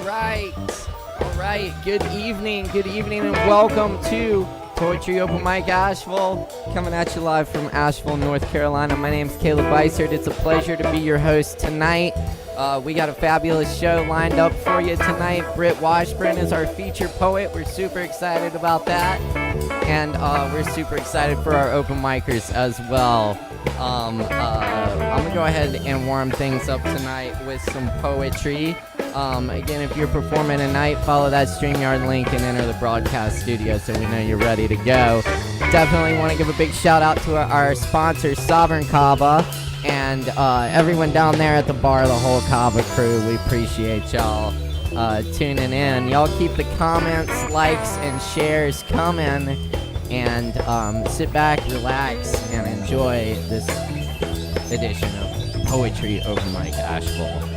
All right. Good evening, and welcome to Poetry Open Mic Asheville, coming at you live from Asheville, North Carolina. My name's Caleb Beissert. It's a pleasure to be your host tonight. We got a fabulous show lined up for you tonight. Brit Washburn is our feature poet. We're super excited about that, and we're super excited for our open micers as well. I'm gonna go ahead and warm things up tonight with some poetry. Again, if you're performing tonight, follow that StreamYard link and enter the broadcast studio so we know you're ready to go. Definitely want to give a big shout out to our sponsor, Sovereign Kava, and everyone down there at the bar, the whole Kava crew. We appreciate y'all tuning in. Y'all keep the comments, likes, and shares coming, and sit back, relax, and enjoy this edition of Poetry Open Mic Asheville.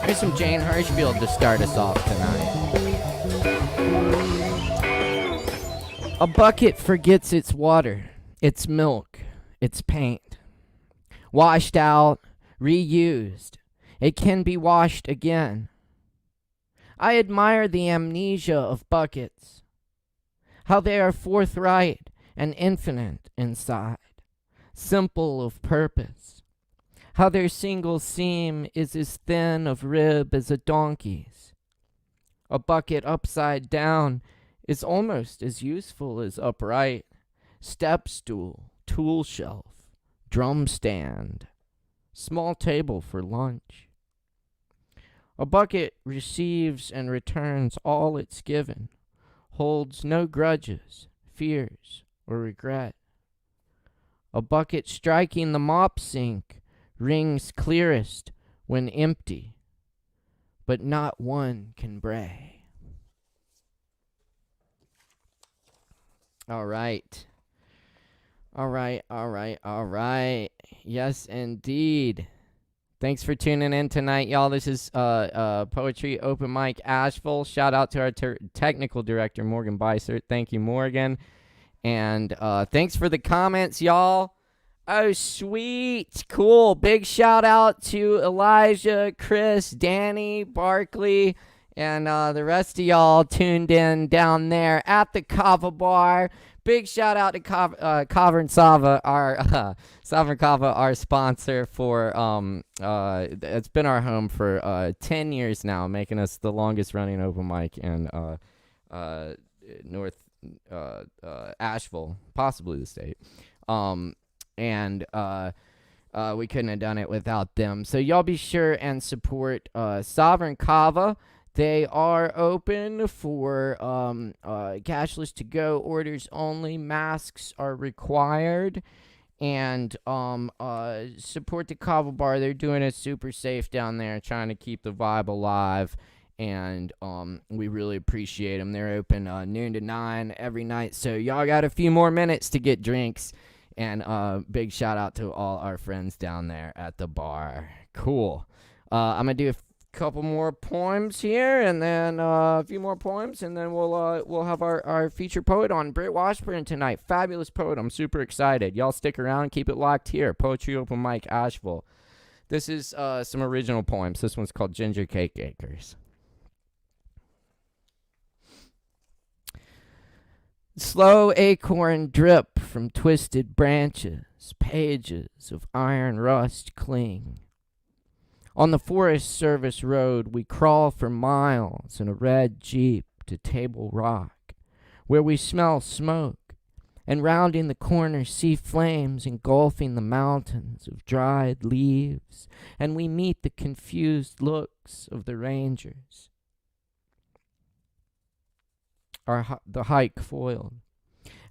Here's some Jane Harrisfield to start us off tonight. A bucket forgets its water, its milk, its paint. Washed out, reused. It can be washed again. I admire the amnesia of buckets, how they are forthright and infinite inside, simple of purpose. How their single seam is as thin of rib as a donkey's. A bucket upside down is almost as useful as upright. Step stool, tool shelf, drum stand, small table for lunch. A bucket receives and returns all it's given, holds no grudges, fears, or regret. A bucket striking the mop sink rings clearest when empty, but not one can bray. All right. Yes, indeed. Thanks for tuning in tonight, y'all. This is Poetry Open Mic Asheville. Shout out to our technical director, Morgan Beissert. Thank you, Morgan. And thanks for the comments, y'all. Oh, sweet. Cool. Big shout out to Elijah, Chris, Danny, Barkley, and the rest of y'all tuned in down there at the Kava bar. Big shout out to Kava and Sava, our Sovereign Kava, our sponsor for it's been our home for 10 years now, making us the longest running open mic in North Asheville, possibly the state. And we couldn't have done it without them. So y'all be sure and support Sovereign Kava. They are open for cashless to-go orders only. Masks are required. And support the Kava bar. They're doing it super safe down there, trying to keep the vibe alive. And we really appreciate them. They're open noon to 9 every night. So y'all got a few more minutes to get drinks. And big shout out to all our friends down there at the bar. Cool. I'm going to do a couple more poems here, and then a few more poems, and then we'll have our feature poet on, Brit Washburn, tonight. Fabulous poet. I'm super excited. Y'all stick around. Keep it locked here. Poetry Open Mic Asheville. This is some original poems. This one's called Ginger Cake Acres. Slow acorn drip from twisted branches, pages of iron rust cling. On the Forest Service road we crawl for miles in a red Jeep to Table Rock, where we smell smoke, and rounding the corner see flames engulfing the mountains of dried leaves, and we meet the confused looks of the rangers. The hike foiled.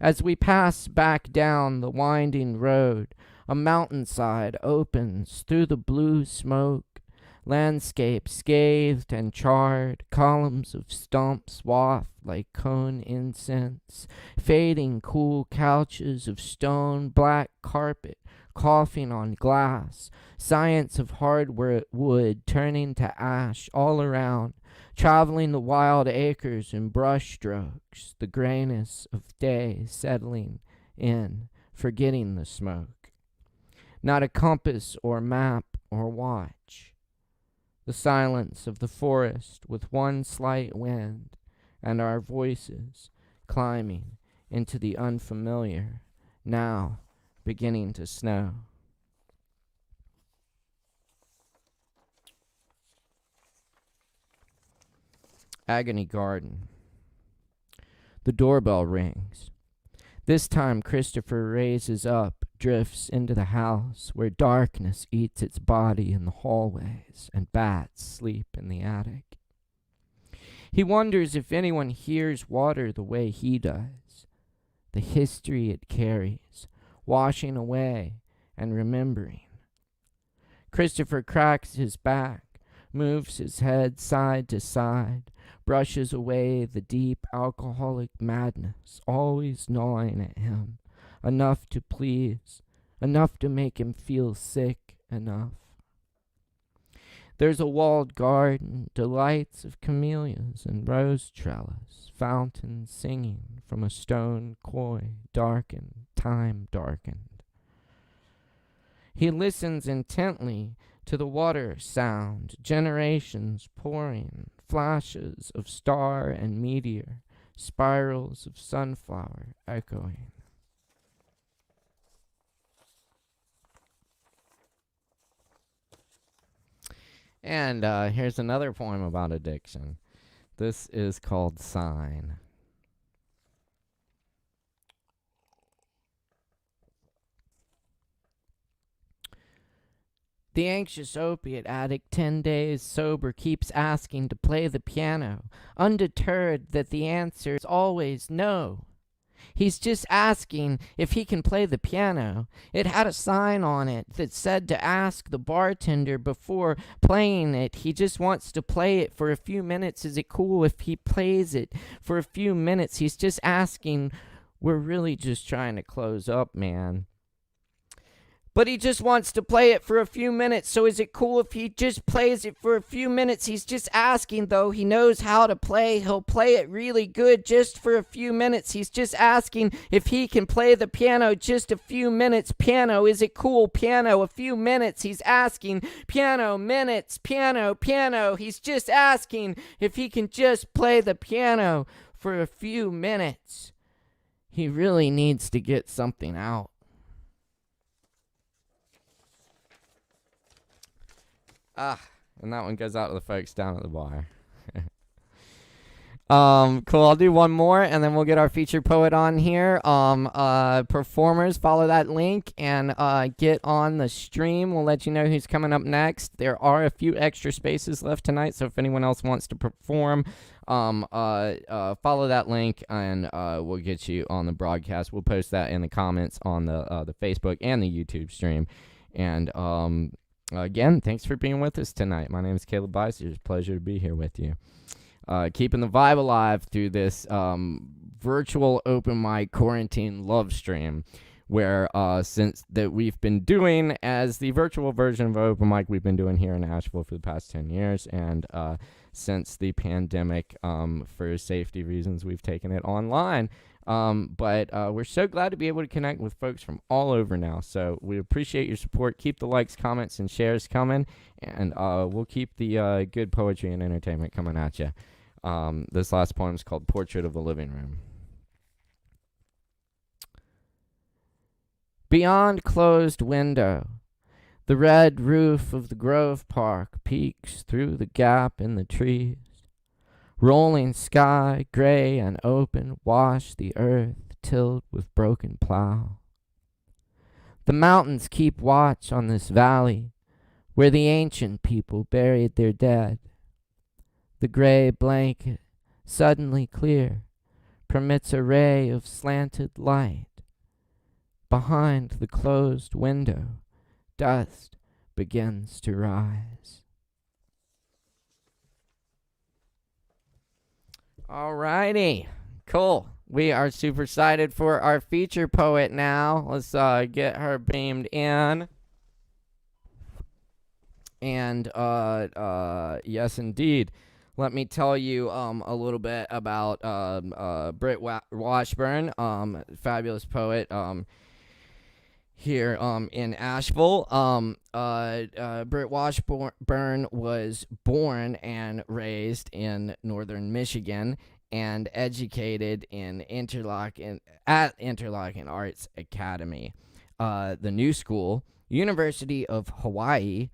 As we pass back down the winding road, a mountainside opens through the blue smoke, landscape scathed and charred, columns of stumps waft like cone incense, fading cool couches of stone, black carpet coughing on glass, science of hardwood turning to ash all around, traveling the wild acres in brush strokes, the grayness of day settling in, forgetting the smoke. Not a compass or map or watch. the silence of the forest with one slight wind, and our voices climbing into the unfamiliar, now beginning to snow. Agony Garden. The doorbell rings. This time Christopher raises up, drifts into the house where darkness eats its body in the hallways and bats sleep in the attic. He wonders if anyone hears water the way he does, the history it carries, washing away and remembering. Christopher cracks his back, moves his head side to side, brushes away the deep alcoholic madness always gnawing at him, enough to please, enough to make him feel sick enough. There's a walled garden, delights of camellias and rose trellis, fountains singing from a stone koi, darkened, time darkened. He listens intently to the water sound, generations pouring, flashes of star and meteor, spirals of sunflower echoing. And here's another poem about addiction. This is called Sign. The anxious opiate addict, 10 days sober, keeps asking to play the piano, undeterred that the answer is always no. He's just asking if he can play the piano. It had a sign on it that said to ask the bartender before playing it. He just wants to play it for a few minutes. Is it cool if he plays it for a few minutes? He's just asking. We're really just trying to close up, man. But he just wants to play it for a few minutes, so is it cool if he just plays it for a few minutes? He's just asking, though. He knows how to play. He'll play it really good just for a few minutes. He's just asking if he can play the piano just a few minutes. Piano, is it cool? Piano, a few minutes. He's asking, piano, minutes, piano, piano. He's just asking if he can just play the piano for a few minutes. He really needs to get something out. And that one goes out to the folks down at the bar. Cool. I'll do one more, and then we'll get our featured poet on here. Performers, follow that link and get on the stream. We'll let you know who's coming up next. There are a few extra spaces left tonight, so if anyone else wants to perform, follow that link, and we'll get you on the broadcast. We'll post that in the comments on the Facebook and the YouTube stream. And again, thanks for being with us tonight. My name is Caleb Beissert. It's a pleasure to be here with you. Keeping the vibe alive through this virtual open mic quarantine love stream, where since that we've been doing as the virtual version of open mic we've been doing here in Asheville for the past 10 years, and since the pandemic, for safety reasons, we've taken it online. But we're so glad to be able to connect with folks from all over now. So we appreciate your support. Keep the likes, comments, and shares coming, and we'll keep the good poetry and entertainment coming at you. This last poem is called Portrait of the Living Room. Beyond closed window, the red roof of the Grove Park peeks through the gap in the trees. Rolling sky, gray and open, wash the earth, tilled with broken plow. The mountains keep watch on this valley, where the ancient people buried their dead. The gray blanket, suddenly clear, permits a ray of slanted light. Behind the closed window, dust begins to rise. Alrighty, cool. We are super excited for our feature poet now. Let's get her beamed in. And yes, indeed. Let me tell you a little bit about Brit Washburn, fabulous poet. here in Asheville. Brit Washburn was born and raised in northern Michigan and educated in at Interlochen Arts Academy, the New School, University of Hawaii,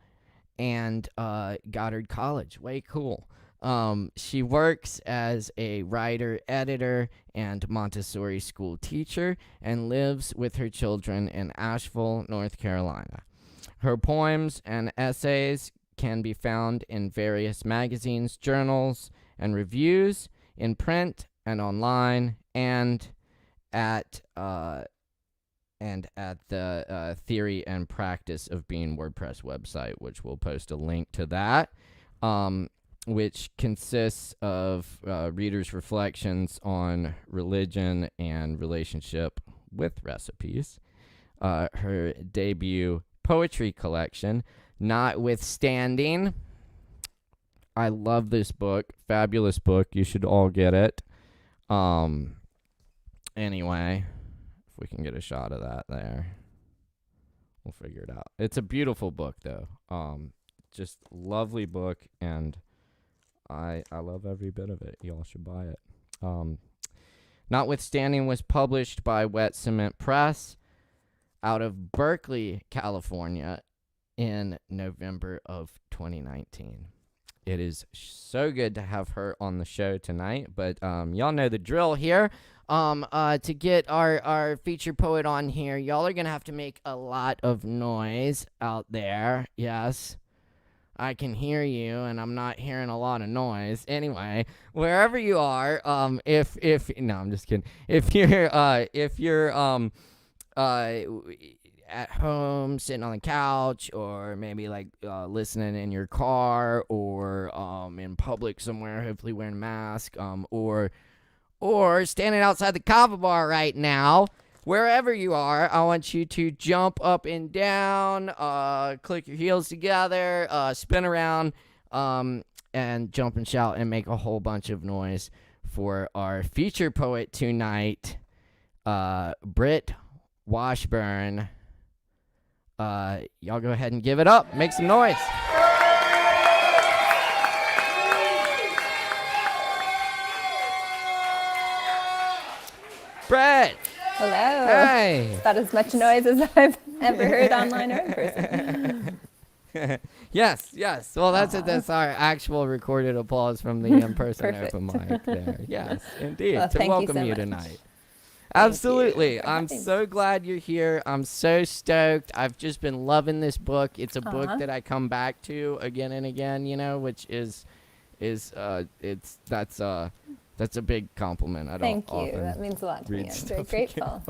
and Goddard College. Way cool. She works as a writer, editor, and Montessori school teacher and lives with her children in Asheville, North Carolina. Her poems and essays can be found in various magazines, journals, and reviews, in print and online, and at the Theory and Practice of Being WordPress website, which we'll post a link to that, which consists of readers' reflections on religion and relationship with recipes. Her debut poetry collection, Notwithstanding. I love this book. Fabulous book. You should all get it. Anyway, if we can get a shot of that there, we'll figure it out. It's a beautiful book, though. Just lovely book, and I love every bit of it. Y'all should buy it. Notwithstanding was published by Wet Cement Press out of Berkeley, California in November of 2019. It is so good to have her on the show tonight, but y'all know the drill here. To get our feature poet on here, y'all are going to have to make a lot of noise out there. Yes, I can hear you, and I'm not hearing a lot of noise. Anyway, wherever you are, if no, I'm just kidding. If you're at home, sitting on the couch, or maybe like listening in your car, or in public somewhere, hopefully wearing a mask, or standing outside the Kava bar right now, wherever you are, I want you to jump up and down, click your heels together, spin around, and jump and shout and make a whole bunch of noise for our feature poet tonight, Brit Washburn. Y'all go ahead and give it up. Make some noise. Brit. Hello. Hey. It's about as much noise as I've ever heard online or in person. Yes. Well, that's our actual recorded applause from the in-person open mic there. Yes, indeed. Well, to welcome you tonight. Absolutely. I'm so glad you're here. I'm so stoked. I've just been loving this book. It's a book that I come back to again and again, which is that's a big compliment. I don't Thank you. often That means a lot to me. I'm very grateful.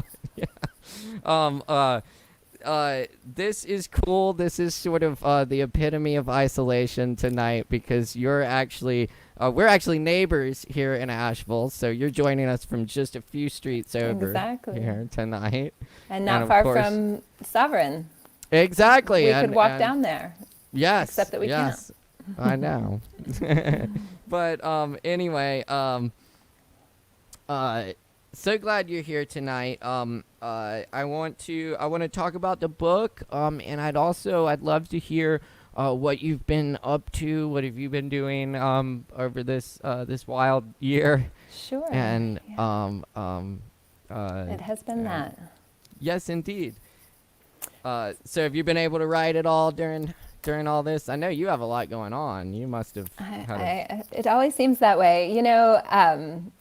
This is cool. This is sort of the epitome of isolation tonight, because you're actually we're actually neighbors here in Asheville, so you're joining us from just a few streets over here tonight. And not far from Sovereign. Exactly. We could walk down there. Yes. Except that we can't. I know. But anyway, so glad you're here tonight. I want to talk about the book, and I'd love to hear what you've been up to. What have you been doing over this wild year? Sure. And it has been that. Yes, indeed. So have you been able to write at all during all this? I know you have a lot going on. You must have it always seems that way.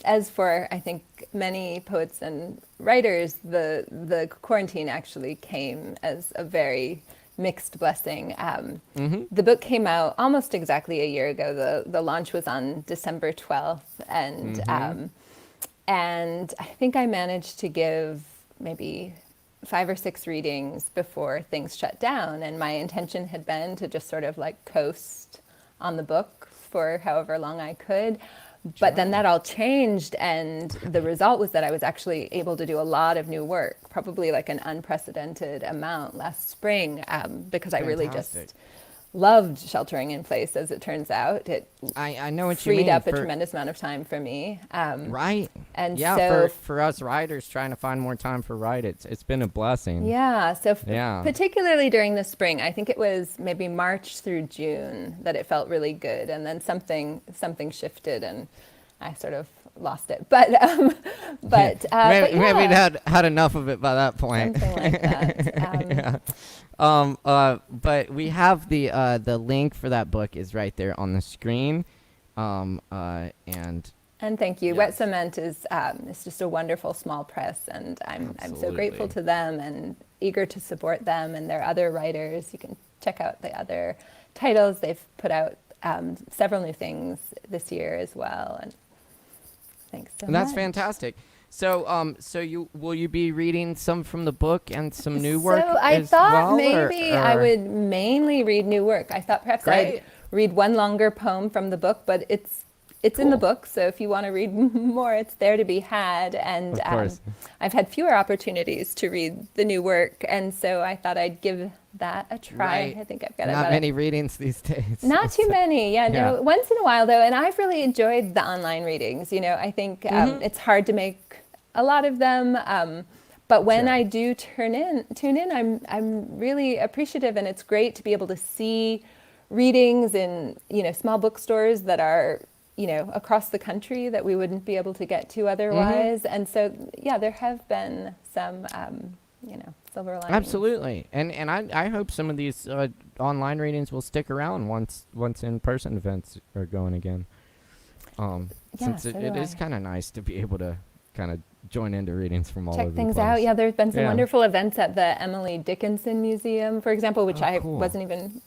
As for, I think, many poets and writers, the quarantine actually came as a very mixed blessing. The book came out almost exactly a year ago. The launch was on December 12th. And I think I managed to give maybe 5 or 6 readings before things shut down, and my intention had been to just sort of like coast on the book for however long I could. But then that all changed, and the result was that I was actually able to do a lot of new work, probably like an unprecedented amount last spring, because I really just loved sheltering in place, as it turns out. It I know what you mean. freed up a tremendous amount of time for me. Right. And yeah, so for us writers trying to find more time for it's been a blessing. yeah, so Yeah. particularly during the spring, I think it was maybe March through June that it felt really good, and then something shifted, and I sort of lost it. But Maybe yeah, we'd had enough of it by that point. something like that. But we have the link for that book is right there on the screen. And And thank you. Yes. Wet Cement is just a wonderful small press, and I'm so grateful Absolutely. to them and eager to support them and their other writers. You can check out the other titles. They've put out several new things this year as well, and thanks so and that's much. fantastic. So will you be reading some from the book and some new work? So I as thought well, maybe I or- would mainly read new work. I thought perhaps Great. I'd read one longer poem from the book, but it's in the Cool. book, so if you want to read more, it's there to be had. And Of course. I've had fewer opportunities to read the new work, and so I thought I'd give that a try. Right. I think I've got Not about many readings these days. not too many, yeah. Yeah. No, once in a while though, and I've really enjoyed the online readings. I think it's hard to make a lot of them, but when Sure. I do tune in, I'm really appreciative, and it's great to be able to see readings in small bookstores that are across the country that we wouldn't be able to get to otherwise. And so yeah, there have been some silver linings. Absolutely, and I hope some of these online readings will stick around once in-person events are going again. Since so it do is I. kind of nice to be able to kind of join into readings from all over Check the things place. out. Yeah, there's been some Yeah. wonderful events at the Emily Dickinson Museum, for example, which I cool. wasn't even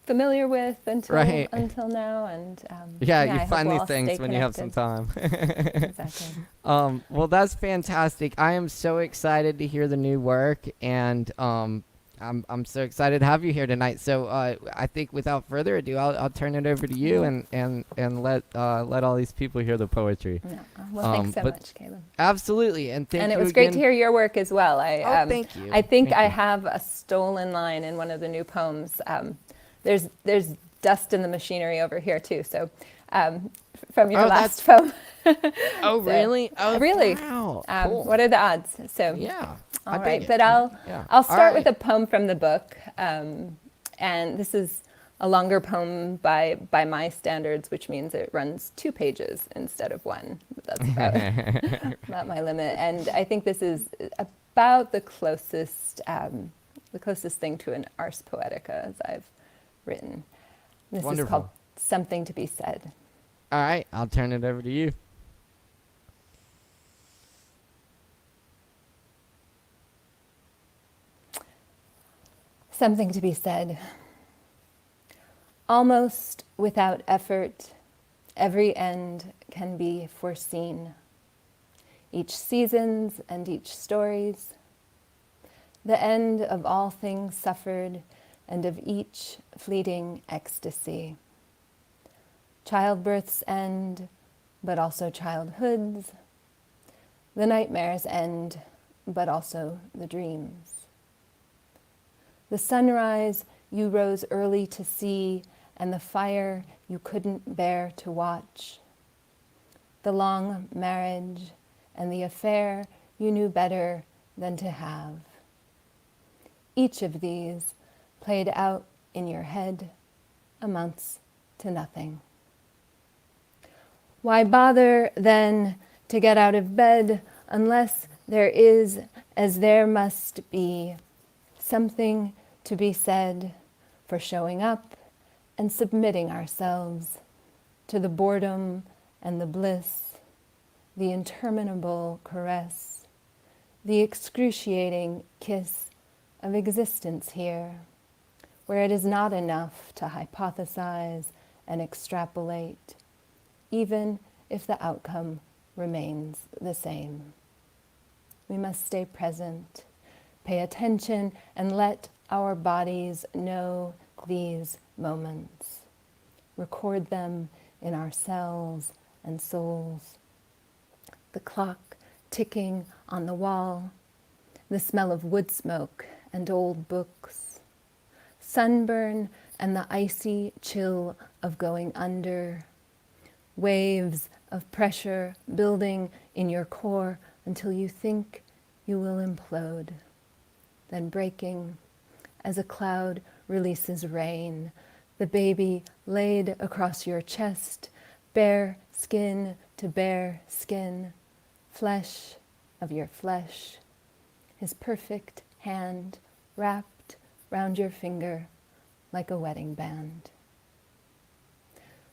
familiar with until Right. now. And Yeah, I you hope find we'll these all things stay when you have some connected. time. Exactly. Well, that's fantastic. I am so excited to hear the new work, and I'm so excited to have you here tonight. So I think without further ado, I'll turn it over to you and let all these people hear the poetry. No. Well, thanks so but much, Caleb. Absolutely, and thank And you it was great again. to hear your work as well. Thank you. I think Thank I you. have a stolen line in one of the new poems. There's dust in the machinery over here too. So from your Oh, last poem. Oh, So, really? Oh, really. Wow. Cool. What are the odds? So Yeah. all I right, dig it. but I'll Yeah. I'll start All with right. a poem from the book, and this is a longer poem by my standards, which means it runs 2 pages instead of 1. But that's about my limit, and I think this is about the closest thing to an ars poetica as I've written. This Wonderful. is called "Something to Be Said." All right, I'll turn it over to you. Something to be said. Almost without effort, every end can be foreseen. Each season's and each story's. The end of all things suffered and of each fleeting ecstasy. Childbirth's end, but also childhood's. The nightmare's end, but also the dreams. The sunrise you rose early to see, and the fire you couldn't bear to watch. The long marriage and the affair you knew better than to have. Each of these played out in your head amounts to nothing. Why bother then to get out of bed unless there is, as there must be, something to be said for showing up and submitting ourselves to the boredom and the bliss, the interminable caress, the excruciating kiss of existence here, where it is not enough to hypothesize and extrapolate, even if the outcome remains the same. We must stay present, pay attention, and let our bodies know these moments. Record them in our cells and souls. The clock ticking on the wall, the smell of wood smoke and old books, sunburn and the icy chill of going under. Waves of pressure building in your core until you think you will implode, then breaking as a cloud releases rain, the baby laid across your chest, bare skin to bare skin, flesh of your flesh, his perfect hand wrapped round your finger like a wedding band.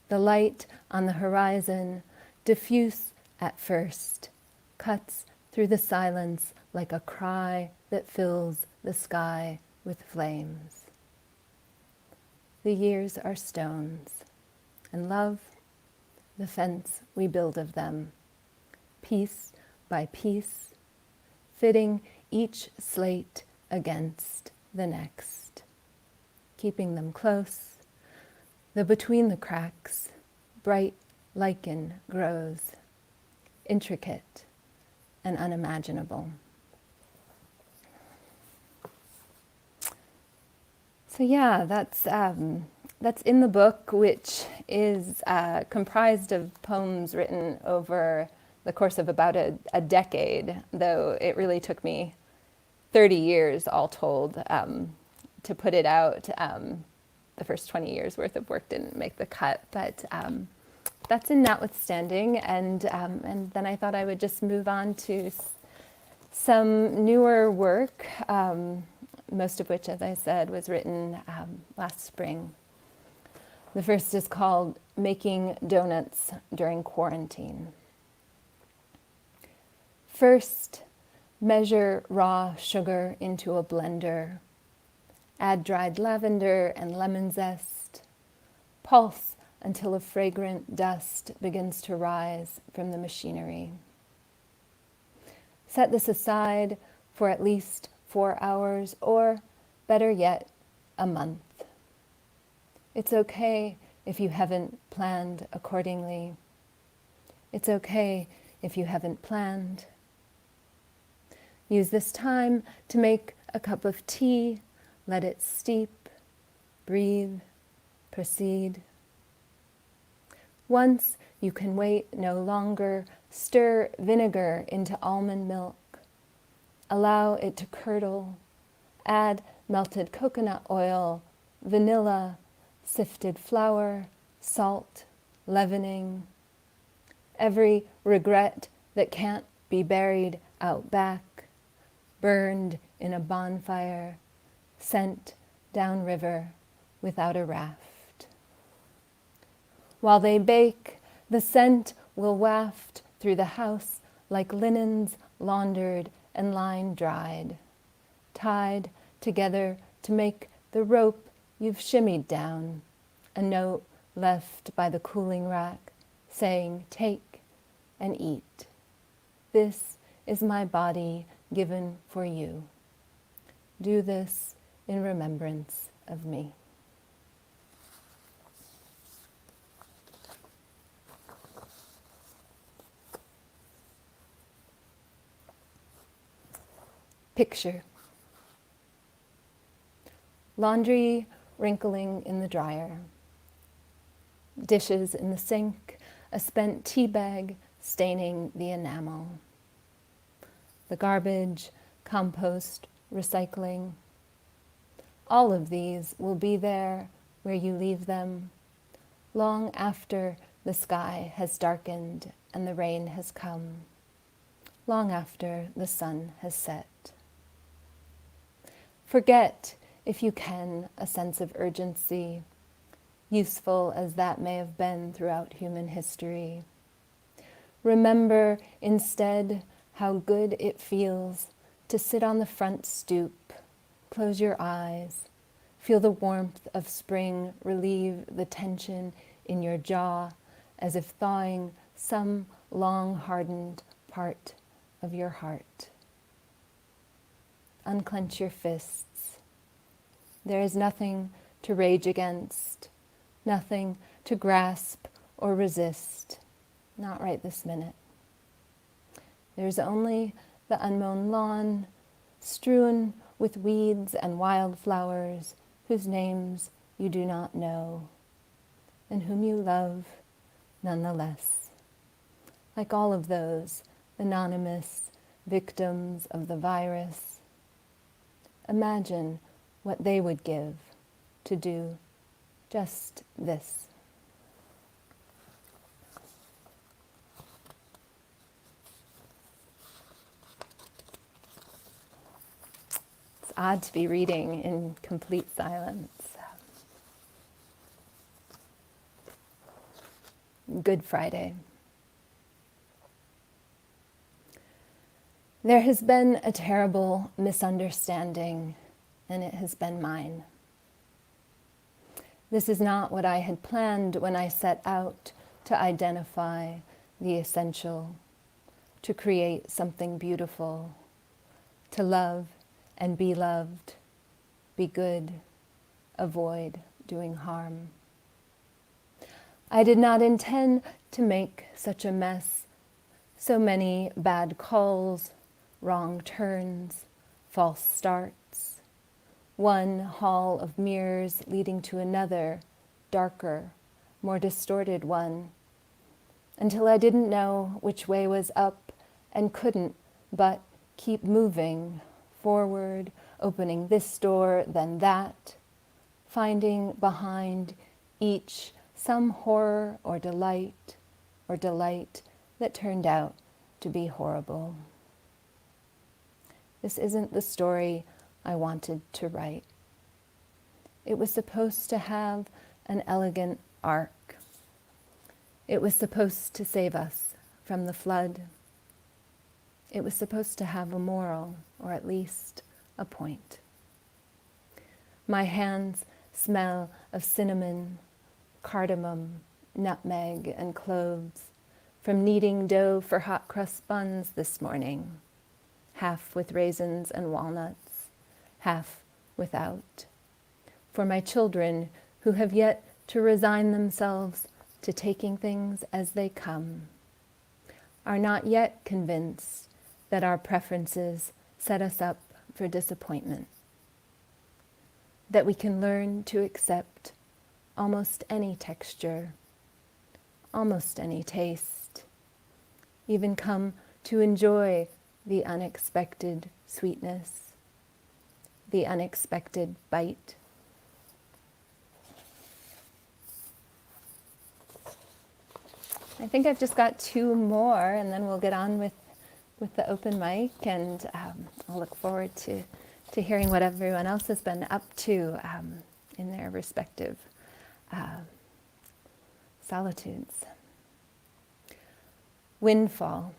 The light on the horizon, diffuse at first, cuts through the silence like a cry that fills the sky with flames. The years are stones, and love, the fence we build of them, piece by piece, fitting each slate against the next, keeping them close, though between the cracks, bright lichen grows, intricate and unimaginable. So yeah, that's in the book, which is comprised of poems written over the course of about a decade, though it really took me 30 years all told to put it out. The first 20 years worth of work didn't make the cut, but that's in notwithstanding. And then I thought I would just move on to some newer work, most of which, as I said, was written last spring. The first is called Making Donuts During Quarantine. First, measure raw sugar into a blender. Add dried lavender and lemon zest. Pulse until a fragrant dust begins to rise from the machinery. Set this aside for at least 4 hours, or better yet, a month. It's okay if you haven't planned accordingly. It's okay if you haven't planned. Use this time to make a cup of tea, let it steep, breathe, proceed. Once you can wait no longer, stir vinegar into almond milk. Allow it to curdle. Add melted coconut oil, vanilla, sifted flour, salt, leavening. Every regret that can't be buried out back, burned in a bonfire, sent downriver without a raft. While they bake, the scent will waft through the house like linens laundered and line dried, tied together to make the rope you've shimmied down, a note left by the cooling rack saying, take and eat. This is my body given for you. Do this in remembrance of me. Picture. Laundry wrinkling in the dryer. Dishes in the sink, a spent tea bag staining the enamel. The garbage, compost, recycling. All of these will be there where you leave them, long after the sky has darkened and the rain has come, long after the sun has set. Forget, if you can, a sense of urgency, useful as that may have been throughout human history. Remember instead how good it feels to sit on the front stoop, close your eyes, feel the warmth of spring relieve the tension in your jaw as if thawing some long-hardened part of your heart. Unclench your fists. There is nothing to rage against, nothing to grasp or resist, not right this minute. There's only the unmown lawn, strewn with weeds and wildflowers whose names you do not know, and whom you love nonetheless. Like all of those anonymous victims of the virus, imagine what they would give to do just this. It's odd to be reading in complete silence. Good Friday. There has been a terrible misunderstanding, and it has been mine. This is not what I had planned when I set out to identify the essential, to create something beautiful, to love and be loved, be good, avoid doing harm. I did not intend to make such a mess, so many bad calls, wrong turns, false starts, one hall of mirrors leading to another, darker, more distorted one, until I didn't know which way was up and couldn't but keep moving forward, opening this door, then that, finding behind each some horror or delight that turned out to be horrible. This isn't the story I wanted to write. It was supposed to have an elegant arc. It was supposed to save us from the flood. It was supposed to have a moral, or at least a point. My hands smell of cinnamon, cardamom, nutmeg, and cloves from kneading dough for hot crust buns this morning, half with raisins and walnuts, half without, for my children who have yet to resign themselves to taking things as they come, are not yet convinced that our preferences set us up for disappointment, that we can learn to accept almost any texture, almost any taste, even come to enjoy the unexpected sweetness, the unexpected bite. I think I've just got two more, and then we'll get on with the open mic, and I'll look forward to hearing what everyone else has been up to in their respective solitudes. Windfall.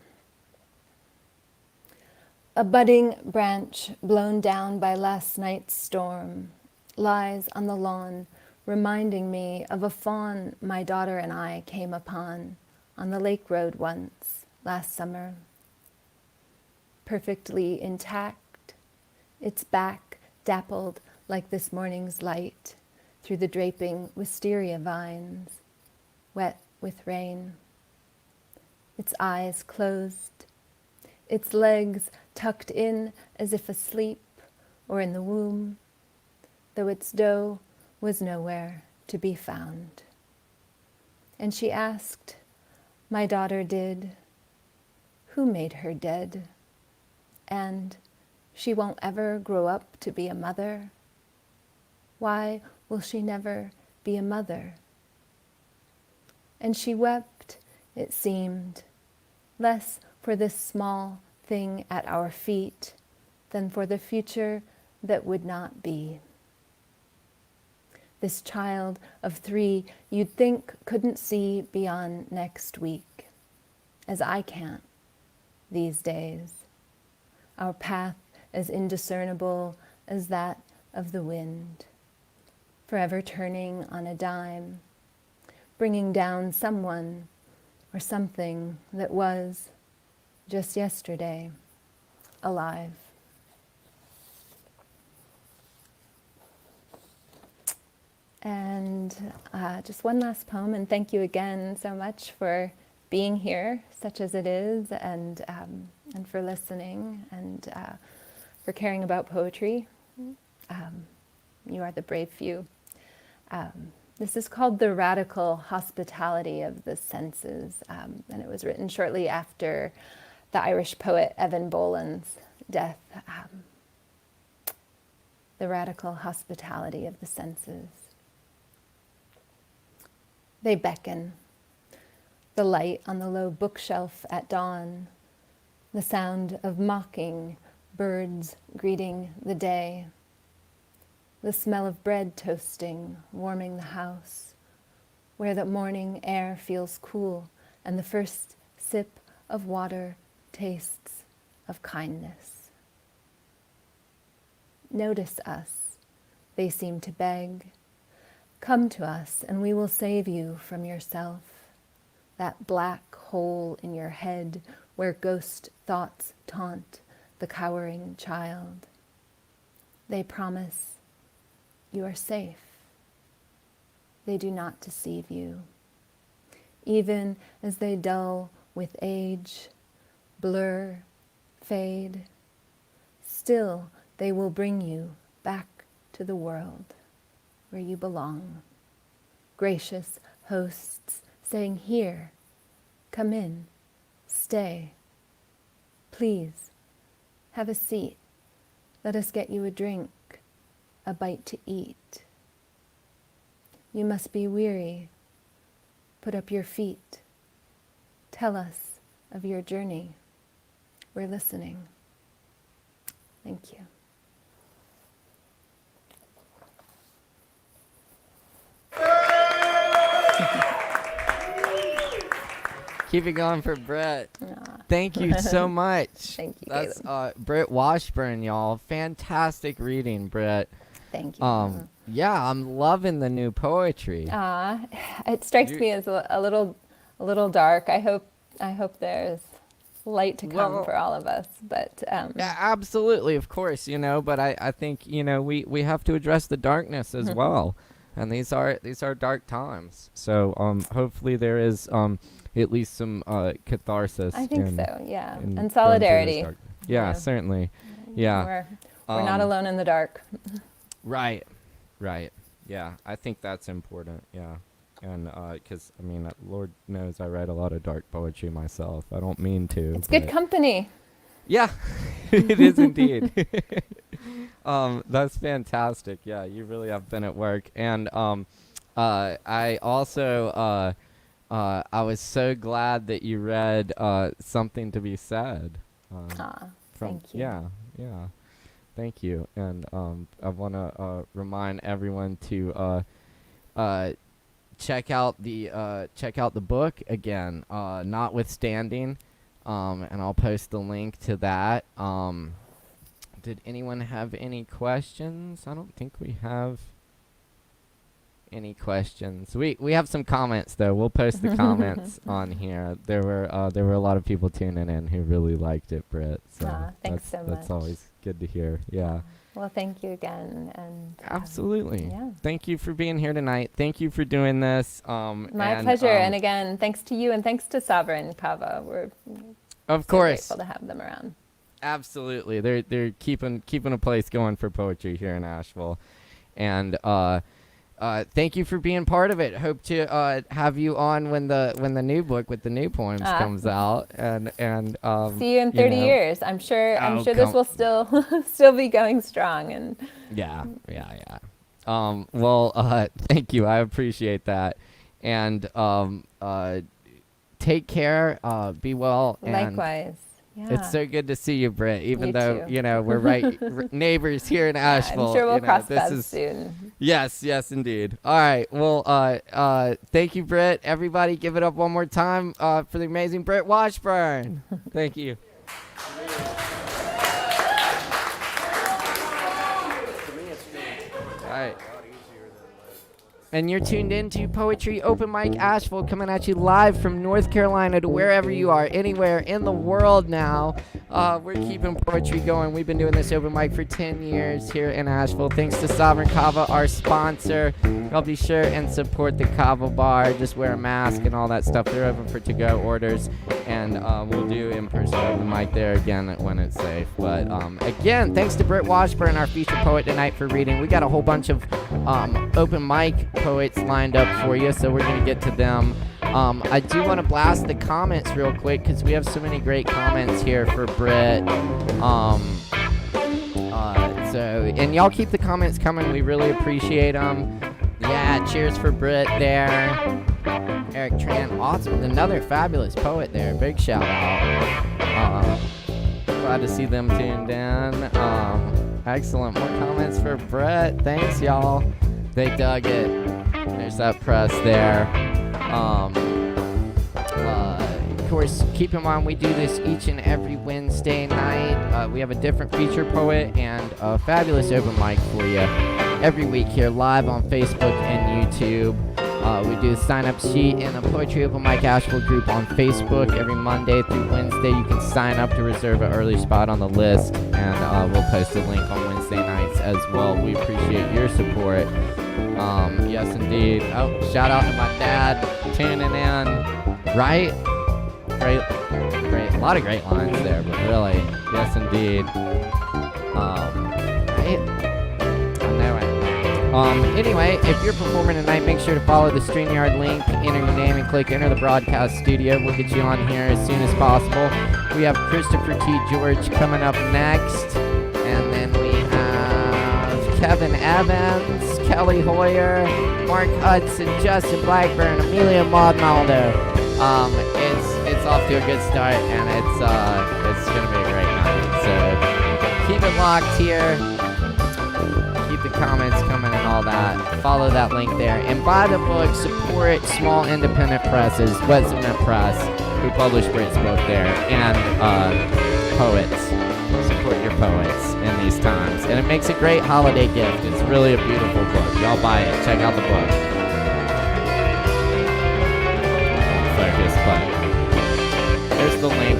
A budding branch blown down by last night's storm lies on the lawn, reminding me of a fawn my daughter and I came upon on the lake road once last summer. Perfectly intact, its back dappled like this morning's light through the draping wisteria vines, wet with rain. Its eyes closed, its legs tucked in as if asleep or in the womb, though its doe was nowhere to be found. And she asked, my daughter did, who made her dead? And she won't ever grow up to be a mother? Why will she never be a mother? And she wept, it seemed, less for this small thing at our feet than for the future that would not be. This child of 3 you'd think couldn't see beyond next week, as I can't these days. Our path as indiscernible as that of the wind, forever turning on a dime, bringing down someone or something that was, just yesterday, alive. And just one last poem, and thank you again so much for being here, such as it is, and for listening, and for caring about poetry. You are the brave few. This is called The Radical Hospitality of the Senses, and it was written shortly after the Irish poet Evan Boland's death. The radical hospitality of the senses. They beckon. The light on the low bookshelf at dawn, the sound of mocking birds greeting the day, the smell of bread toasting, warming the house, where the morning air feels cool and the first sip of water tastes of kindness. Notice us, they seem to beg. Come to us and we will save you from yourself, that black hole in your head where ghost thoughts taunt the cowering child. They promise you are safe. They do not deceive you. Even as they dull with age, blur, fade, still they will bring you back to the world where you belong. Gracious hosts saying, here, come in, stay. Please, have a seat. Let us get you a drink, a bite to eat. You must be weary. Put up your feet. Tell us of your journey. We're listening. Thank you. Keep it going for Brit. Aw. Thank you so much. Thank you, That's Caleb. Brit Washburn, y'all. Fantastic reading, Brit. Thank you. Yeah, I'm loving the new poetry. It strikes me as a little dark. I hope there's light to come Well, for all of us. But Yeah, absolutely, of course, but I think, we have to address the darkness as well. And these are dark times. So hopefully there is at least some catharsis. I think so, yeah. in going through And this solidarity. dark- Yeah, Yeah. certainly. Yeah. We're not alone in the dark. Right. Yeah, I think that's important. Yeah. And because, Lord knows I write a lot of dark poetry myself. I don't mean to. It's good company. Yeah, it is indeed. That's fantastic. Yeah, you really have been at work. And I also, I was so glad that you read Something to Be Said. Thank you. Yeah. Thank you. And I want to remind everyone to check out the book again, Notwithstanding. And I'll post the link to that. Did anyone have any questions? I don't think we have any questions. We have some comments though. We'll post the comments on here. There were a lot of people tuning in who really liked it, Brit. So thanks so much. that's always good to hear. Yeah. Well, thank you again. And Absolutely. yeah. Thank you for being here tonight. Thank you for doing this. My pleasure. And again, thanks to you and thanks to Sovereign Kava. We're of so course grateful to have them around. Absolutely. They're keeping a place going for poetry here in Asheville. And thank you for being part of it. Hope to have you on when the new book with the new poems comes out. And see you in 30 years. I'm sure this will still be going strong. And yeah. Well, thank you. I appreciate that. And take care. Be well. And likewise. Yeah. it's so good to see you, Brit. Even You though too. we're right neighbors here in Asheville. I'm sure we'll cross this paths is soon. Yes, indeed. All right. Well, thank you, Brit. Everybody, give it up one more time for the amazing Brit Washburn. Thank you. All right. And you're tuned in to Poetry Open Mic Asheville, coming at you live from North Carolina to wherever you are, anywhere in the world now. We're keeping poetry going. We've been doing this open mic for 10 years here in Asheville. Thanks to Sovereign Kava, our sponsor. Y'all be sure and support the Kava bar. Just wear a mask and all that stuff. They're open for to-go orders. And we'll do in-person open mic there again when it's safe. But again, thanks to Brit Washburn, our featured poet tonight, for reading. We got a whole bunch of open mic poets lined up for you, so we're going to get to them. I do want to blast the comments real quick because we have so many great comments here for Brit. And y'all keep the comments coming. We really appreciate them. Yeah, cheers for Brit there. Eric Tran, awesome. Another fabulous poet there. Big shout out. Glad to see them tuned in. Excellent. More comments for Brit. Thanks, y'all. They dug it. There's that press there. Of course, keep in mind we do this each and every Wednesday night. We have a different feature poet and a fabulous open mic for you every week here live on Facebook and YouTube. We do a sign-up sheet in the Poetry Open Mic Asheville group on Facebook every Monday through Wednesday. You can sign up to reserve an early spot on the list, and we'll post a link on Wednesday nights as well. We appreciate your support. Yes, indeed. Oh, shout out to my dad tuning in. Right? Great. A lot of great lines there, but really, yes, indeed. Right? I know it. Anyway, if you're performing tonight, make sure to follow the StreamYard link, enter your name, and click enter the broadcast studio. We'll get you on here as soon as possible. We have Christopher T. George coming up next, and then we have Kevin Evans, Kelly Hoyer, Mark Hudson, Justin Blackburn, Emilia Maldonado. It's off to a good start, and it's gonna be a great night. So keep it locked here. Keep the comments coming and all that. Follow that link there. And buy the book. Support small independent presses, Wet Cement Press, who published Brit's book there, and poets. Support your poets in these times. And it makes a great holiday gift. It's really a beautiful book. Y'all buy it. Check out the book. Focus, but there's the link.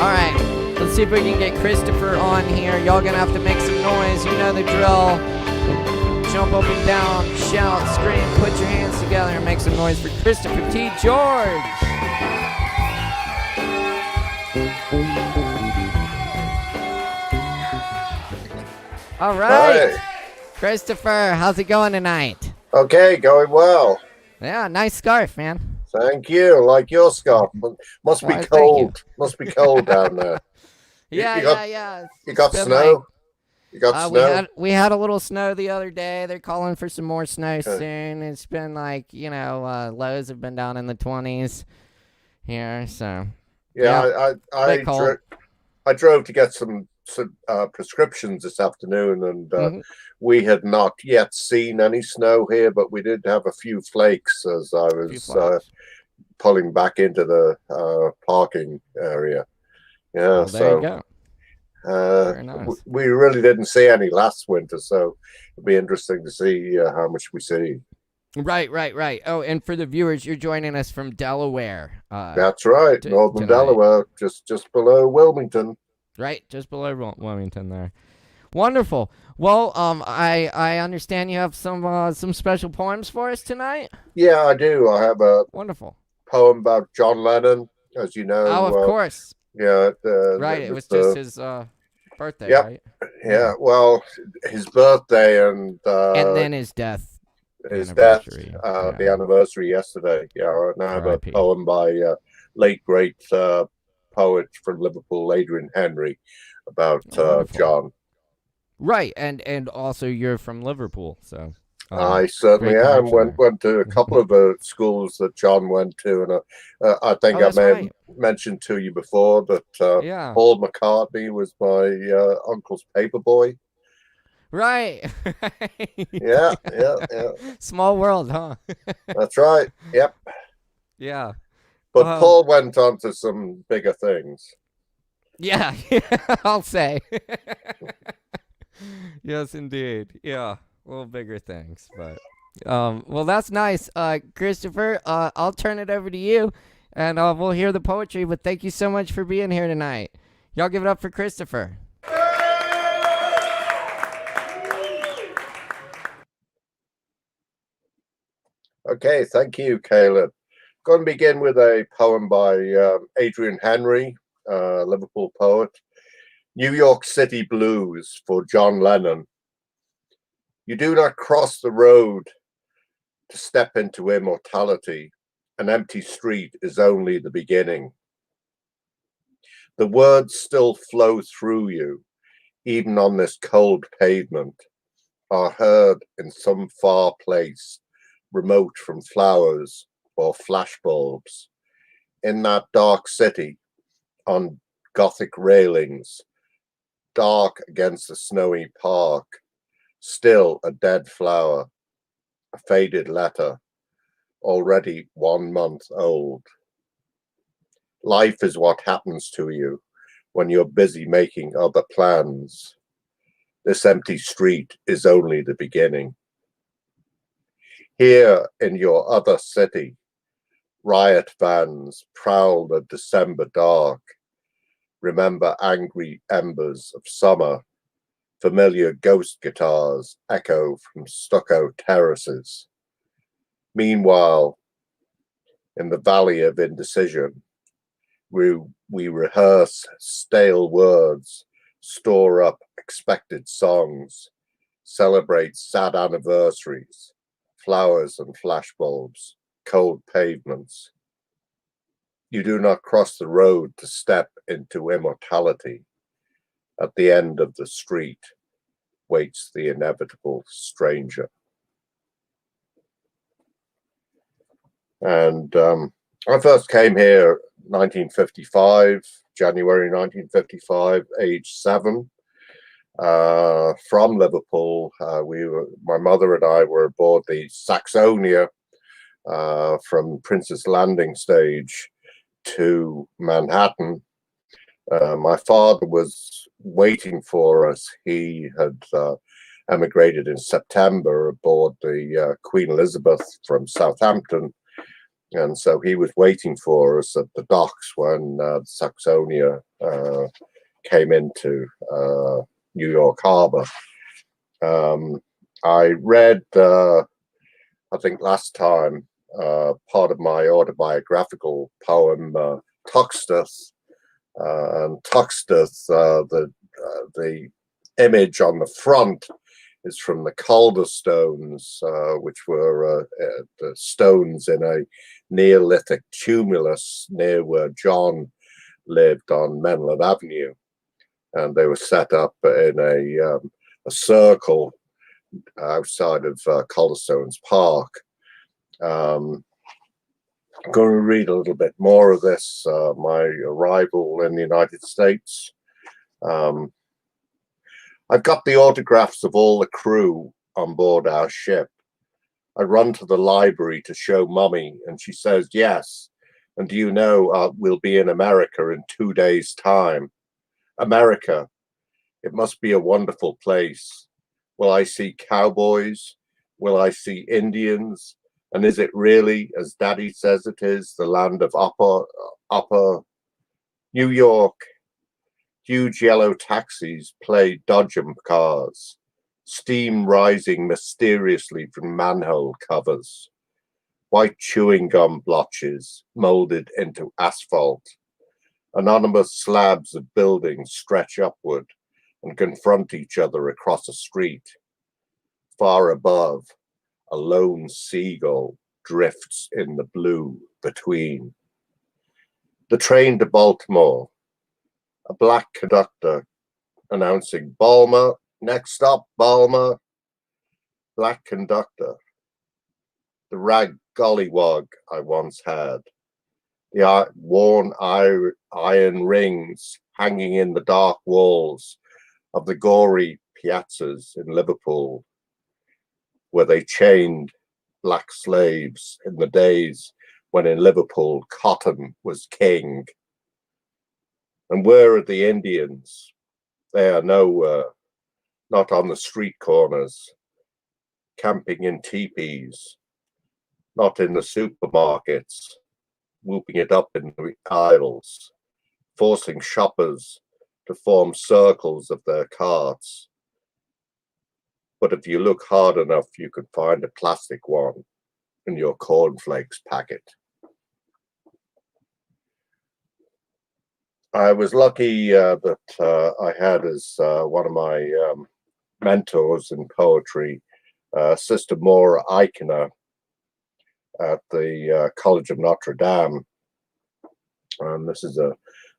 All right. Let's see if we can get Christopher on here. Y'all gonna have to make some noise. You know the drill. Jump up and down, shout, scream, put your hands together and make some noise for Christopher T. George. All right. Hi. Christopher, how's it going tonight? Okay, going well. Yeah, nice scarf, man. Thank you. Like your scarf. Must be Why, cold. Must be cold down there. Yeah. You got been snow? You got snow? We had a little snow the other day. They're calling for some more snow soon. It's been like, lows have been down in the 20s here, so. Yeah, I drove to get some prescriptions this afternoon, and we had not yet seen any snow here, but we did have a few flakes as I was pulling back into the parking area. Yeah, well, there you go. Very nice. We really didn't see any last winter, so it'll be interesting to see how much we see. Right. Oh, and for the viewers, you're joining us from Delaware. That's right, northern Delaware, just below Wilmington. Right, just below Wilmington there. Wonderful. Well, I understand you have some special poems for us tonight. Yeah, I do. I have a wonderful poem about John Lennon, as you know. Oh, of course. Yeah. Right, it was just his birthday, right? Yeah, well, his birthday and then his death. The anniversary yesterday. Yeah, and I have a poem by late great poet from Liverpool, Adrian Henry, about John. Right, and also you're from Liverpool, so. I certainly am. Went to a couple of schools that John went to, and I think I may have mentioned to you before that Paul McCartney was my uncle's paper boy. Right. Yeah. Small world, huh? That's right. Yep. Yeah. But Paul went on to some bigger things. Yeah, I'll say. Yes, indeed. Yeah. Little bigger things, but well, that's nice. Christopher, I'll turn it over to you, and we'll hear the poetry, but thank you so much for being here tonight. Y'all give it up for Christopher. Okay, thank you, Caleb. Going to begin with a poem by Adrian Henry, Liverpool poet. New York City Blues for John Lennon. You do not cross the road to step into immortality. An empty street is only the beginning. The words still flow through you, even on this cold pavement, are heard in some far place, remote from flowers or flashbulbs. In that dark city, on Gothic railings, dark against the snowy park, still a dead flower, a faded letter, already 1 month old. Life is what happens to you when you're busy making other plans. This empty street is only the beginning. Here in your other city, riot vans prowl the December dark. Remember angry embers of summer. Familiar ghost guitars echo from stucco terraces. Meanwhile, in the valley of indecision, we rehearse stale words, store up expected songs, celebrate sad anniversaries, flowers and flashbulbs, cold pavements. You do not cross the road to step into immortality. At the end of the street waits the inevitable stranger. And I first came here 1955, January 1955, age 7, from Liverpool. My mother and I were aboard the Saxonia from Princess Landing Stage to Manhattan. My father was waiting for us. He had emigrated in September aboard the Queen Elizabeth from Southampton. And so he was waiting for us at the docks when Saxonia came into New York Harbor. I read, I think last time, part of my autobiographical poem, Tuxteth. And Tuxteth, the image on the front is from the Calder stones, which were the stones in a Neolithic tumulus near where John lived on Menlo Avenue, and they were set up in a circle outside of Calderstones Park. I'm going to read a little bit more of this, my arrival in the United States. I've got the autographs of all the crew on board our ship. I run to the library to show Mummy, and she says, yes. And do you know, we'll be in America in 2 days' time. America, it must be a wonderful place. Will I see cowboys? Will I see Indians? And is it really, as Daddy says it is, the land of upper New York? Huge yellow taxis play dodgem cars, steam rising mysteriously from manhole covers, white chewing gum blotches molded into asphalt. Anonymous slabs of buildings stretch upward and confront each other across a street. Far above, a lone seagull drifts in the blue between. The train to Biltmore. A black conductor announcing, Balmer, next stop, Balmer. Black conductor. The rag gollywog I once had. The worn iron rings hanging in the dark walls of the gory piazzas in Liverpool, where they chained black slaves in the days when in Liverpool cotton was king. And where are the Indians? They are nowhere, not on the street corners, camping in teepees, not in the supermarkets, whooping it up in the aisles, forcing shoppers to form circles of their carts. But if you look hard enough, you can find a plastic one in your cornflakes packet. I was lucky that I had as one of my mentors in poetry, Sister Maura Eichner, at the College of Notre Dame. And this is a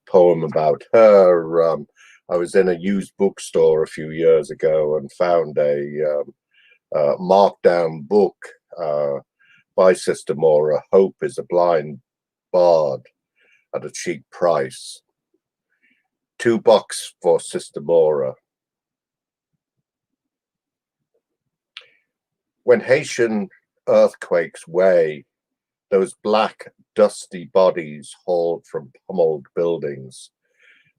poem about her. I was in a used bookstore a few years ago and found a markdown book by Sister Mora, Hope is a Blind Bard, at a cheap price. $2 for Sister Mora. When Haitian earthquakes weigh those black, dusty bodies hauled from pummeled buildings,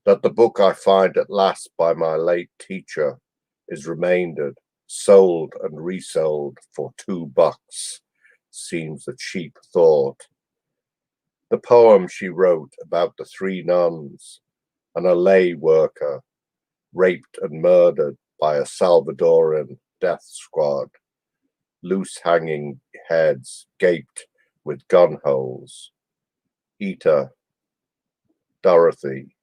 that the book I find at last by my late teacher is remaindered, sold and resold for $2 seems a cheap thought. The poem she wrote about the 3 nuns and a lay worker raped and murdered by a Salvadoran death squad, loose hanging heads gaped with gun holes. Ita, Dorothy,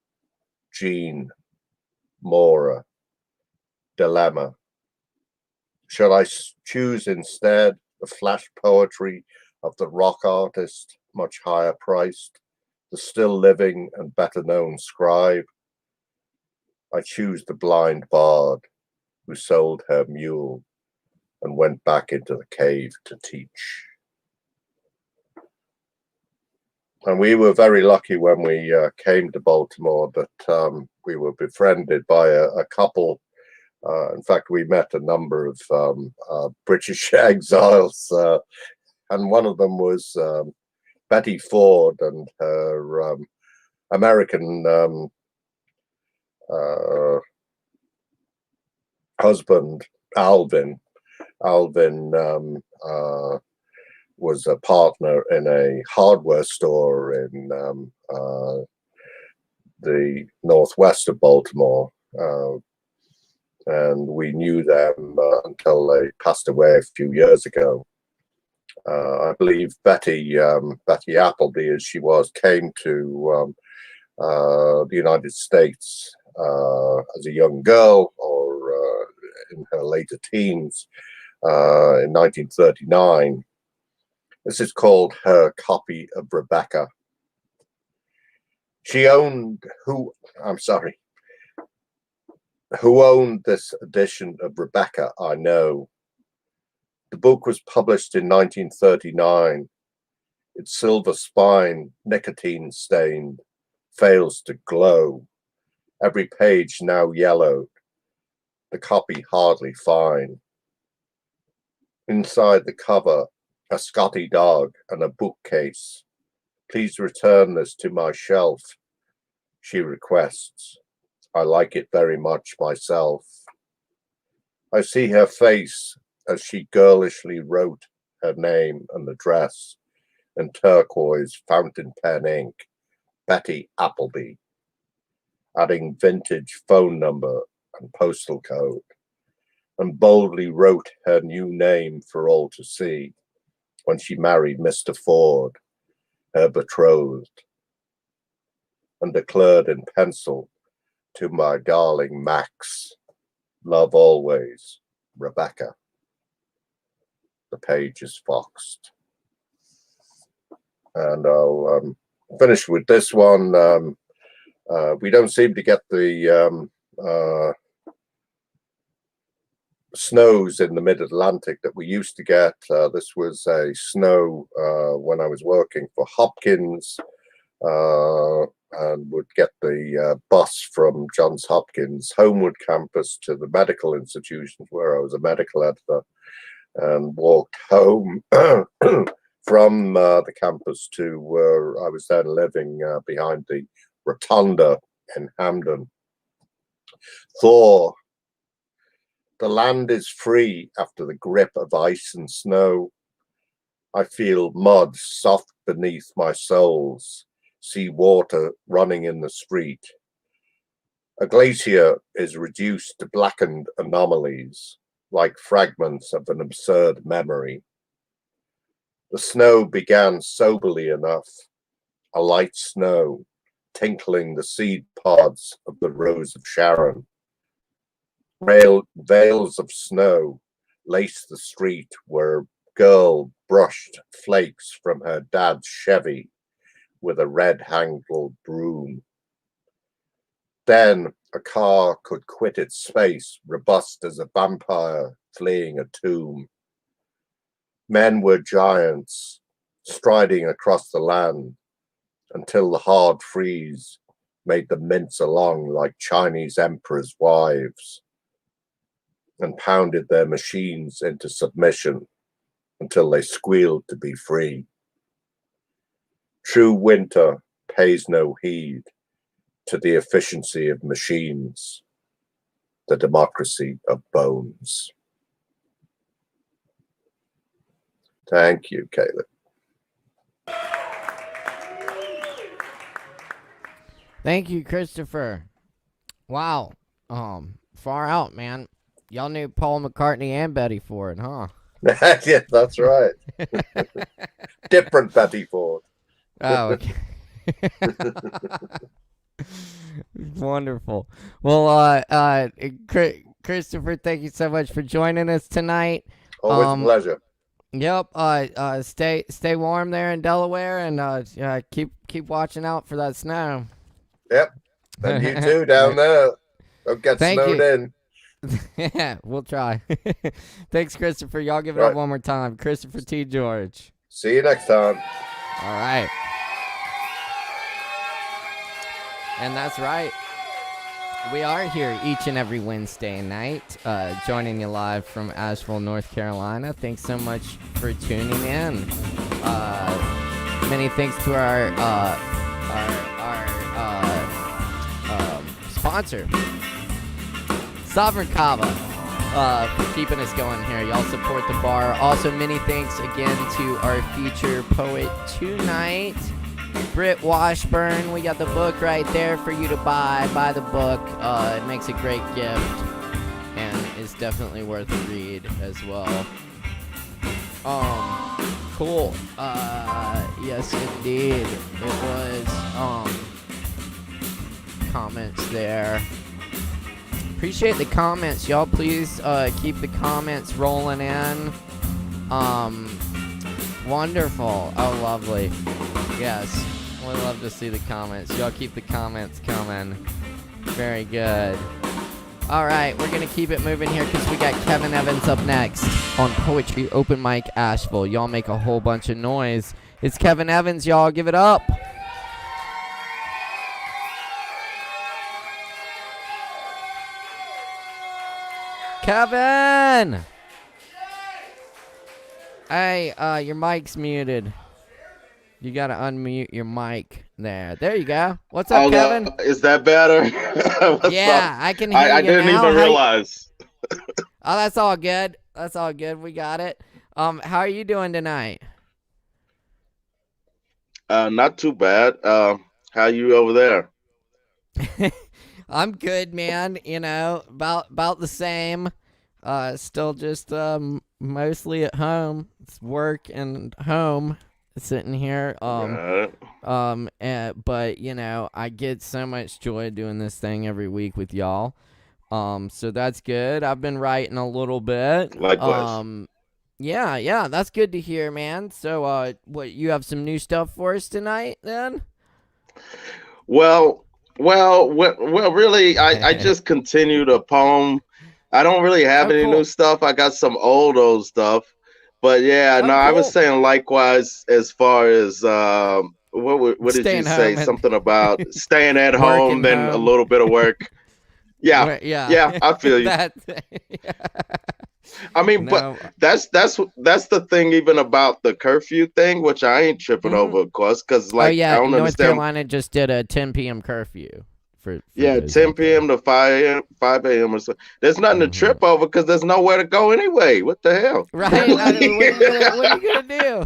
Jean, Mora, dilemma. Shall I choose instead the flash poetry of the rock artist, much higher priced, the still living and better known scribe? I choose the blind bard who sold her mule and went back into the cave to teach. And we were very lucky when we came to Baltimore that we were befriended by a couple. In fact, we met a number of British exiles, and one of them was Betty Ford and her American husband, Alvin. Alvin was a partner in a hardware store in the northwest of Baltimore. And we knew them until they passed away a few years ago. I believe Betty Appleby, as she was, came to the United States as a young girl or in her later teens in 1939. This is called her copy of Rebecca. She owned who owned this edition of Rebecca, I know. The book was published in 1939. Its silver spine, nicotine stained, fails to glow. Every page now yellowed, the copy hardly fine. Inside the cover, a Scotty dog and a bookcase. Please return this to my shelf, she requests. I like it very much myself. I see her face as she girlishly wrote her name and address in turquoise fountain pen ink, Betty Appleby, adding vintage phone number and postal code, and boldly wrote her new name for all to see when she married Mr. Ford, her betrothed, and declared in pencil, to my darling Max, love always, Rebecca. The page is foxed. And I'll finish with this one. We don't seem to get the snows in the mid-Atlantic that we used to get. This was a snow when I was working for Hopkins, and would get the bus from Johns Hopkins Homewood campus to the medical institutions where I was a medical editor, and walked home from the campus to where I was then living behind the Rotunda in Hamden. Thor, the land is free after the grip of ice and snow. I feel mud soft beneath my soles, see water running in the street. A glacier is reduced to blackened anomalies, like fragments of an absurd memory. The snow began soberly enough, a light snow, tinkling the seed pods of the Rose of Sharon. Veils of snow laced the street where a girl brushed flakes from her dad's Chevy with a red-handled broom. Then a car could quit its space, robust as a vampire fleeing a tomb. Men were giants, striding across the land until the hard freeze made them mince along like Chinese emperors' wives and pounded their machines into submission until they squealed to be free. True winter pays no heed to the efficiency of machines, the democracy of bones. Thank you, Caleb. Thank you, Christopher. Wow. Far out, man. Y'all knew Paul McCartney and Betty Ford, huh? Yeah, that's right. Different Betty Ford. Oh, okay. Wonderful. Well, Christopher, thank you so much for joining us tonight. Always a pleasure. Yep. Stay warm there in Delaware, and keep watching out for that snow. Yep. And you too down there. Don't get snowed in. Yeah, we'll try. Thanks, Christopher. Y'all give it up one more time. Christopher T. George. See you next time. All right. And that's right. We are here each and every Wednesday night, joining you live from Asheville, North Carolina. Thanks so much for tuning in. Many thanks to our sponsor, Sovereign Kava, for keeping us going here. Y'all support the bar. Also, many thanks again to our feature poet tonight, Brit Washburn. We got the book right there for you to buy. Buy the book. It makes a great gift and is definitely worth a read as well. Cool. Yes, indeed. It was, comments there. Appreciate the comments, y'all. Please keep the comments rolling in. Wonderful. Oh, lovely. Yes, we love to see the comments. Y'all keep the comments coming. Very good. All right, we're gonna keep it moving here because we got Kevin Evans up next on Poetry Open Mic Asheville. Y'all make a whole bunch of noise. It's Kevin Evans, y'all. Give it up. Kevin! Hey, your mic's muted. You gotta unmute your mic there. There you go. What's up, Kevin? Is that better? Yeah, I can hear you I didn't now. even realize. Oh, that's all good. That's all good. We got it. How are you doing tonight? Not too bad. How you over there? I'm good, man. You know, about the same. Still just mostly at home. It's work and home. Sitting here. But you know, I get so much joy doing this thing every week with y'all. So that's good. I've been writing a little bit. Likewise. Yeah, that's good to hear, man. So, what, you have some new stuff for us tonight, then? Well, really, I just continued a poem. I don't really have any new stuff. I got some old stuff. But yeah, cool. I was saying likewise as far as what did you say? Something about staying at home and a little bit of work. Yeah, yeah, I feel you. I mean, but that's the thing, even about the curfew thing, which I ain't tripping over, of course, because I don't North understand. Carolina just did a 10 p.m. curfew. For 10 p.m. to 5 a.m. or so. There's nothing to trip over because there's nowhere to go anyway. What the hell? Right. What are you gonna do?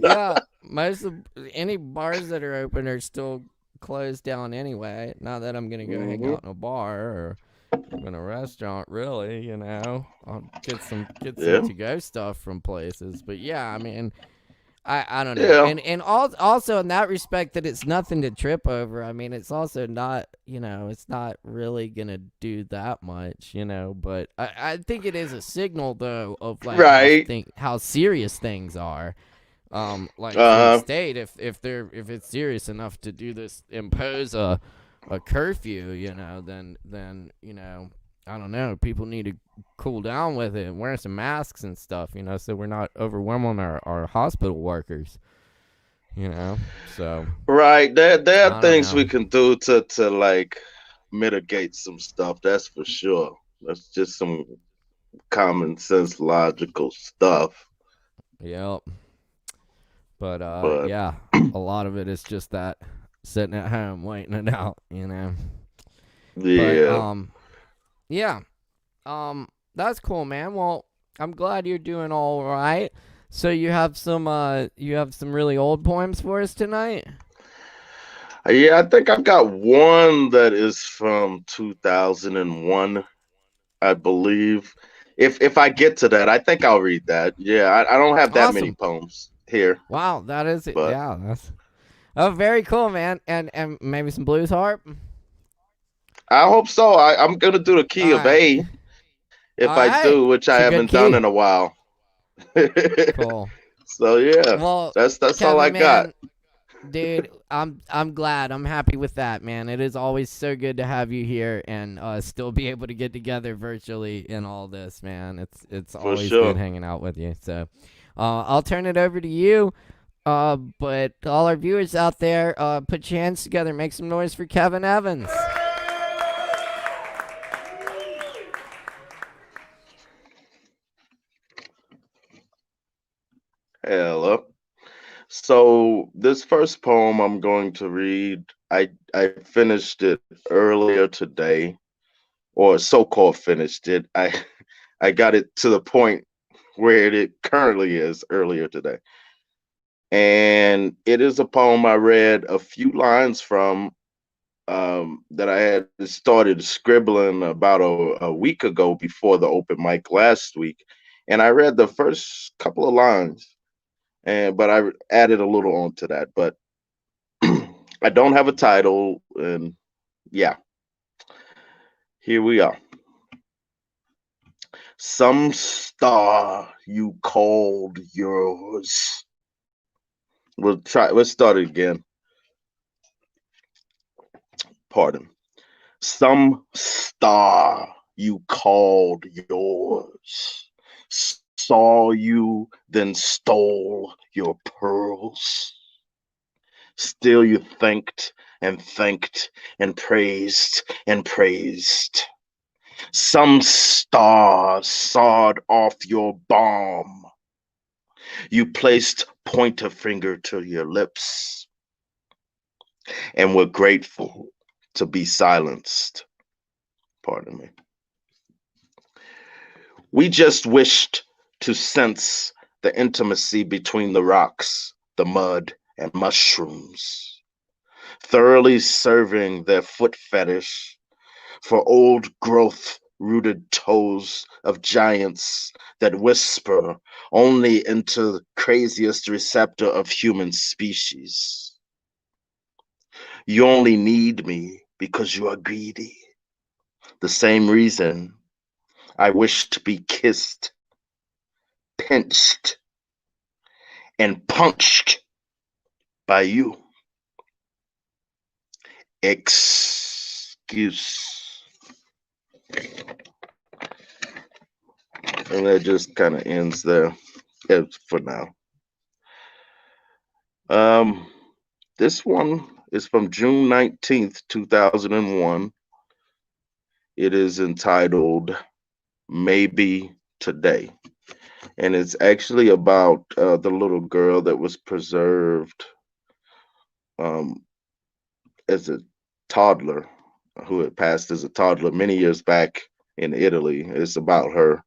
Yeah. Most of any bars that are open are still closed down anyway. Not that I'm gonna go hang out in a bar or in a restaurant, really. You know, I'll get some to go stuff from places. But yeah, I mean, I don't know. Yeah. And also in that respect that it's nothing to trip over. I mean, it's also not, it's not really going to do that much, but I think it is a signal though of like Right. how serious things are. Like for the state, if it's serious enough to do this, impose a curfew, then I don't know. People need to cool down with it and wear some masks and stuff, so we're not overwhelming our hospital workers, So right, there are things know. we can do to like mitigate some stuff. That's for sure. That's just some common sense, logical stuff. Yep. But But yeah, a lot of it is just that sitting at home waiting it out, yeah. But yeah. That's cool, man. Well, I'm glad you're doing all right. So you have some really old poems for us tonight? Yeah, I think I've got one that is from 2001, I believe. If I get to that, I think I'll read that. Yeah, I don't have that many poems here. Wow, that is it. But yeah, that's very cool, man. And maybe some blues harp. I hope so. I'm gonna do the key of A if I do, which I haven't done in a while. Cool. So yeah, well, that's Kevin, all I got. Dude, I'm glad. I'm happy with that, man. It is always so good to have you here and still be able to get together virtually in all this, man. It's always good hanging out with you. So, I'll turn it over to you. But all our viewers out there, put your hands together, make some noise for Kevin Evans. Hello. So this first poem I'm going to read, I finished it earlier today, or so-called finished it. I got it to the point where it currently is earlier today. And it is a poem I read a few lines from that I had started scribbling about a week ago before the open mic last week. And I read the first couple of lines. But I added a little onto that, but I don't have a title, and yeah, here we are. Some star you called yours. Let's start it again. Pardon. Some star you called yours. Saw you, then stole your pearls. Still you thanked and thanked and praised and praised. Some star sawed off your bomb. You placed pointer finger to your lips and were grateful to be silenced. Pardon me. We just wished to sense the intimacy between the rocks, the mud, and mushrooms, thoroughly serving their foot fetish for old growth rooted toes of giants that whisper only into the craziest receptor of human species. You only need me because you are greedy. The same reason I wish to be kissed, pinched, and punched by you. Excuse. And that just kind of ends there for now. This one is from June 19th, 2001. It is entitled Maybe Today. And it's actually about the little girl that was preserved as a toddler, who had passed as a toddler many years back in Italy. It's about her.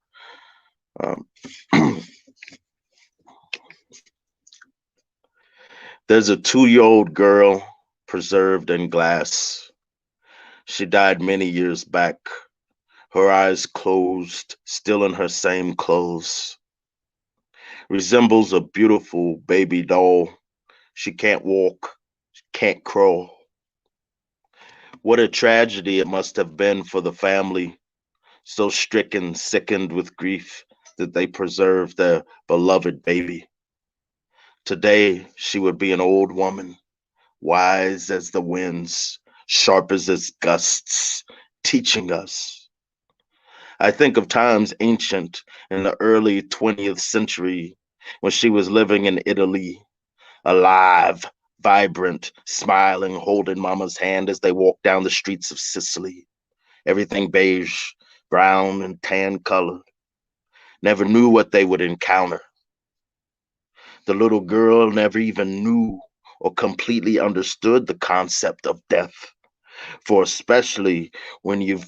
There's a 2-year-old girl preserved in glass. She died many years back, her eyes closed, still in her same clothes. resembles a beautiful baby doll. She can't walk, can't crawl. What a tragedy it must have been for the family, so stricken, sickened with grief that they preserved their beloved baby. Today, she would be an old woman, wise as the winds, sharp as its gusts, teaching us. I think of times ancient in the early 20th century when she was living in Italy, alive, vibrant, smiling, holding mama's hand as they walked down the streets of Sicily. Everything beige, brown, and tan colored. Never knew what they would encounter. The little girl never even knew or completely understood the concept of death. For especially when you've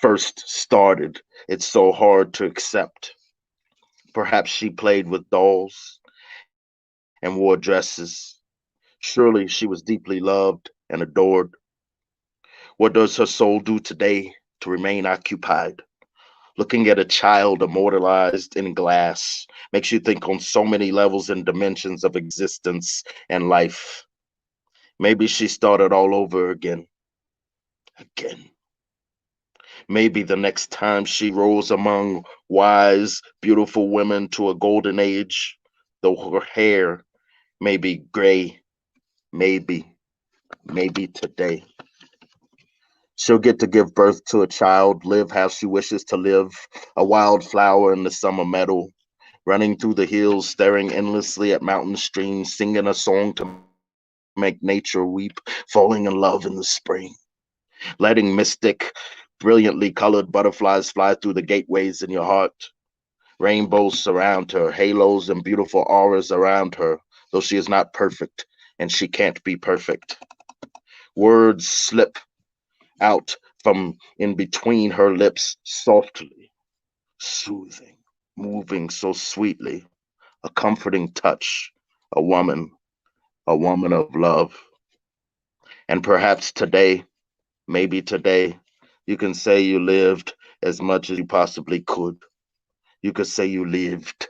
first started, it's so hard to accept. Perhaps she played with dolls and wore dresses. Surely she was deeply loved and adored. What does her soul do today to remain occupied? Looking at a child immortalized in glass makes you think on so many levels and dimensions of existence and life. Maybe she started all over again. Maybe the next time she rose among wise, beautiful women to a golden age, though her hair may be gray, maybe today. She'll get to give birth to a child, live how she wishes to live, a wildflower in the summer meadow, running through the hills, staring endlessly at mountain streams, singing a song to make nature weep, falling in love in the spring, letting mystic, brilliantly colored butterflies fly through the gateways in your heart. Rainbows surround her, halos and beautiful auras around her, though she is not perfect, and she can't be perfect. Words slip out from in between her lips softly, soothing, moving so sweetly, a comforting touch, a woman of love. And perhaps today, maybe today, you can say you lived as much as you possibly could. You could say you lived,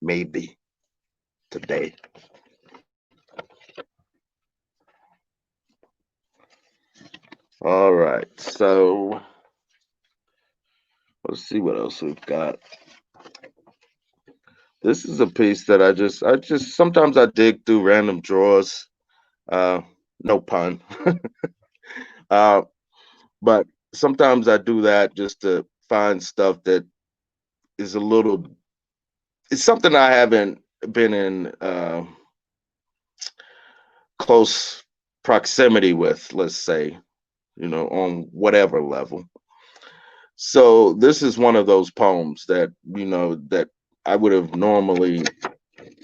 maybe, today. All right, so let's see what else we've got. This is a piece that I just sometimes I dig through random drawers. No pun. But sometimes I do that just to find stuff that is a little, it's something I haven't been in close proximity with, let's say, on whatever level. So this is one of those poems that, that I would have normally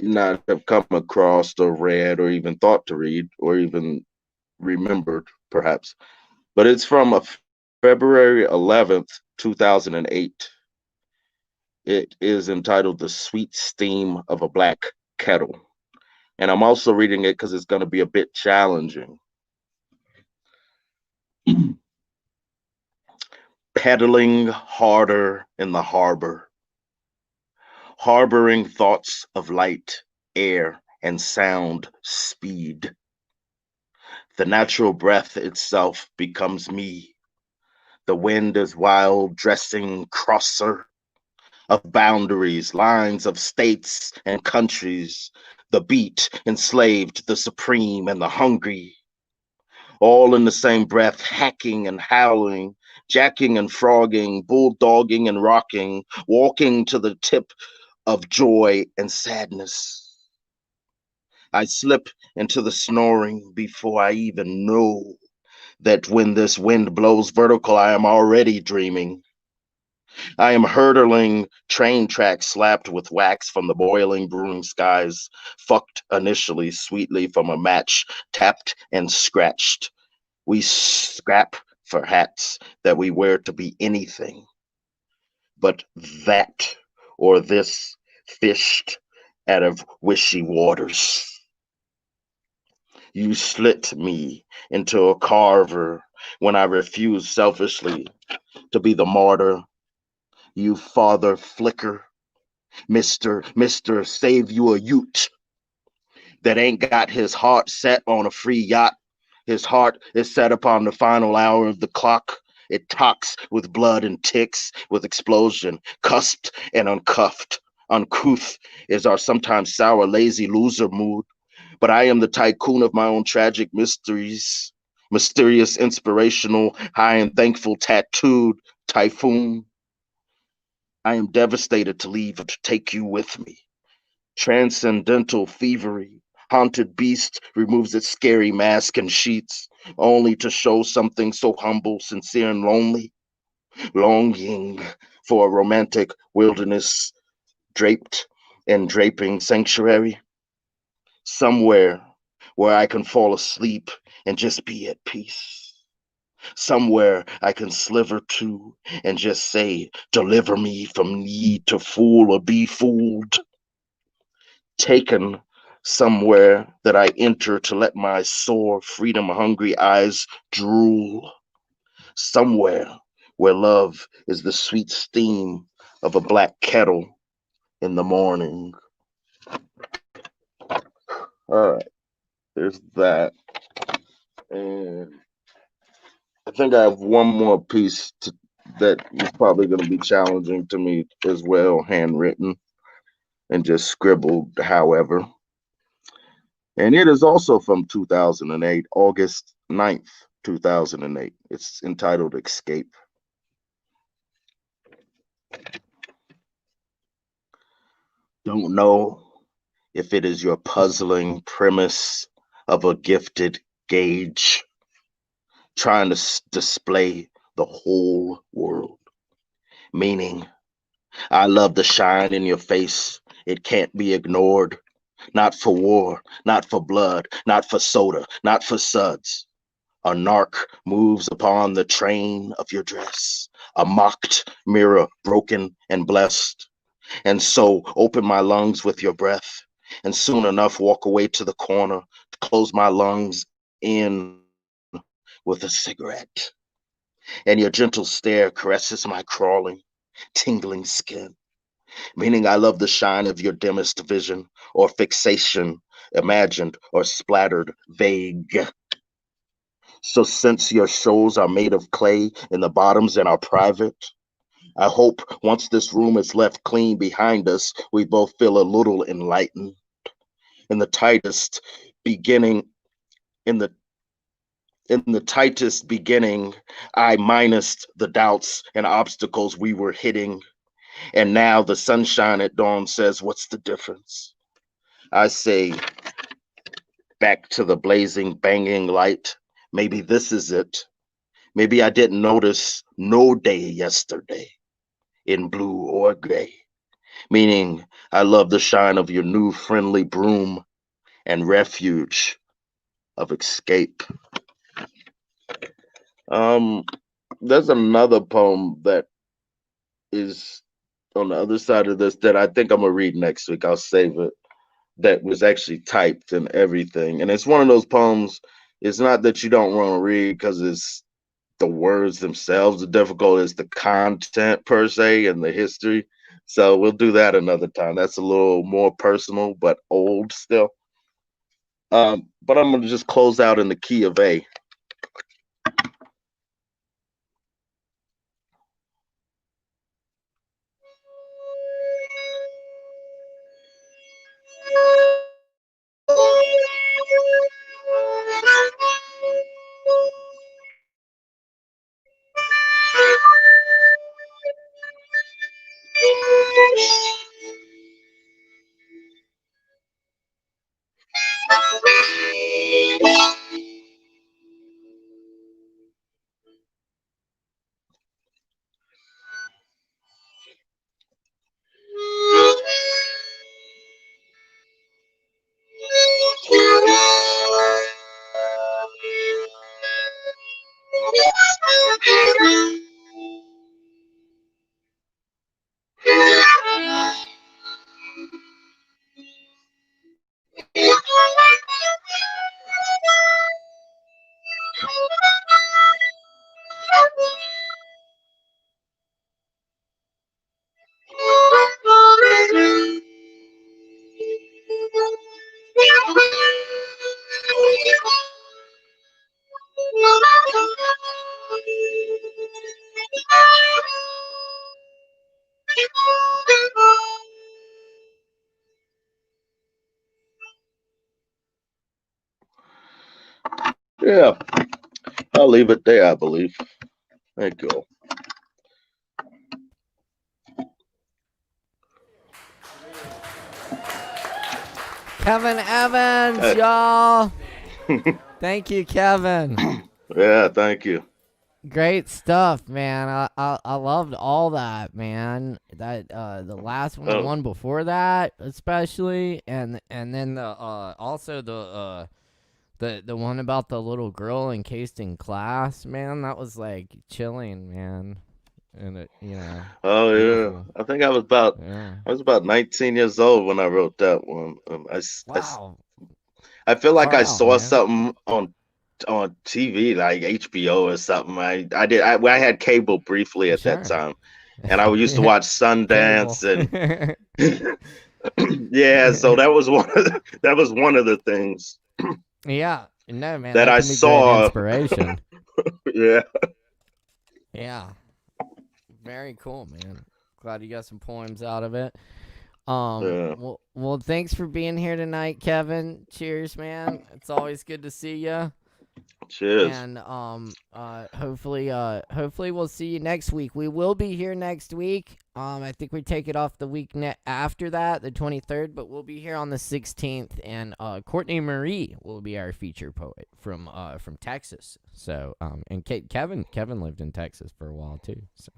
not have come across or read or even thought to read or even remembered, perhaps. But it's from a February 11th, 2008. It is entitled The Sweet Steam of a Black Kettle. And I'm also reading it because it's going to be a bit challenging. Pedaling harder in the harbor, harboring thoughts of light, air, and sound speed. The natural breath itself becomes me. The wind is wild, dressing crosser of boundaries, lines of states and countries, the beat enslaved, the supreme and the hungry, all in the same breath, hacking and howling, jacking and frogging, bulldogging and rocking, walking to the tip of joy and sadness. I slip into the snoring before I even know that when this wind blows vertical, I am already dreaming. I am hurdling train tracks slapped with wax from the boiling, brewing skies, fucked initially sweetly from a match, tapped and scratched. We scrap for hats that we wear to be anything but that or this, fished out of wishy waters. You slit me into a carver when I refuse selfishly to be the martyr. You father flicker Mister, save you a Ute that ain't got his heart set on a free yacht. His heart is set upon the final hour of the clock. It talks with blood and ticks, with explosion, cusped and uncuffed. Uncouth is our sometimes sour, lazy loser mood. But I am the tycoon of my own tragic mysteries. Mysterious, inspirational, high and thankful, tattooed typhoon. I am devastated to leave and to take you with me. Transcendental thievery. Haunted beast removes its scary mask and sheets, only to show something so humble, sincere, and lonely. Longing for a romantic wilderness draped in draping sanctuary. Somewhere where I can fall asleep and just be at peace. Somewhere I can sliver to and just say, deliver me from need to fool or be fooled. Taken somewhere that I enter to let my sore, freedom-hungry eyes drool. Somewhere where love is the sweet steam of a black kettle in the morning. All right, there's that. And I think I have one more piece that is probably going to be challenging to me as well, handwritten and just scribbled, however. And it is also from 2008, August 9th, 2008. It's entitled Escape. Don't know if it is your puzzling premise of a gifted gauge trying to display the whole world. Meaning, I love the shine in your face. It can't be ignored. Not for war, not for blood, not for soda, not for suds. A narc moves upon the train of your dress, a mocked mirror broken and blessed. And so open my lungs with your breath, and soon enough walk away to the corner, to close my lungs in with a cigarette. And your gentle stare caresses my crawling, tingling skin. Meaning I love the shine of your dimmest vision or fixation, imagined or splattered, vague. So since your shows are made of clay and the bottoms and are private, I hope once this room is left clean behind us, we both feel a little enlightened. In the tightest beginning, in the tightest beginning, I minused the doubts and obstacles we were hitting. And now the sunshine at dawn says, what's the difference? I say, back to the blazing, banging light. Maybe this is it. Maybe I didn't notice no day yesterday in blue or gray. Meaning I love the shine of your new friendly broom and refuge of escape. There's another poem that is on the other side of this that I think I'm gonna read next week. I'll save it. That was actually typed and everything. And it's one of those poems, it's not that you don't want to read because it's the words themselves are difficult, it's the content per se and the history. So we'll do that another time. That's a little more personal, but old still. But I'm gonna just close out in the key of A. Yeah, I'll leave it there, I believe. Thank you. Kevin Evans, y'all. Thank you, Kevin. Yeah, thank you. Great stuff, man. I loved all that, man. That the last one, the one before that, especially, and then the also the one about the little girl encased in glass, man. That was like chilling, man. And it, Oh beautiful. yeah, I think I was about 19 years old when I wrote that one. Wow. I feel like Far I out, saw man. something on TV, like HBO or something. I had cable briefly at that time, and I used to watch Sundance and yeah. So that was one of the things. Yeah, no, man, that can I be saw. great inspiration. Yeah. Very cool, man. Glad you got some poems out of it. Well, thanks for being here tonight, Kevin. Cheers, man. It's always good to see you. Cheers. And hopefully we'll see you next week. We will be here next week. I think we take it off the week after that, the 23rd, but we'll be here on the 16th. And Courtney Marie will be our feature poet from Texas. So and Kevin lived in Texas for a while too. So.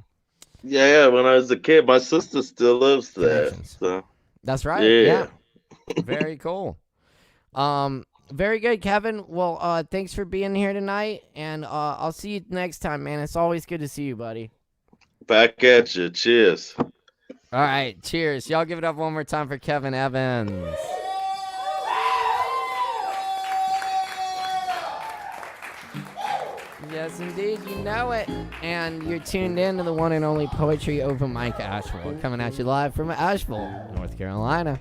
Yeah, when I was a kid, my sister still lives there. So. That's right. Yeah. Very cool. Very good, Kevin. Well, thanks for being here tonight, and I'll see you next time, man. It's always good to see you, buddy. Back at you. Cheers. All right, cheers. Y'all give it up one more time for Kevin Evans. Yes, indeed, you know it. And you're tuned in to the one and only Poetry Open Mic Asheville, coming at you live from Asheville, North Carolina.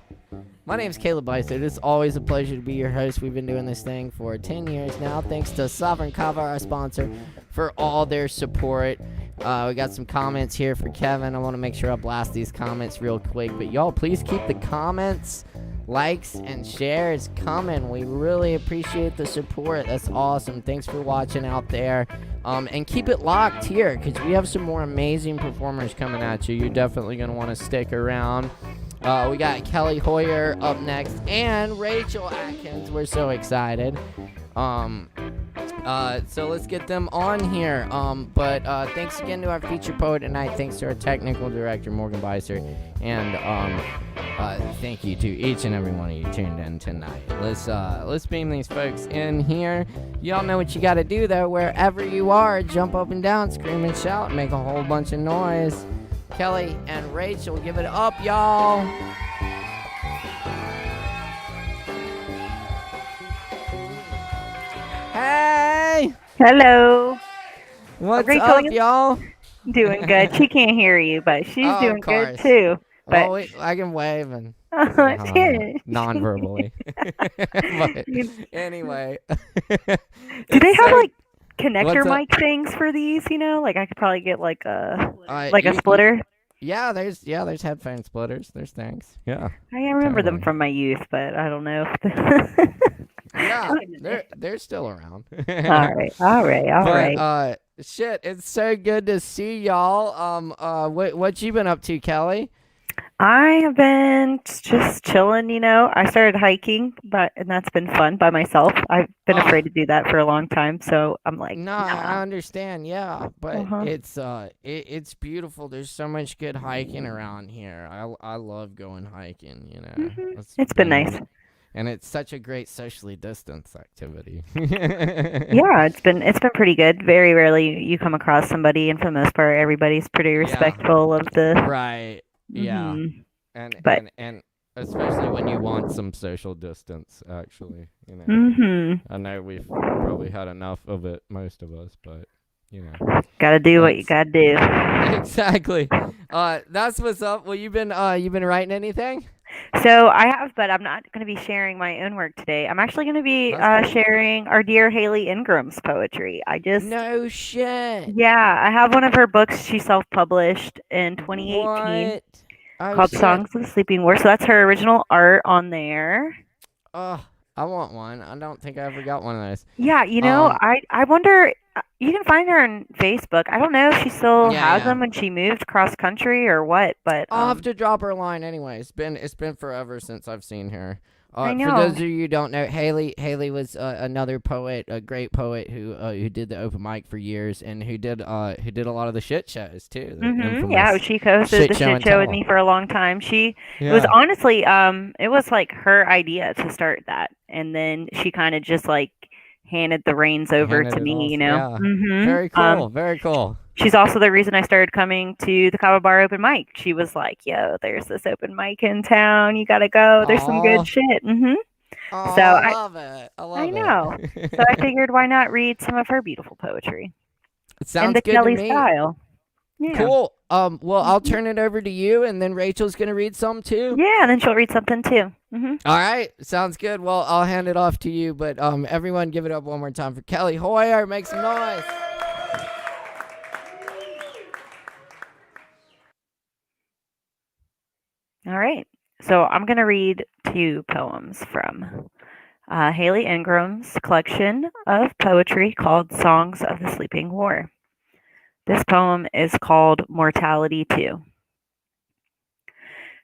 My name's Caleb Beissert. It's always a pleasure to be your host. We've been doing this thing for 10 years now. Thanks to Sovereign Kava, our sponsor, for all their support. We got some comments here for Kevin. I want to make sure I blast these comments real quick. But y'all, please keep the comments, likes, and shares coming. We really appreciate the support. That's awesome. Thanks for watching out there. And keep it locked here, because we have some more amazing performers coming at you. You're definitely going to want to stick around. We got Kelly Hoyer up next and Rachel Atkins. We're so excited. So let's get them on here. But thanks again to our feature poet tonight. Thanks to our technical director, Morgan Beissert. And thank you to each and every one of you tuned in tonight. Let's beam these folks in here. Y'all know what you got to do, though. Wherever you are, jump up and down, scream and shout, make a whole bunch of noise. Kelly and Rachel, give it up, y'all. Hey. Hello. What's up, y'all? Doing good. She can't hear you, but she's doing good too. But well, I can wave and non-verbally. But anyway. Do they have like connector mic things for these? You know, like I could probably get like a splitter. Yeah, there's headphone splitters. There's things. Yeah. I remember them from my youth, but I don't know if yeah, they're still around. All right. Shit, it's so good to see y'all. What you been up to, Kelly? I have been just chilling, you know. I started hiking, and that's been fun by myself. I've been afraid to do that for a long time, so I'm like, no, I understand, yeah, but it's beautiful. There's so much good hiking around here. I love going hiking, you know. Mm-hmm. It's been nice. And it's such a great socially distanced activity. Yeah, it's been pretty good. Very rarely you come across somebody, and for the most part, everybody's pretty respectful of the right. Yeah, and especially when you want some social distance, actually, you know. Mm-hmm. I know we've probably had enough of it, most of us, but you know, gotta do what you gotta do. Exactly. That's what's up. Well, you been writing anything? So I have, but I'm not going to be sharing my own work today. I'm actually going to be sharing our dear Haley Ingram's poetry. No shit. Yeah, I have one of her books she self-published in 2018 called Songs of the Sleeping War. So that's her original art on there. Oh, I want one. I don't think I ever got one of those. Yeah, I wonder. You can find her on Facebook. I don't know if she still has them when she moved cross country or what, but I'll have to drop her a line anyway. It's been forever since I've seen her. I know. For those of you who don't know, Haley was another poet, a great poet who did the open mic for years and who did a lot of the shit shows too. Yeah, she hosted the shit show with me for a long time. It was honestly it was like her idea to start that, and then she kind of just like handed the reins over to me. Yeah. Very cool. Very cool. She's also the reason I started coming to the Kava Bar open mic. She was like, "Yo, there's this open mic in town. You gotta go. There's some good shit." So I love it. I know. So I figured, why not read some of her beautiful poetry? It sounds in the good Kelly to me. Style. Yeah. Cool. Well, I'll turn it over to you, and then Rachel's gonna read some too. Yeah, and then she'll read something too. All right, sounds good. Well, I'll hand it off to you, but everyone, give it up one more time for Kelly Hoyer. Make some noise. All right. So I'm gonna read 2 poems from Haley Ingram's collection of poetry called "Songs of the Sleeping War." This poem is called "Mortality 2."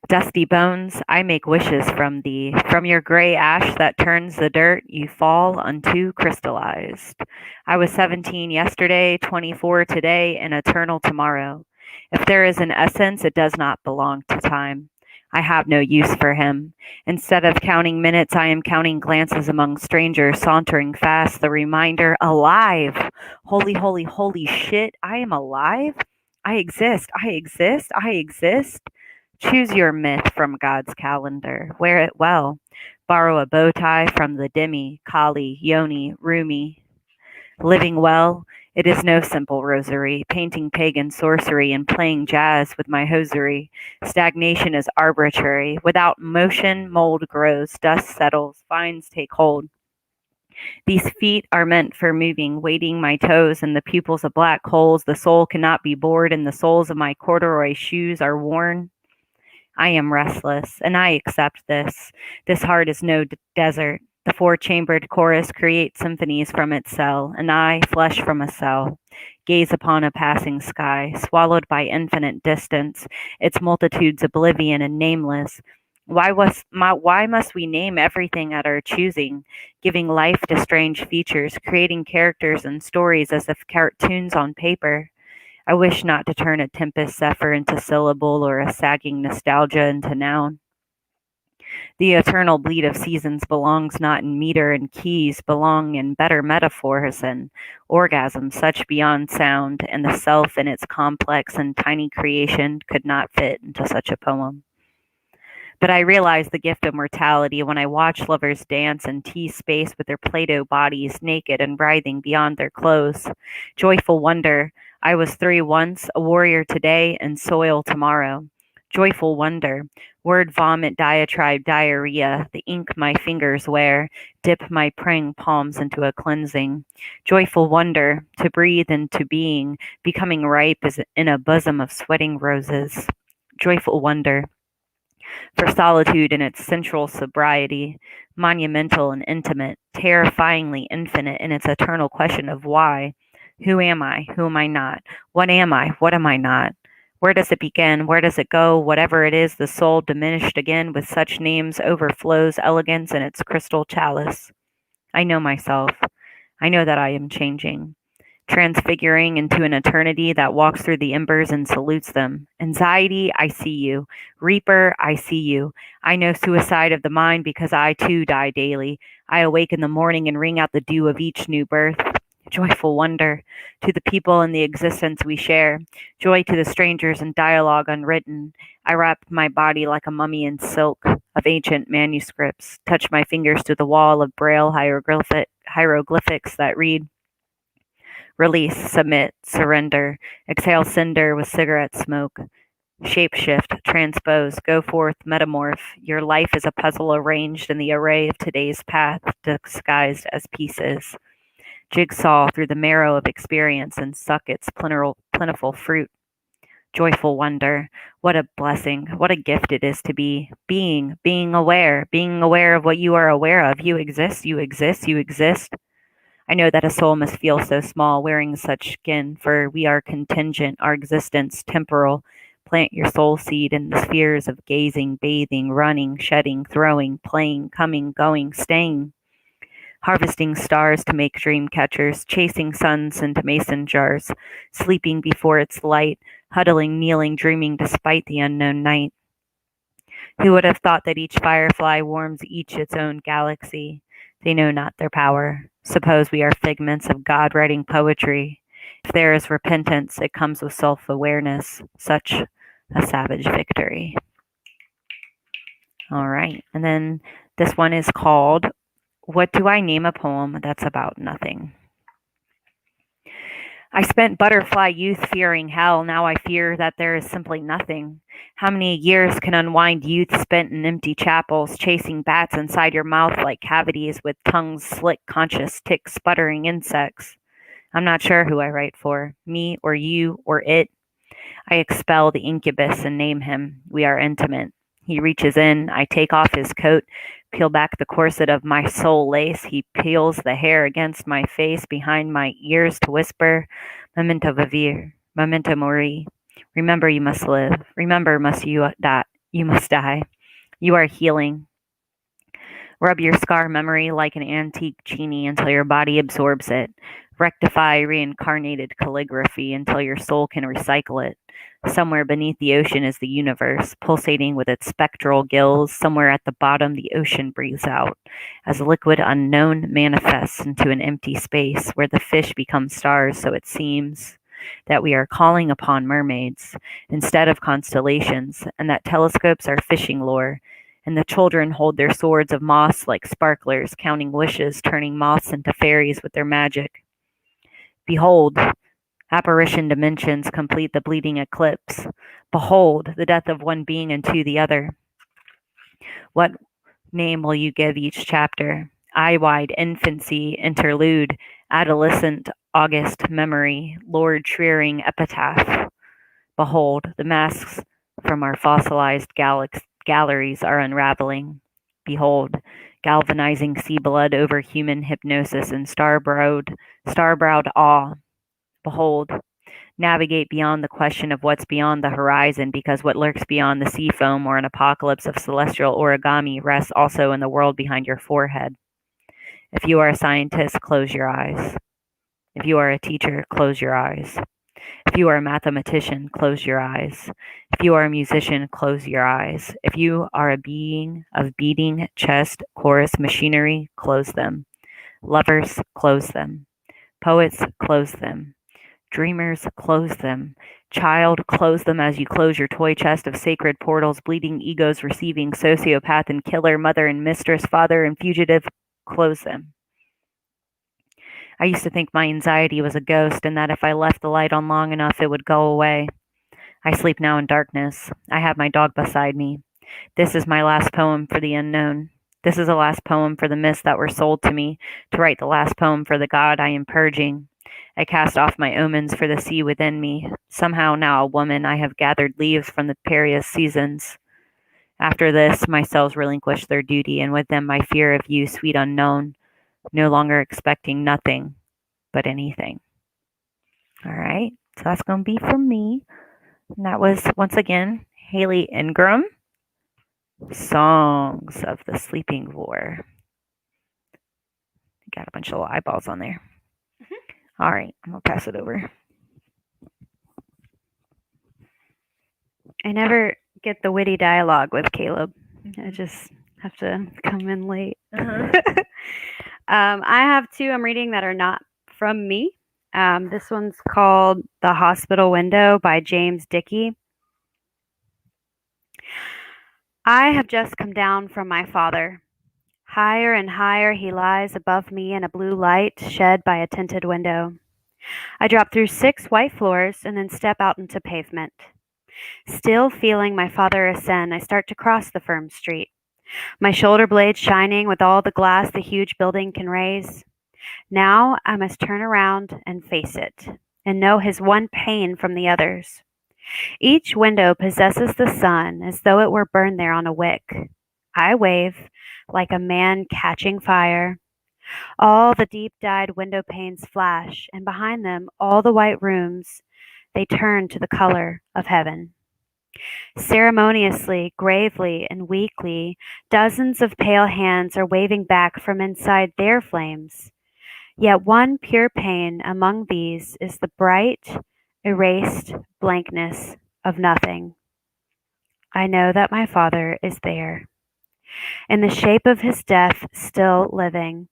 Dusty bones, I make wishes from thee. From your gray ash that turns the dirt, you fall unto crystallized. I was 17 yesterday, 24 today, and eternal tomorrow. If there is an essence, it does not belong to time. I have no use for him. Instead of counting minutes, I am counting glances among strangers, sauntering fast, the reminder, alive. Holy, holy, holy shit, I am alive? I exist, I exist, I exist. Choose your myth from God's calendar. Wear it well. Borrow a bow tie from the Demi, Kali, Yoni, Rumi. Living well, it is no simple rosary, painting pagan sorcery and playing jazz with my hosiery. Stagnation is arbitrary. Without motion, mold grows, dust settles, vines take hold. These feet are meant for moving, weighting my toes in the pupils of black holes. The soul cannot be bored, and the soles of my corduroy shoes are worn. I am restless, and I accept this. This heart is no desert. The 4-chambered chorus creates symphonies from its cell, and I, flesh from a cell, gaze upon a passing sky, swallowed by infinite distance, its multitudes oblivion and nameless. Why must we name everything at our choosing, giving life to strange features, creating characters and stories as if cartoons on paper? I wish not to turn a tempest zephyr into syllable or a sagging nostalgia into noun. The eternal bleed of seasons belongs not in meter and keys, belong in better metaphors and orgasms such beyond sound, and the self in its complex and tiny creation could not fit into such a poem. But I realize the gift of mortality when I watch lovers dance and tease space with their Play-Doh bodies, naked and writhing beyond their clothes. Joyful wonder, I was 3 once, a warrior today, and soil tomorrow. Joyful wonder, word vomit, diatribe, diarrhea, the ink my fingers wear, dip my praying palms into a cleansing. Joyful wonder, to breathe into being, becoming ripe as in a bosom of sweating roses. Joyful wonder, for solitude in its central sobriety, monumental and intimate, terrifyingly infinite in its eternal question of why. Who am I? Who am I not? What am I? What am I not? Where does it begin? Where does it go? Whatever it is, the soul diminished again with such names overflows elegance in its crystal chalice. I know myself. I know that I am changing, transfiguring into an eternity that walks through the embers and salutes them. Anxiety, I see you. Reaper, I see you. I know suicide of the mind because I too die daily. I awake in the morning and wring out the dew of each new birth. Joyful wonder to the people and the existence we share. Joy to the strangers and dialogue unwritten. I wrap my body like a mummy in silk of ancient manuscripts. Touch my fingers to the wall of braille hieroglyphics that read, release, submit, surrender. Exhale cinder with cigarette smoke. Shapeshift, transpose, go forth, metamorph. Your life is a puzzle arranged in the array of today's path, disguised as pieces. Jigsaw through the marrow of experience and suck its plentiful fruit. Joyful wonder. What a blessing. What a gift it is to be. Being aware of what you are aware of. You exist, you exist, you exist. I know that a soul must feel so small, wearing such skin, for we are contingent, our existence temporal. Plant your soul seed in the spheres of gazing, bathing, running, shedding, throwing, playing, coming, going, staying. Harvesting stars to make dream catchers, chasing suns into mason jars, sleeping before its light, huddling, kneeling, dreaming despite the unknown night. Who would have thought that each firefly warms each its own galaxy? They know not their power. Suppose we are figments of God writing poetry. If there is repentance, it comes with self-awareness. Such a savage victory. All right. And then this one is called, What Do I Name a Poem That's About Nothing? I spent butterfly youth fearing hell. Now I fear that there is simply nothing. How many years can unwind youth spent in empty chapels, chasing bats inside your mouth like cavities with tongues slick, conscious, tick, sputtering insects? I'm not sure who I write for, me or you or it. I expel the incubus and name him. We are intimate. He reaches in. I take off his coat, peel back the corset of my soul lace. He peels the hair against my face, behind my ears to whisper, Memento vivere, memento mori. Remember you must live. Remember you must die. You are healing. Rub your scar memory like an antique genie until your body absorbs it. Rectify reincarnated calligraphy until your soul can recycle it. Somewhere beneath the ocean is the universe, pulsating with its spectral gills. Somewhere at the bottom, the ocean breathes out, as liquid unknown manifests into an empty space where the fish become stars. So it seems that we are calling upon mermaids instead of constellations, and that telescopes are fishing lure, and the children hold their swords of moss like sparklers, counting wishes, turning moths into fairies with their magic. Behold, apparition dimensions complete the bleeding eclipse. Behold, the death of one being into the other. What name will you give each chapter? Eye-wide infancy, interlude, adolescent, August memory, Lord Trearing epitaph. Behold, the masks from our fossilized galleries are unraveling. Behold, galvanizing sea blood over human hypnosis and star-browed awe. Behold, navigate beyond the question of what's beyond the horizon, because what lurks beyond the sea foam or an apocalypse of celestial origami rests also in the world behind your forehead. If you are a scientist, close your eyes. If you are a teacher, close your eyes. If you are a mathematician, close your eyes. If you are a musician, close your eyes. If you are a being of beating chest, chorus, machinery, close them. Lovers, close them. Poets, close them. Dreamers, close them. Child, close them as you close your toy chest of sacred portals, bleeding egos receiving, sociopath and killer, mother and mistress, father and fugitive, close them. I used to think my anxiety was a ghost and that if I left the light on long enough, it would go away. I sleep now in darkness. I have my dog beside me. This is my last poem for the unknown. This is the last poem for the myths that were sold to me, to write the last poem for the God I am purging. I cast off my omens for the sea within me. Somehow now a woman, I have gathered leaves from the various seasons. After this, my cells relinquish their duty, and with them my fear of you, sweet unknown, no longer expecting nothing but anything. All right, so that's going to be from me. And that was, once again, Haley Ingram, Songs of the Sleeping Vor. Got a bunch of little eyeballs on there. Mm-hmm. All right, I'm going to pass it over. I never get the witty dialogue with Caleb. I just have to come in late. Uh-huh. I have two I'm reading that are not from me. This one's called The Hospital Window by James Dickey. I have just come down from my father. Higher and higher he lies above me in a blue light shed by a tinted window. I drop through 6 white floors and then step out into pavement. Still feeling my father ascend, I start to cross the firm street. My shoulder blades shining with all the glass the huge building can raise. Now I must turn around and face it, and know his one pain from the others. Each window possesses the sun as though it were burned there on a wick. I wave, like a man catching fire. All the deep-dyed window panes flash, and behind them all the white rooms, they turn to the color of heaven. Ceremoniously, gravely, and weakly, dozens of pale hands are waving back from inside their flames. Yet one pure pane among these is the bright, erased blankness of nothing. I know that my Father is there, in the shape of his death still living.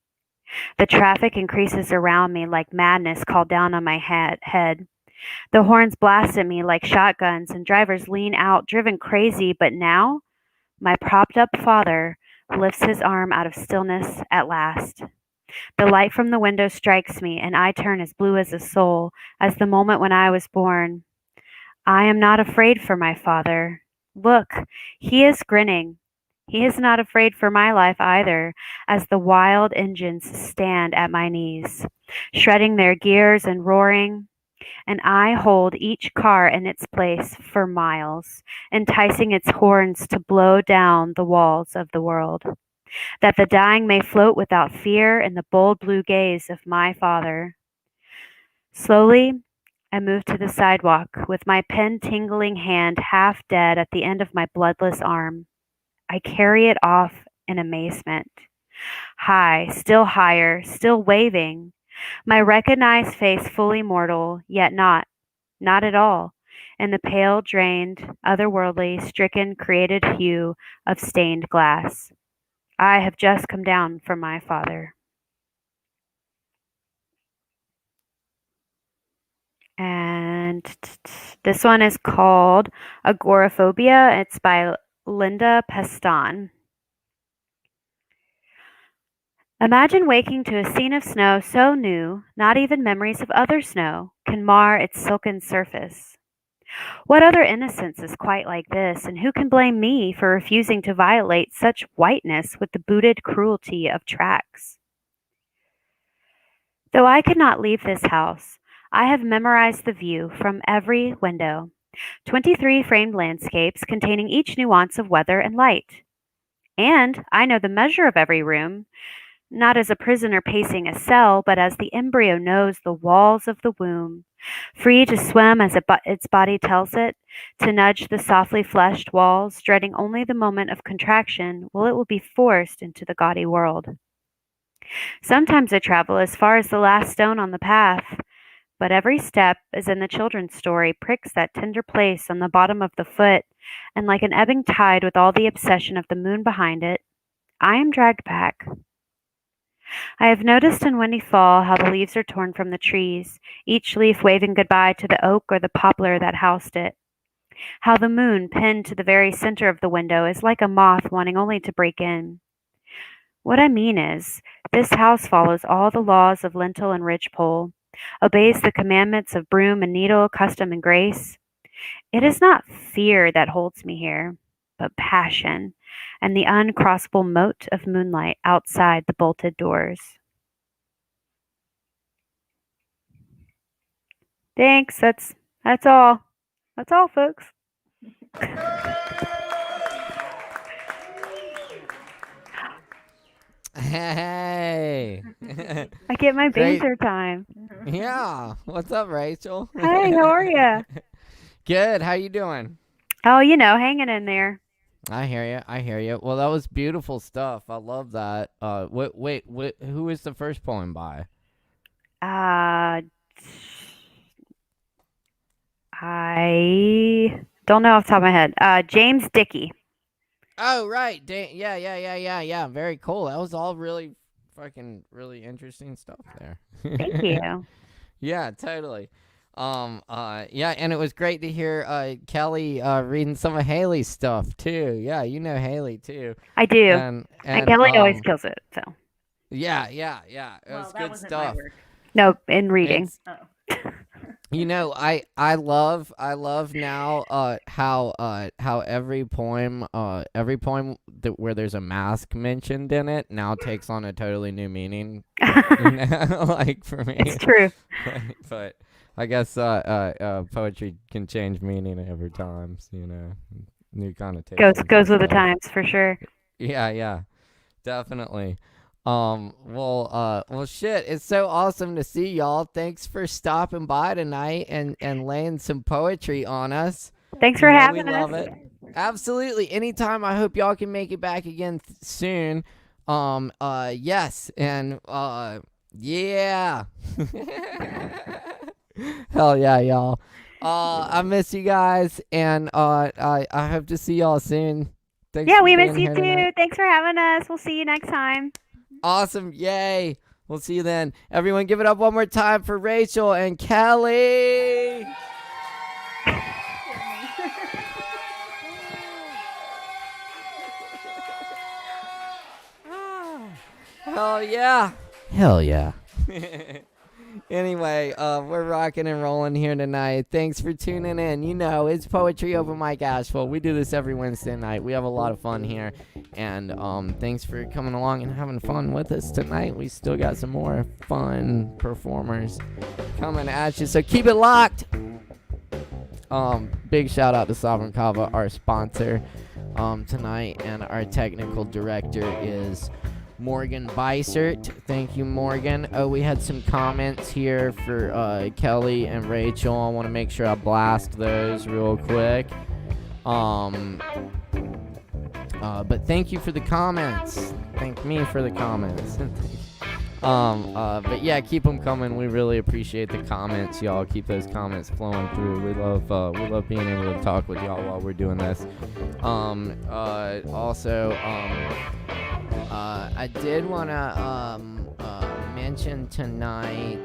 The traffic increases around me like madness called down on my head. The horns blast at me like shotguns, and drivers lean out, driven crazy. But now, my propped-up Father lifts his arm out of stillness at last. The light from the window strikes me, and I turn as blue as a soul, as the moment when I was born. I am not afraid for my Father. Look, he is grinning. He is not afraid for my life either, as the wild engines stand at my knees, shredding their gears and roaring, and I hold each car in its place for miles, enticing its horns to blow down the walls of the world, that the dying may float without fear in the bold blue gaze of my Father. Slowly, I move to the sidewalk, with my pen-tingling hand half dead at the end of my bloodless arm. I carry it off in amazement. High, still higher, still waving. My recognized face fully mortal, yet not at all, in the pale, drained, otherworldly, stricken, created hue of stained glass. I have just come down from my Father. And this one is called Agoraphobia. It's by Linda Peston. Imagine waking to a scene of snow so new, not even memories of other snow can mar its silken surface. What other innocence is quite like this, and who can blame me for refusing to violate such whiteness with the booted cruelty of tracks? Though I could not leave this house, I have memorized the view from every window. 23 framed landscapes containing each nuance of weather and light. And I know the measure of every room, not as a prisoner pacing a cell, but as the embryo knows the walls of the womb, free to swim as its body tells it, to nudge the softly fleshed walls, dreading only the moment of contraction while it will be forced into the gaudy world. Sometimes I travel as far as the last stone on the path, but every step, as in the children's story, pricks that tender place on the bottom of the foot, and like an ebbing tide with all the obsession of the moon behind it, I am dragged back. I have noticed in windy fall how the leaves are torn from the trees, each leaf waving goodbye to the oak or the poplar that housed it. How the moon, pinned to the very center of the window, is like a moth wanting only to break in. What I mean is, this house follows all the laws of lintel and ridgepole, obeys the commandments of broom and needle, custom and grace. It is not fear that holds me here, but passion, and the uncrossable moat of moonlight outside the bolted doors. Thanks, that's all. That's all, folks. Hey. I get my Beissert time. Yeah. What's up, Rachel? Hey, how are you? Good. How you doing? Oh, hanging in there. I hear you. Well, that was beautiful stuff. I love that. Wait, who is the first poem by? I don't know off the top of my head. James Dickey. Oh, right. Yeah. Very cool. That was all really interesting stuff there. Thank you. Yeah, totally. Yeah, and it was great to hear Kelly reading some of Haley's stuff too. Yeah, you know Haley too. I do. And Kelly always kills it. So. Yeah. It was good stuff. No, in reading. I love now how every poem where there's a mask mentioned in it now takes on a totally new meaning. Like for me, it's true. but I guess poetry can change meaning over time. New connotations. Goes with the times for sure. Yeah, definitely. Well, shit, it's so awesome to see y'all. Thanks for stopping by tonight and laying some poetry on us. Thanks for having we love us. it. Absolutely. Anytime. I hope y'all can make it back again soon. Yes, and yeah. Hell yeah, y'all. I miss you guys, and I hope to see y'all soon. Thanks Yeah, for we being miss you here too. tonight. Thanks for having us. We'll see you next time. Awesome. Yay. We'll see you then. Everyone give it up one more time for Rachel and Kelly. Hell yeah. Hell yeah. Anyway, we're rocking and rolling here tonight. Thanks for tuning in. It's Poetry Open Mic Asheville. We do this every Wednesday night. We have a lot of fun here. And thanks for coming along and having fun with us tonight. We still got some more fun performers coming at you. So keep it locked. Big shout out to Sovereign Kava, our sponsor tonight. And our technical director is Morgan Beissert. Thank you, Morgan. Oh, we had some comments here for Kelly and Rachel. I want to make sure I blast those real quick. But thank you for the comments. Thank me for the comments. But yeah, keep them coming. We really appreciate the comments, y'all. Keep those comments flowing through. We love being able to talk with y'all while we're doing this. I did want to mention tonight,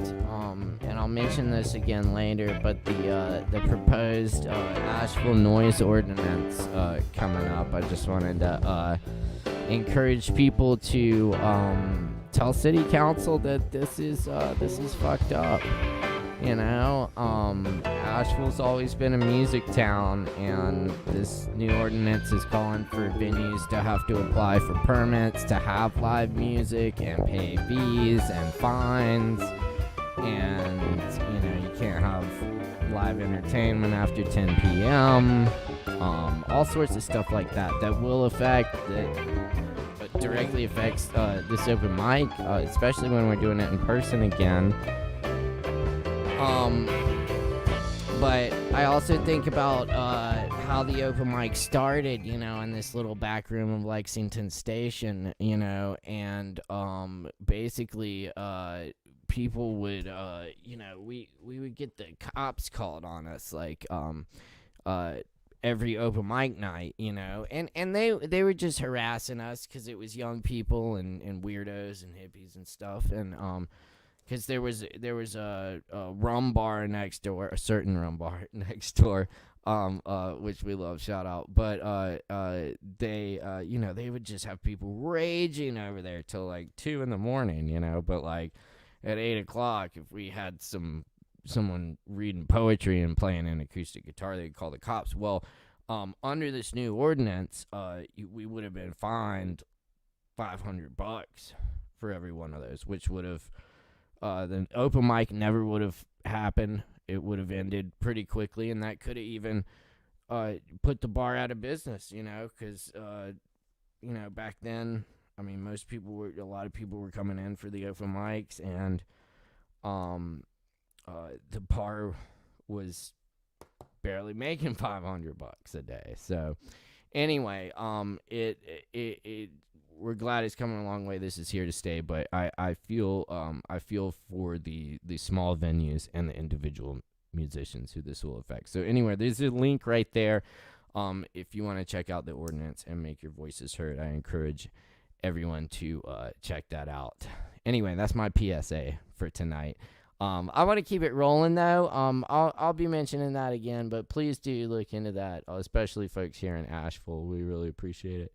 and I'll mention this again later, but the proposed Asheville noise ordinance coming up. I just wanted to encourage people to tell City Council that this is fucked up. Asheville's always been a music town, and this new ordinance is calling for venues to have to apply for permits to have live music and pay fees and fines, and you can't have live entertainment after 10 p.m. All sorts of stuff like that will affect directly affects this open mic, especially when we're doing it in person again. But I also think about how the open mic started, in this little back room of Lexington Station, and basically people would, we would get the cops called on us, like every open mic night, and they were just harassing us because it was young people and weirdos and hippies and stuff, and because there was a rum bar next door, a certain rum bar next door, which we love, shout out. But they would just have people raging over there till like 2 a.m, But like at 8 o'clock, if we had someone reading poetry and playing an acoustic guitar, they'd call the cops. Well, under this new ordinance, we would have been fined $500 for every one of those, which would have. The open mic never would have happened. It would have ended pretty quickly, and that could have even put the bar out of business, because, back then, I mean, a lot of people were coming in for the open mics, and the bar was barely making $500 a day. So, anyway, we're glad it's coming a long way. This is here to stay, but I feel for the small venues and the individual musicians who this will affect. So anyway, there's a link right there. If you want to check out the ordinance and make your voices heard, I encourage everyone to check that out. Anyway, that's my PSA for tonight. I want to keep it rolling though. I'll be mentioning that again, but please do look into that, especially folks here in Asheville. We really appreciate it.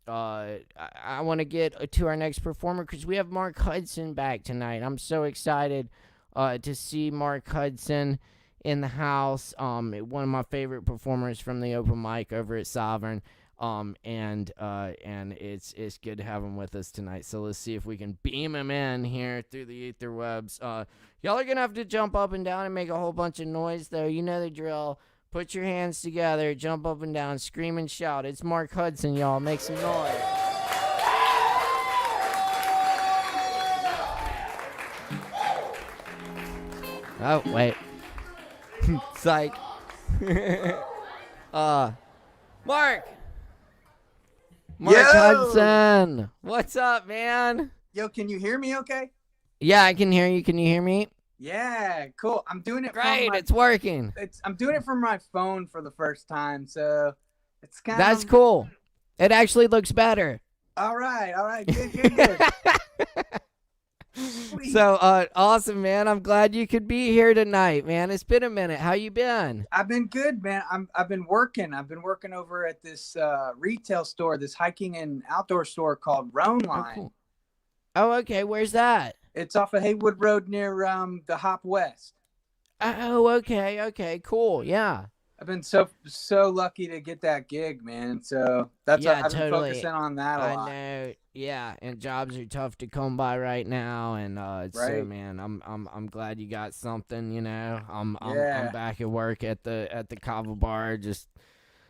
I want to get to our next performer because we have Mark Hudson back tonight. I'm so excited to see Mark Hudson in the house. One of my favorite performers from the open mic over at Sovereign. And it's good to have him with us tonight. So let's see if we can beam him in here through the etherwebs. Y'all are gonna have to jump up and down and make a whole bunch of noise, though. You know the drill. Put your hands together, jump up and down, scream and shout. It's Mark Hudson, y'all. Make some noise. Oh, wait. Psych. Mark Hudson. What's up, man? Yo, can you hear me okay? Yeah, I can hear you. Can you hear me? Yeah, cool. I'm doing it Great, it's working. I'm doing it from my phone for the first time, so it's kind That's cool. It actually looks better. All right. Good. So, awesome, man. I'm glad you could be here tonight, man. It's been a minute. How you been? I've been good, man. I've been working. I've been working over at this retail store, this hiking and outdoor store called Roan Line. Oh, cool. Oh, okay. Where's that? It's off of Haywood Road near the Hop West. Oh, okay. Cool. Yeah. I've been so lucky to get that gig, man. So that's I've been focusing on that a lot. I know. Yeah, and jobs are tough to come by right now, and so man, I'm glad you got something. You know, I'm back at work at the Kava bar, just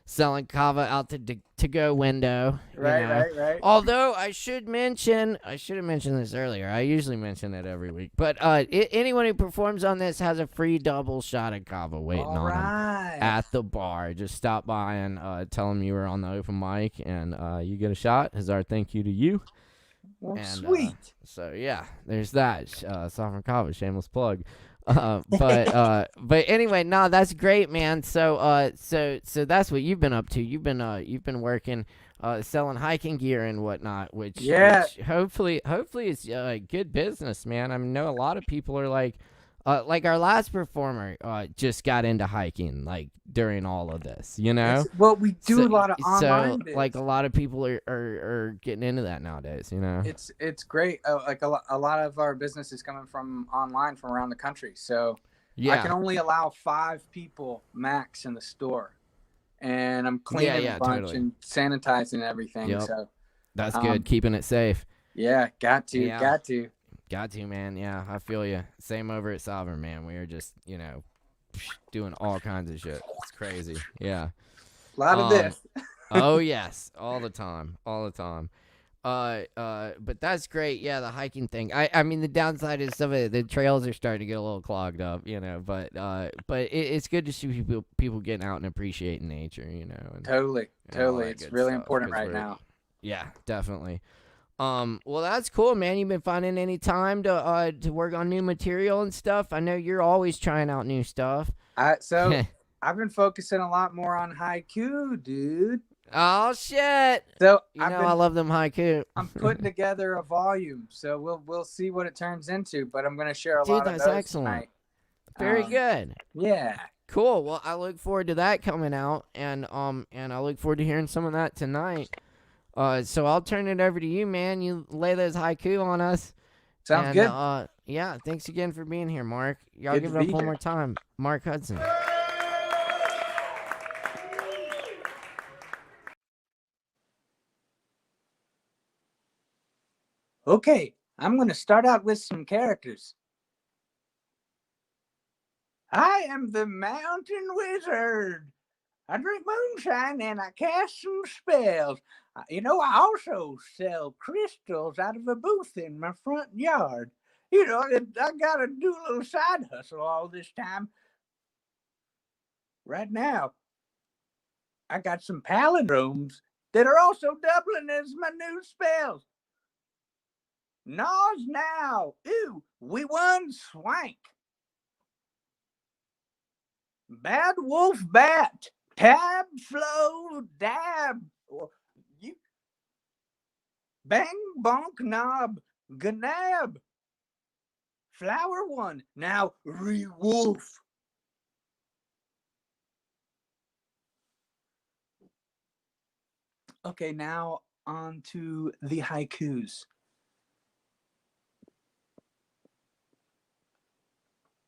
selling Kava out the to-go window. Right. Although I should have mentioned this earlier. I usually mention it every week. But anyone who performs on this has a free double shot of Kava waiting on them at the bar. Just stop by and tell them you were on the open mic, and you get a shot as our thank you to you. Well, sweet. So yeah, there's that. Sovereign Kava, shameless plug. But anyway, no, that's great, man. So that's what you've been up to. You've been working, selling hiking gear and whatnot, which hopefully is good business, man. I know a lot of people are like our last performer just got into hiking like during all of this, you know. Well, we do a lot of online. So like a lot of people are getting into that nowadays, you know. It's great. Like a lot of our business is coming from online from around the country. So I can only allow 5 people max in the store, and I'm cleaning a bunch and sanitizing everything. Yep. So that's good, keeping it safe. Yeah, got to. Got to, man. Yeah, I feel you. Same over at Sovereign, man. We are just, doing all kinds of shit. It's crazy. Yeah. A lot of this. Oh, yes. All the time. But that's great. Yeah, the hiking thing. I mean, the downside is some of the trails are starting to get a little clogged up, but it's good to see people getting out and appreciating nature, And, totally. It's really important right now. Yeah, definitely. Well, that's cool, man. You've been finding any time to work on new material and stuff. I know you're always trying out new stuff. I've been focusing a lot more on haiku, dude. Oh shit! So I love them haiku. I'm putting together a volume, so we'll see what it turns into. But I'm gonna share a lot of those excellent. Tonight. Very good. Yeah. Cool. Well, I look forward to that coming out, and I look forward to hearing some of that tonight. So I'll turn it over to you, man. You lay those haiku on us. Sounds good. Yeah, thanks again for being here, Mark. Y'all give it up one more time. Mark Hudson. Okay, I'm going to start out with some characters. I am the Mountain Wizard. I drink moonshine and I cast some spells. I also sell crystals out of a booth in my front yard. I got to do a little side hustle all this time. Right now, I got some palindromes that are also doubling as my new spells. Nose now. Ooh, we won swank. Bad wolf bat. Tab flow dab. You bang bonk knob. Gnab. Flower one. Now re-wolf. Okay, now on to the haikus.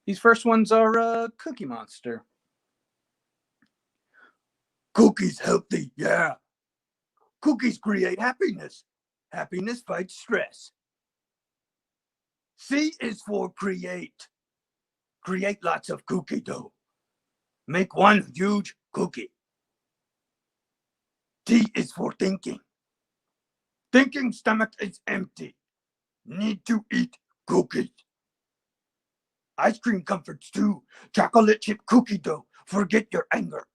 These first ones are Cookie Monster. Cookies healthy, yeah. Cookies create happiness. Happiness fights stress. C is for create. Create lots of cookie dough. Make one huge cookie. T is for thinking. Thinking stomach is empty. Need to eat cookies. Ice cream comforts too. Chocolate chip cookie dough. Forget your anger.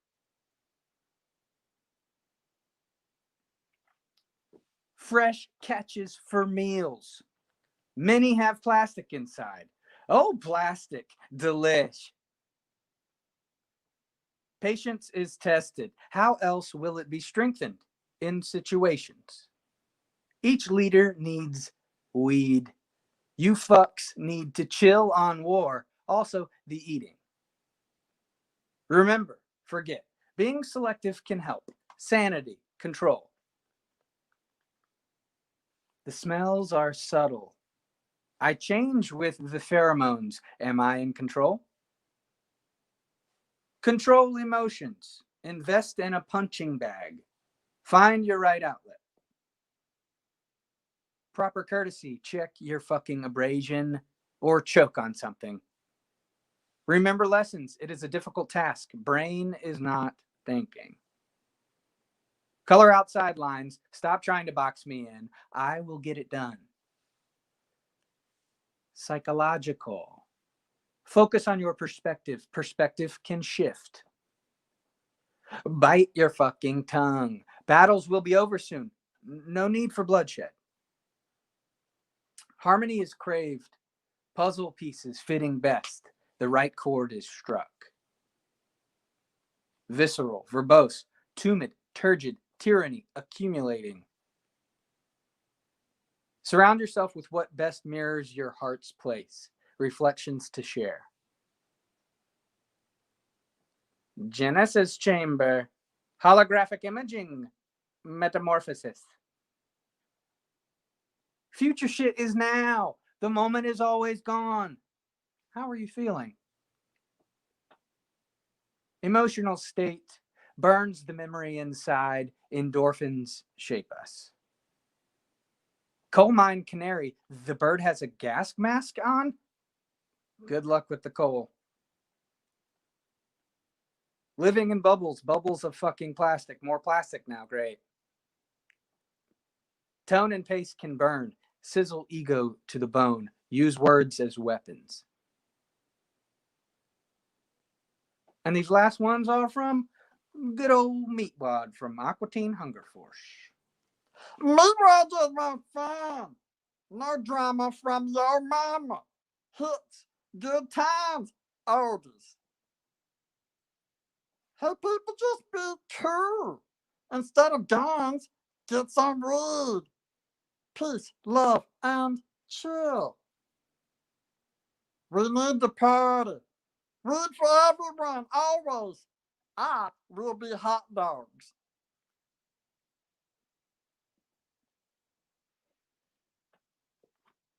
Fresh catches for meals. Many have plastic inside. Oh, plastic. Delish. Patience is tested. How else will it be strengthened in situations? Each leader needs weed. You fucks need to chill on war. Also, the eating. Remember, forget. Being selective can help. Sanity, control. The smells are subtle. I change with the pheromones. Am I in control? Control emotions. Invest in a punching bag. Find your right outlet. Proper courtesy. Check your fucking abrasion or choke on something. Remember lessons. It is a difficult task. Brain is not thinking. Color outside lines. Stop trying to box me in. I will get it done. Psychological. Focus on your perspective. Perspective can shift. Bite your fucking tongue. Battles will be over soon. No need for bloodshed. Harmony is craved. Puzzle pieces fitting best. The right chord is struck. Visceral, verbose, tumid, turgid, tyranny, accumulating. Surround yourself with what best mirrors your heart's place. Reflections to share. Genesis chamber. Holographic imaging. Metamorphosis. Future shit is now. The moment is always gone. How are you feeling? Emotional state burns the memory inside. Endorphins shape us. Coal mine canary. The bird has a gas mask on? Good luck with the coal. Living in bubbles. Bubbles of fucking plastic. More plastic now. Great. Tone and pace can burn. Sizzle ego to the bone. Use words as weapons. And these last ones are from good old Meatwad from Aqua Teen Hunger Force. Meatwad just wants fun. No drama from your mama. Hits, good times, oldies. Hey, people, just be cool. Instead of guns, get some weed. Peace, love, and chill. We need to party. Weed for everyone, always. I will be hot dogs.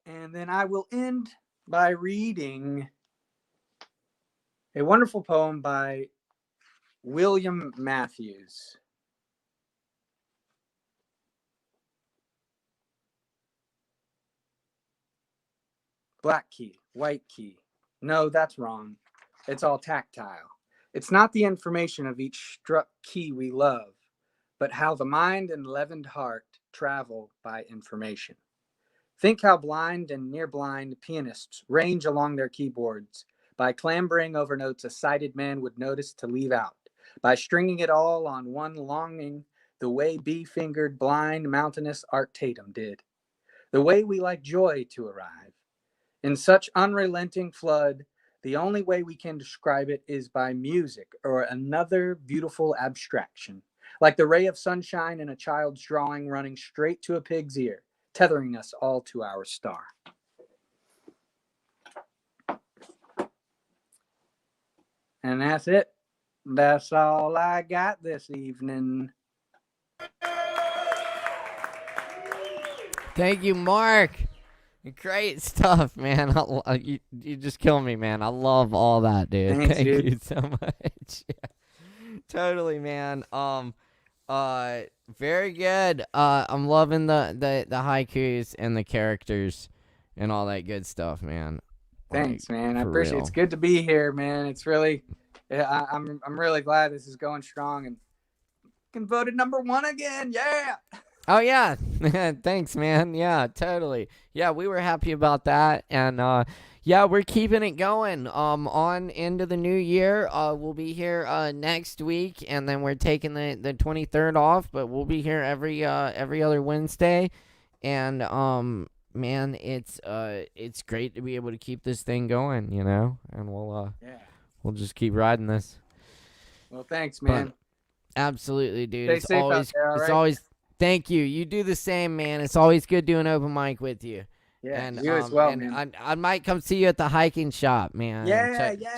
And then I will end by reading a wonderful poem by William Matthews. Black key, white key. No, that's wrong. It's all tactile. It's not the information of each struck key we love, but how the mind and leavened heart travel by information. Think how blind and near blind pianists range along their keyboards by clambering over notes a sighted man would notice to leave out, by stringing it all on one longing the way bee-fingered blind mountainous Art Tatum did, the way we like joy to arrive. In such unrelenting flood, the only way we can describe it is by music or another beautiful abstraction, like the ray of sunshine in a child's drawing running straight to a pig's ear, tethering us all to our star. And that's it. That's all I got this evening. Thank you, Mark. Great stuff, man. You just kill me, man. I love all that, dude. Thanks, Thank dude. you so much. Yeah. Totally, man. Very good. I'm loving the haikus and the characters and all that good stuff, man. Thanks, man. I for appreciate it. real. It's good to be here, man. It's really, I'm really glad this is going strong and voted #1 again. Yeah. Oh yeah, thanks, man. Yeah, totally. Yeah, we were happy about that, and yeah, we're keeping it going. On into the new year. We'll be here next week, and then we're taking the 23rd off, but we'll be here every other Wednesday, and man, it's great to be able to keep this thing going, you know, and we'll just keep riding this. Well, thanks, man. But, absolutely, dude. Stay safe out there, it's always. Thank you. You do the same, man. It's always good doing open mic with you. Yeah, and you as well, and man. I might come see you at the hiking shop, man.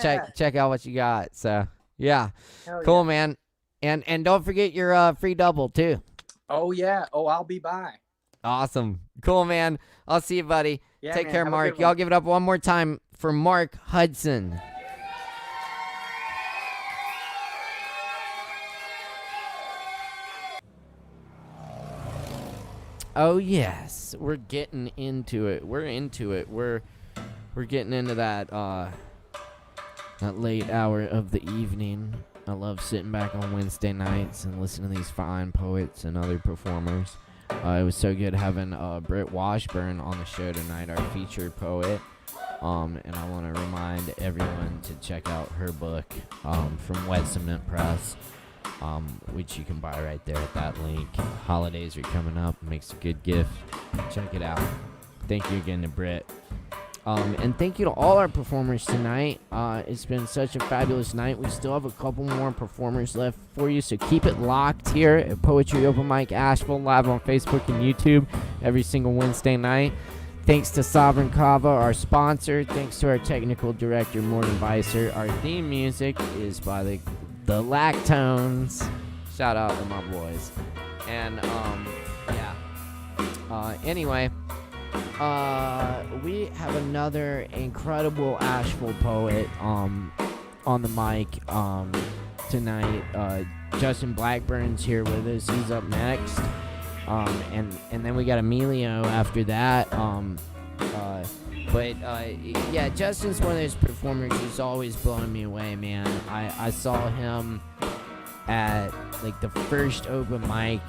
Check out what you got. So yeah, Hell cool, yeah. man. And don't forget your free double too. Oh yeah. Oh, I'll be by. Awesome, cool, man. I'll see you, buddy. Yeah, Take man. care, Have a Mark. good Y'all one. give it up one more time for Mark Hudson. Oh yes, we're getting into it. We're into it. We're getting into that that late hour of the evening. I love sitting back on Wednesday nights and listening to these fine poets and other performers. It was so good having Brit Washburn on the show tonight, our featured poet. And I want to remind everyone to check out her book from Wet Cement Press. Which you can buy right there at that link. Holidays are coming up. Makes a good gift. Check it out. Thank you again to Brit. And thank you to all our performers tonight. It's been such a fabulous night. We still have a couple more performers left for you, so keep it locked here at Poetry Open Mic Asheville, live on Facebook and YouTube every single Wednesday night. Thanks to Sovereign Kava, our sponsor. Thanks to our technical director, Morgan Beissert. Our theme music is by the Lactones. Shout out to my boys. And anyway, we have another incredible Asheville poet on the mic tonight. Justin Blackburn's here with us. He's up next. And then we got Emilio after that. Yeah, Justin's one of those performers who's always blowing me away, man. I saw him at like the first open mic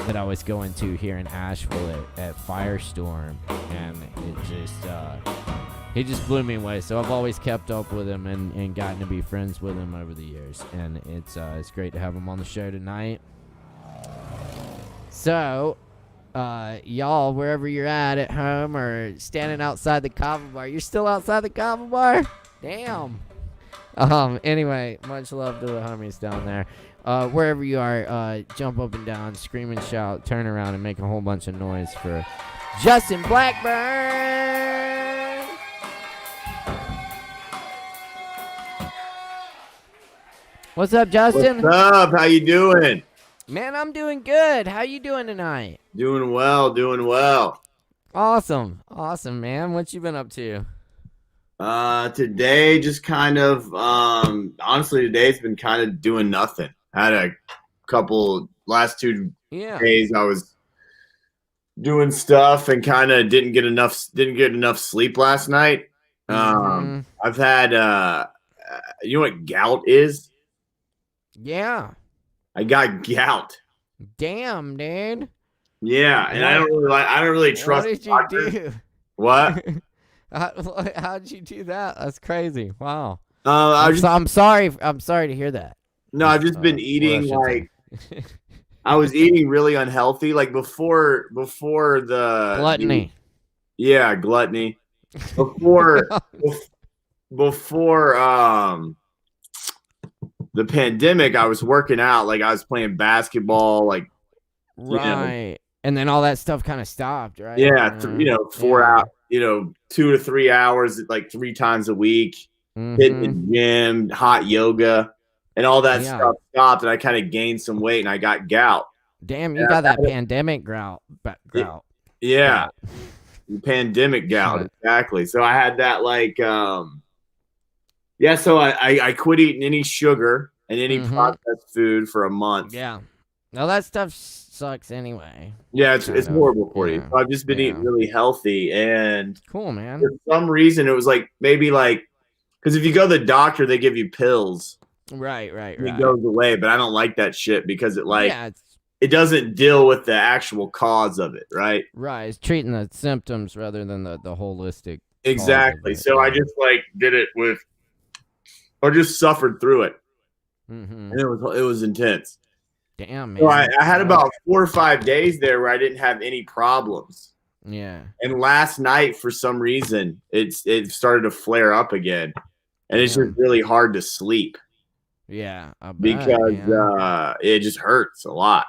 that I was going to here in Asheville at Firestorm, and he just blew me away. So I've always kept up with him and gotten to be friends with him over the years, and it's great to have him on the show tonight. So, y'all, wherever you're at home or standing outside the Kava bar, you're still outside the Kava bar? Damn. Anyway, much love to the homies down there. Wherever you are, jump up and down, scream and shout, turn around, and make a whole bunch of noise for Justin Blackburn. What's up, Justin? What's up? How you doing? Man, I'm doing good. How you doing tonight? Doing well, doing well. Awesome, man. What you been up to? Today, just kind of, honestly, today's been kind of doing nothing. Had a couple, last 2 days I was doing stuff and kind of didn't get enough sleep last night. I've had, you know what gout is? Yeah. I got gout. Damn, dude. Yeah, and I don't really trust. What did you do? What? How did you do that? That's crazy. Wow. I'm sorry. I'm sorry to hear that. No, I've just been eating I was eating really unhealthy, like before the gluttony. Yeah, gluttony. Before the pandemic, I was working out, like I was playing basketball, like right. And then all that stuff kind of stopped, right? Yeah, 4 hours, 2 to 3 hours, like 3 times a week, hitting the gym, hot yoga, and all that stuff stopped, and I kind of gained some weight, and I got gout. Damn, you got that pandemic gout. Yeah, pandemic gout, exactly. So I had that, so I quit eating any sugar and any processed food for a month. Yeah. Now that stuff sucks anyway. Yeah, it's horrible for you. So I've just been eating really healthy, and cool, man. For some reason, it was like maybe like because if you go to the doctor, they give you pills. Right. It goes away, but I don't like that shit because it doesn't deal with the actual cause of it, right? Right, it's treating the symptoms rather than the holistic. Exactly. So I just like did it with, or just suffered through it, and it was intense. Damn, man. So I had about 4 or 5 days there where I didn't have any problems. Yeah. And last night, for some reason, it started to flare up again, and it's just really hard to sleep. Yeah, I bet, because it just hurts a lot.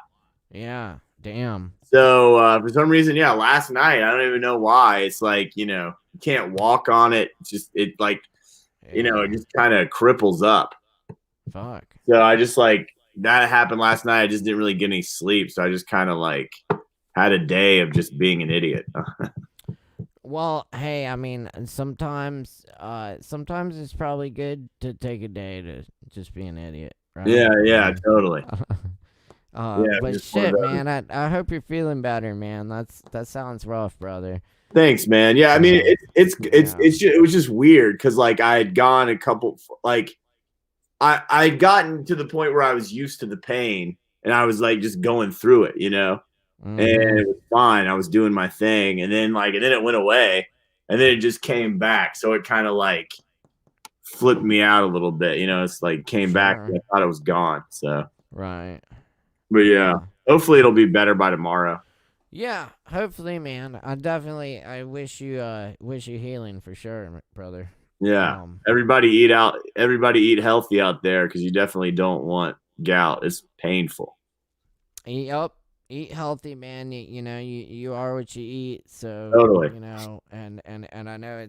Yeah, damn. So for some reason, last night I don't even know why. It's like you can't walk on it. It's just it just kind of cripples up. Fuck. So I just that happened last night. I just didn't really get any sleep, so I just kind of had a day of just being an idiot. Well, hey, I mean, sometimes it's probably good to take a day to just be an idiot, right? Yeah, totally. But shit, man, I hope you're feeling better, man. That sounds rough, brother. Thanks, man. Yeah, I mean, it was just weird because I had gone a couple I had gotten to the point where I was used to the pain and I was just going through it, and it was fine. I was doing my thing, and then it went away, and then it just came back. So it kind of flipped me out a little bit, It's came back. And I thought it was gone. So right. But hopefully it'll be better by tomorrow. Yeah, hopefully, man. I wish you healing for sure, brother. Yeah. Everybody eat healthy out there because you definitely don't want gout. It's painful. Eat healthy, man. You are what you eat. So totally. And I know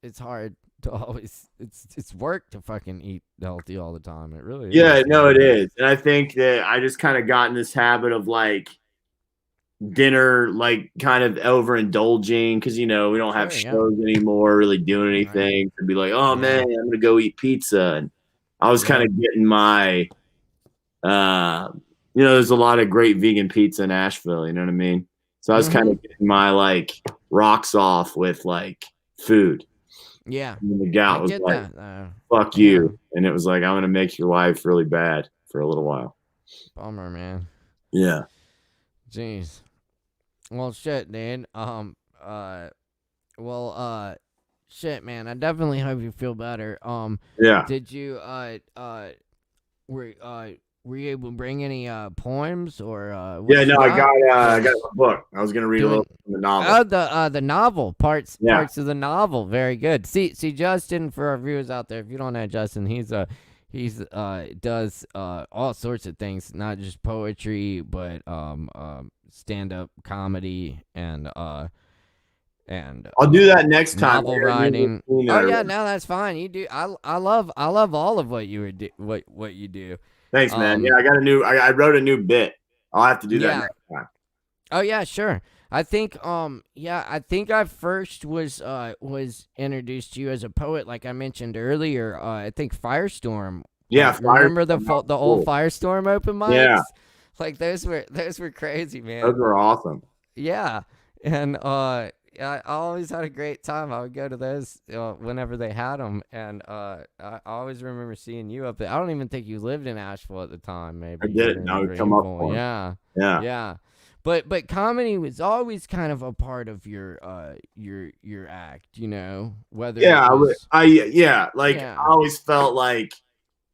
it's hard to always it's work to fucking eat healthy all the time. It really is. Yeah, no, it is. And I think that I just kind of got in this habit of dinner, kind of overindulging because we don't have shows anymore, really doing anything. To be oh man, I'm gonna go eat pizza. And I was kind of getting my there's a lot of great vegan pizza in Asheville, you know what I mean? So I was kind of getting my rocks off with food. Yeah. And the gout was fuck you. And it was I'm going to make your life really bad for a little while. Bummer, man. Yeah. Jeez. Well, shit, dude. Shit, man. I definitely hope you feel better. Yeah. Did you, were you able to bring any poems or I got a book. I was gonna read a little from the novel. Oh, the novel parts of the novel. Very good. See, Justin, for our viewers out there, if you don't know Justin, he's does all sorts of things, not just poetry, but stand-up comedy and I'll do that next time. Novel writing. Oh yeah, no, that's fine. You do. I love all of what you what you do. Thanks, man. I wrote a new bit. I'll have to do that next time. Oh yeah, sure. I think I first was introduced to you as a poet, like I mentioned earlier. I think Firestorm. Yeah, remember the old Firestorm open mics? Yeah, those were crazy, man. Those were awesome. Yeah, and I always had a great time. I would go to those whenever they had them, and I always remember seeing you up there. I don't even think you lived in Asheville at the time. Maybe I did. I would come up for yeah. But comedy was always kind of a part of your act, Whether I always felt like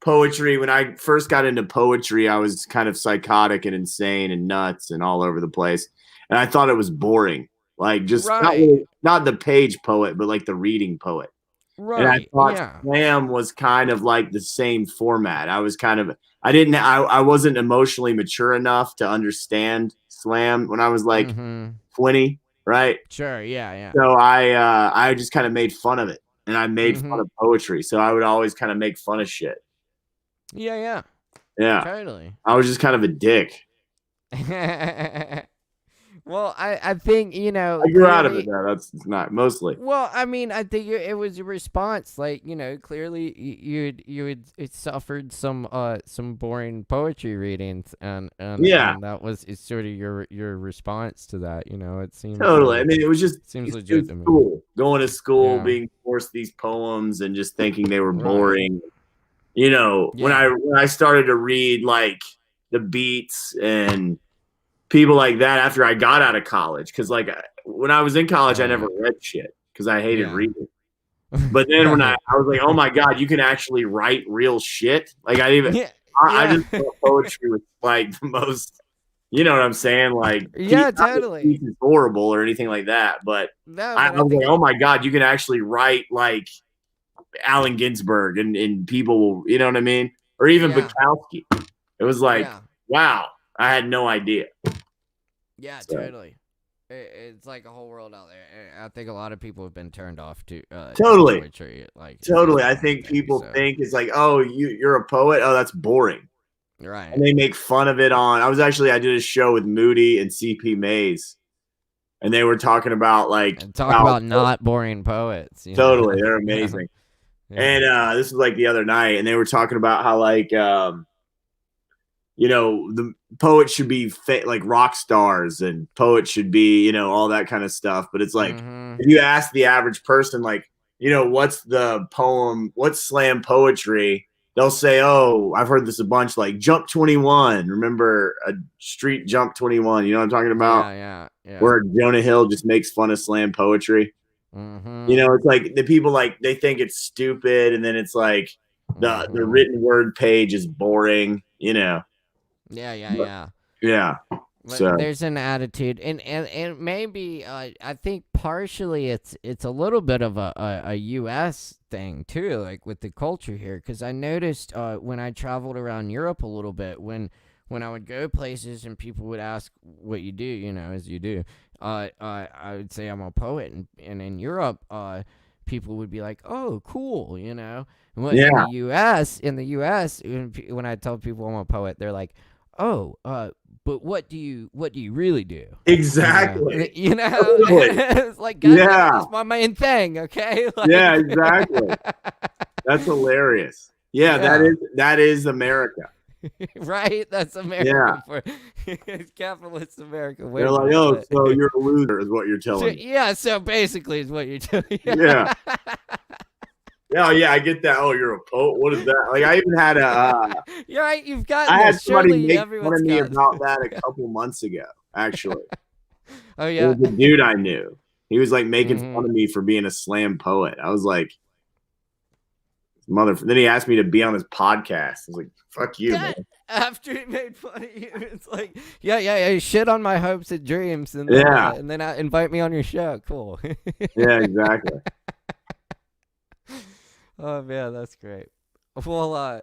poetry. When I first got into poetry, I was kind of psychotic and insane and nuts and all over the place, and I thought it was boring. Not the page poet, but the reading poet. Right. And I thought slam was kind of the same format. I was I wasn't emotionally mature enough to understand slam when I was 20, right? Sure, yeah. So I just kind of made fun of it, and I made fun of poetry. So I would always kind of make fun of shit. Yeah. Yeah. Totally. I was just kind of a dick. Well, I think, you know, I grew out of it though. That's not mostly. Well, I mean, I think it was a response. Like, you know, clearly you had suffered some boring poetry readings, and that was it's sort of your response to that. You know, it seems totally. I mean, it was just seems legit to me. School, going to school, being forced these poems, and just thinking they were boring. You know, when I started to read like the Beats and people like that after I got out of college, because like when I was in college, I never read shit because I hated reading. But then when I was like, oh my god, you can actually write real shit. Like I just thought poetry was like the most, you know what I'm saying? Like totally, it's horrible or anything like that. But I was like, oh my god, you can actually write like Allen Ginsberg and people will, you know what I mean? Or even Bukowski. It was like, wow, I had no idea. Yeah, totally. It's like a whole world out there. I think a lot of people have been turned off to totally poetry. Like totally, I think people think it's like, oh, you're a poet. Oh, that's boring, right? And they make fun of it on. I did a show with Moody and CP Mays, and they were talking about like about not boring poets. Totally, they're amazing. And this was like the other night, and they were talking about how like you know, the poets should be like rock stars, and poets should be, you know, all that kind of stuff. But it's like, if you ask the average person, like, you know, what's the poem, what's slam poetry? They'll say, oh, I've heard this a bunch, like Jump 21. Remember a street Jump 21? You know what I'm talking about? Yeah. Where Jonah Hill just makes fun of slam poetry. You know, it's like the people like they think it's stupid, and then it's like the written word page is boring, you know. Yeah. So there's an attitude, and maybe I think partially it's a little bit of a U.S. thing too, like with the culture here. Because I noticed when I traveled around Europe a little bit, when I would go places and people would ask what you do, you know, as you do, I would say I'm a poet, and in Europe, people would be like, "Oh, cool," you know. In the U.S., when I tell people I'm a poet, they're like, "Oh, but what do you really do?" Exactly. You know, it's like, God, that's my main thing. Okay. Like, yeah, exactly. That's hilarious. Yeah, that is America. Right? That's America for capitalist America. They're like, oh, so you're a loser, is what you're telling me. Yeah, so basically, is what you're telling me. Yeah. Yeah, I get that. Oh, you're a poet. What is that? Like, I even had you're right. You've got. I had somebody make fun of me about that a couple months ago. Actually. Oh yeah. It was a dude I knew. He was like making fun of me for being a slam poet. I was like, then he asked me to be on his podcast. I was like, fuck you, man. After he made fun of you, it's like, yeah, shit on my hopes and dreams, and then invite me on your show. Cool. Yeah, exactly. Oh man, that's great. Well,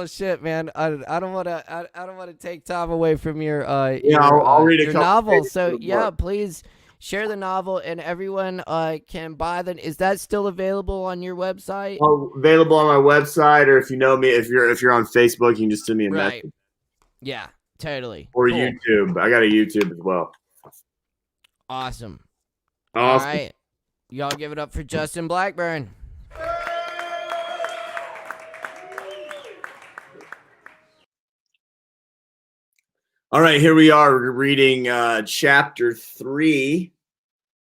shit, man. I don't want to take time away from your I'll read your novel. So please share the novel, and everyone can buy them. Is that still available on your website? Oh, available on my website, or if you know me, if you're on Facebook, you can just send me a message. Yeah, totally. Or cool. YouTube. I got a YouTube as well. Awesome. All right, y'all give it up for Justin Blackburn. All right, here we are reading chapter 3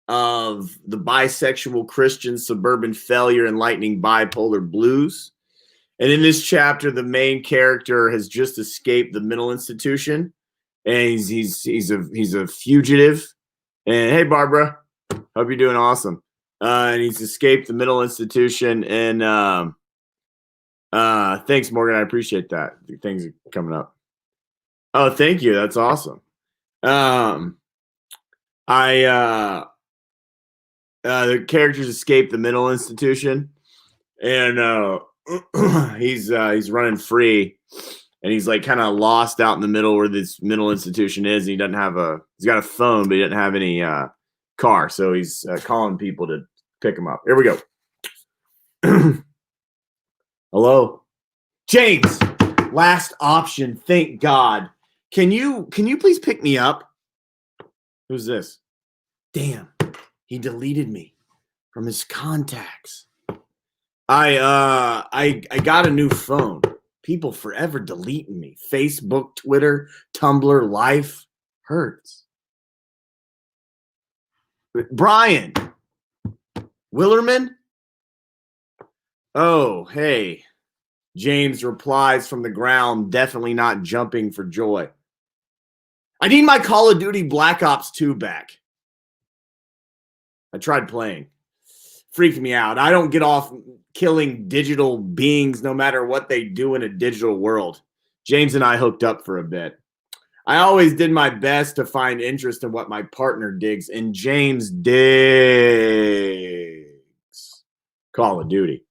of The Bisexual Christian Suburban Failure and Lightning Bipolar Blues. And in this chapter, the main character has just escaped the mental institution, and he's a fugitive. And hey, Barbara, hope you're doing awesome. And he's escaped the mental institution. And thanks, Morgan. I appreciate that. Things are coming up. Oh, thank you. That's awesome. The characters escape the mental institution, and he's running free, and he's like kind of lost out in the middle where this mental institution is. And he's got a phone, but he doesn't have any car, so he's calling people to pick him up. Here we go. Hello, James. Last option. Thank God. Can you please pick me up? Who's this? Damn, he deleted me from his contacts. I got a new phone. People forever deleting me. Facebook, Twitter, Tumblr, Life. Hurts. Brian Willerman? Oh, hey. James replies from the ground, definitely not jumping for joy. I need my Call of Duty Black Ops 2 back. I tried playing. Freaked me out. I don't get off killing digital beings no matter what they do in a digital world. James and I hooked up for a bit. I always did my best to find interest in what my partner digs, and James digs Call of Duty.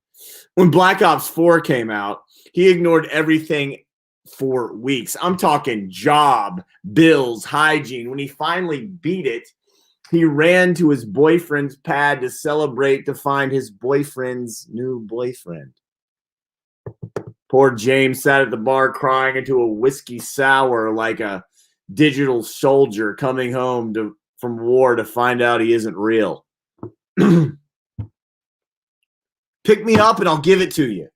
When Black Ops 4 came out, he ignored everything for weeks. I'm talking job, bills, hygiene. When he finally beat it, he ran to his boyfriend's pad to celebrate to find his boyfriend's new boyfriend. Poor James sat at the bar crying into a whiskey sour like a digital soldier coming home from war to find out he isn't real. Pick me up and I'll give it to you.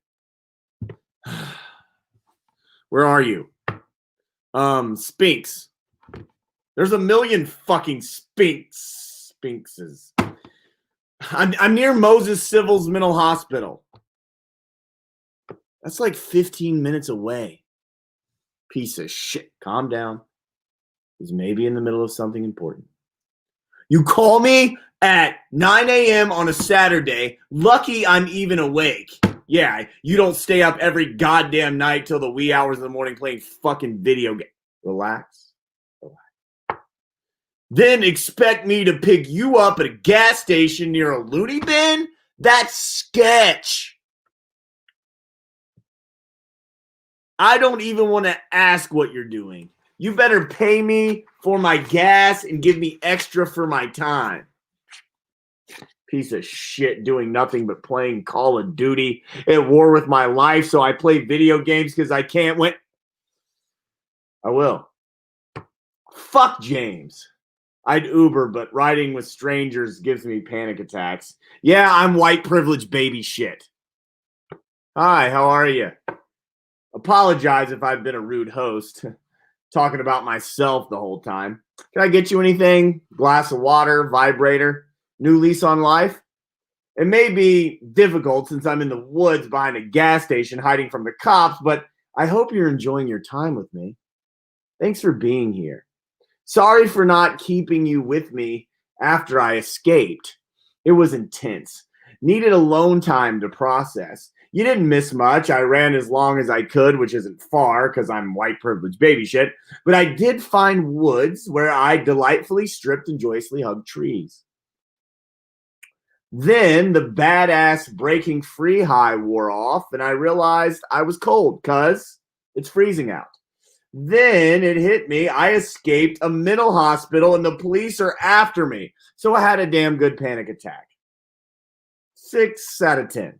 Where are you? Spinks. There's a million fucking Spinkses. I'm near Moses Civil's Mental Hospital. That's like 15 minutes away. Piece of shit. Calm down. He's maybe in the middle of something important. You call me at 9 a.m. on a Saturday. Lucky I'm even awake. Yeah, you don't stay up every goddamn night till the wee hours of the morning playing fucking video games. Relax. Then expect me to pick you up at a gas station near a loony bin? That's sketch. I don't even want to ask what you're doing. You better pay me for my gas and give me extra for my time. Piece of shit doing nothing but playing Call of Duty at war with my life, so I play video games because I can't win. I will. Fuck James. I'd Uber, but riding with strangers gives me panic attacks. Yeah, I'm white privilege baby shit. Hi, how are you? Apologize if I've been a rude host, talking about myself the whole time. Can I get you anything? Glass of water, vibrator, new lease on life? It may be difficult since I'm in the woods behind a gas station hiding from the cops, but I hope you're enjoying your time with me. Thanks for being here. Sorry for not keeping you with me after I escaped. It was intense. Needed alone time to process. You didn't miss much. I ran as long as I could, which isn't far because I'm white privilege baby shit. But I did find woods where I delightfully stripped and joyously hugged trees. Then the badass breaking free high wore off, and I realized I was cold because it's freezing out. Then it hit me. I escaped a mental hospital and the police are after me. So I had a damn good panic attack. 6 out of 10.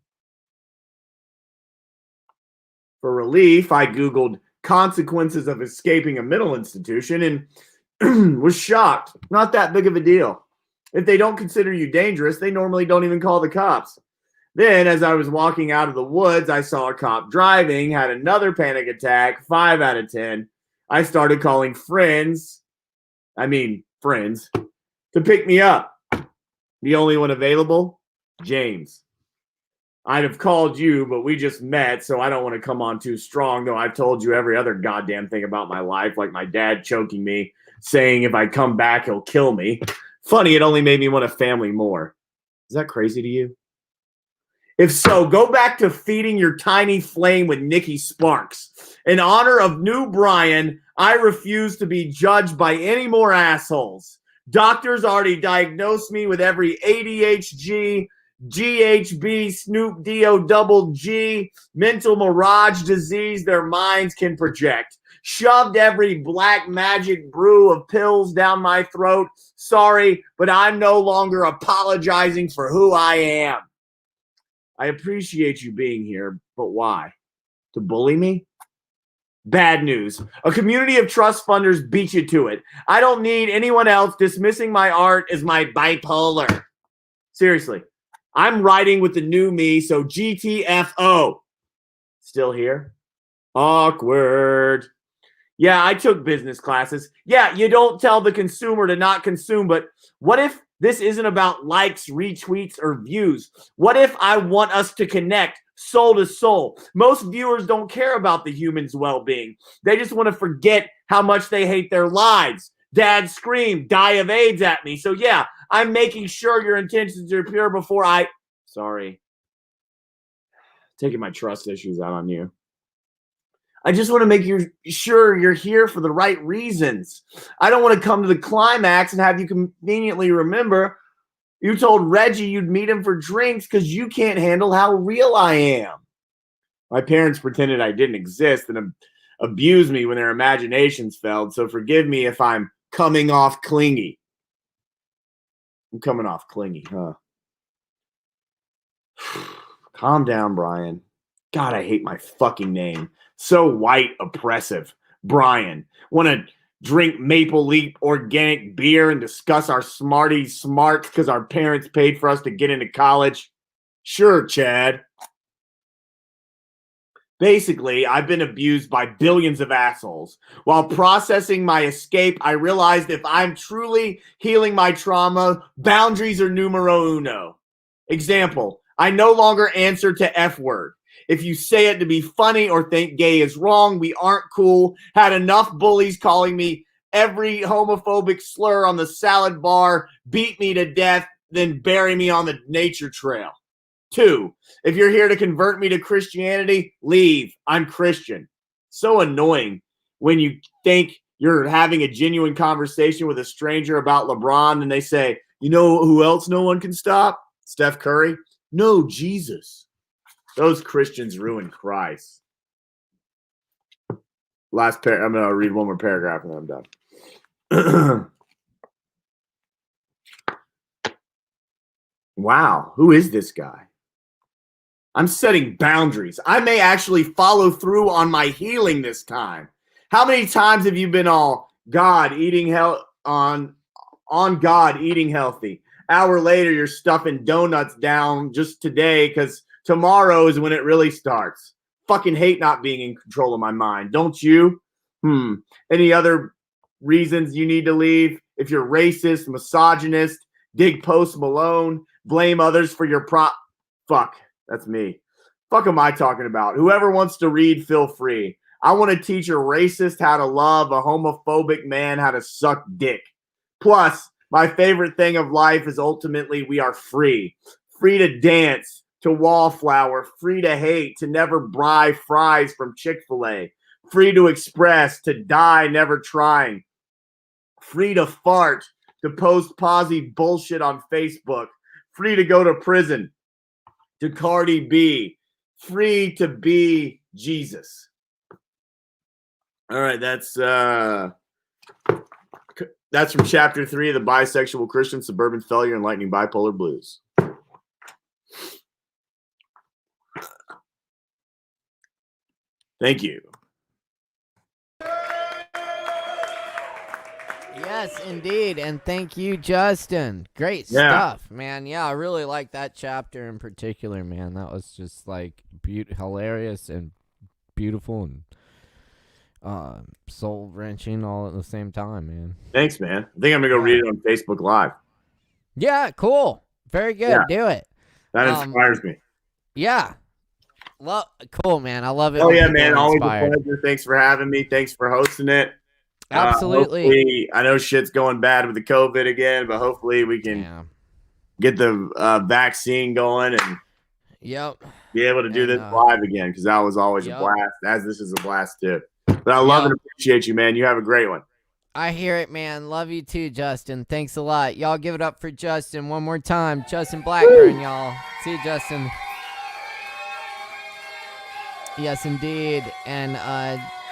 For relief, I Googled consequences of escaping a mental institution and was shocked. Not that big of a deal. If they don't consider you dangerous, they normally don't even call the cops. Then, as I was walking out of the woods, I saw a cop driving, had another panic attack, 5 out of 10. I started calling friends, to pick me up. The only one available? James. I'd have called you, but we just met, so I don't want to come on too strong, though I've told you every other goddamn thing about my life, like my dad choking me, saying if I come back, he'll kill me. Funny, it only made me want a family more. Is that crazy to you? If so, go back to feeding your tiny flame with Nikki Sparks. In honor of new Brian, I refuse to be judged by any more assholes. Doctors already diagnosed me with every ADHD, GHB, Snoop D-O double G, mental mirage disease their minds can project. Shoved every black magic brew of pills down my throat. Sorry, but I'm no longer apologizing for who I am. I appreciate you being here, but why? To bully me? Bad news. A community of trust funders beat you to it. I don't need anyone else dismissing my art as my bipolar. Seriously. I'm writing with the new me, so GTFO. Still here? Awkward. Yeah, I took business classes. Yeah, you don't tell the consumer to not consume, but what if this isn't about likes, retweets, or views? What if I want us to connect soul to soul? Most viewers don't care about the human's well-being. They just want to forget how much they hate their lives. Dad screamed, die of AIDS at me. So yeah, I'm making sure your intentions are pure before I... Sorry. Taking my trust issues out on you. I just want to make sure you're here for the right reasons. I don't want to come to the climax and have you conveniently remember you told Reggie you'd meet him for drinks because you can't handle how real I am. My parents pretended I didn't exist and abused me when their imaginations failed, so forgive me if I'm coming off clingy. I'm coming off clingy, huh? Calm down, Brian. God, I hate my fucking name. So white, oppressive. Brian. Want to drink Maple Leaf organic beer and discuss our smarts because our parents paid for us to get into college? Sure, Chad. Basically, I've been abused by billions of assholes. While processing my escape, I realized if I'm truly healing my trauma, boundaries are numero uno. Example, I no longer answer to F word. If you say it to be funny or think gay is wrong, we aren't cool. Had enough bullies calling me every homophobic slur on the salad bar, beat me to death, then bury me on the nature trail. 2, if you're here to convert me to Christianity, leave. I'm Christian. So annoying when you think you're having a genuine conversation with a stranger about LeBron and they say, you know who else no one can stop? Steph Curry? No, Jesus. Those Christians ruined Christ. I'm going to read one more paragraph and then I'm done. Wow, who is this guy? I'm setting boundaries. I may actually follow through on my healing this time. How many times have you been all God eating on God eating healthy? Hour later, you're stuffing donuts down just today because tomorrow is when it really starts. Fucking hate not being in control of my mind. Don't you? Any other reasons you need to leave? If you're racist, misogynist, dig Post Malone, blame others for your fuck, that's me. Fuck am I talking about? Whoever wants to read, feel free. I want to teach a racist how to love, a homophobic man how to suck dick. Plus, my favorite thing of life is ultimately we are free. Free to dance, to wallflower, free to hate, to never buy fries from Chick-fil-A, free to express, to die never trying, free to fart, to post posy bullshit on Facebook, free to go to prison, to Cardi B, free to be Jesus. All right, that's from chapter 3 of the Bisexual Christian, Suburban Failure, and Lightning Bipolar Blues. Thank you. Yes, indeed. And thank you, Justin. Great stuff, man. Yeah, I really like that chapter in particular, man. That was just like hilarious and beautiful and soul-wrenching all at the same time, man. Thanks, man. I think I'm going to go read it on Facebook Live. Yeah, cool. Very good. Yeah. Do it. That inspires me. Yeah. Cool, man. I love it. Oh, yeah, man. Always a pleasure. Thanks for having me. Thanks for hosting it. Absolutely. I know shit's going bad with the COVID again, but hopefully we can get the vaccine going and be able to do this live again, because that was always a blast, as this is a blast too. But I love and appreciate you, man. You have a great one. I hear it, man. Love you too, Justin. Thanks a lot. Y'all give it up for Justin one more time. Justin Blackburn, y'all. See you, Justin. Yes, indeed. And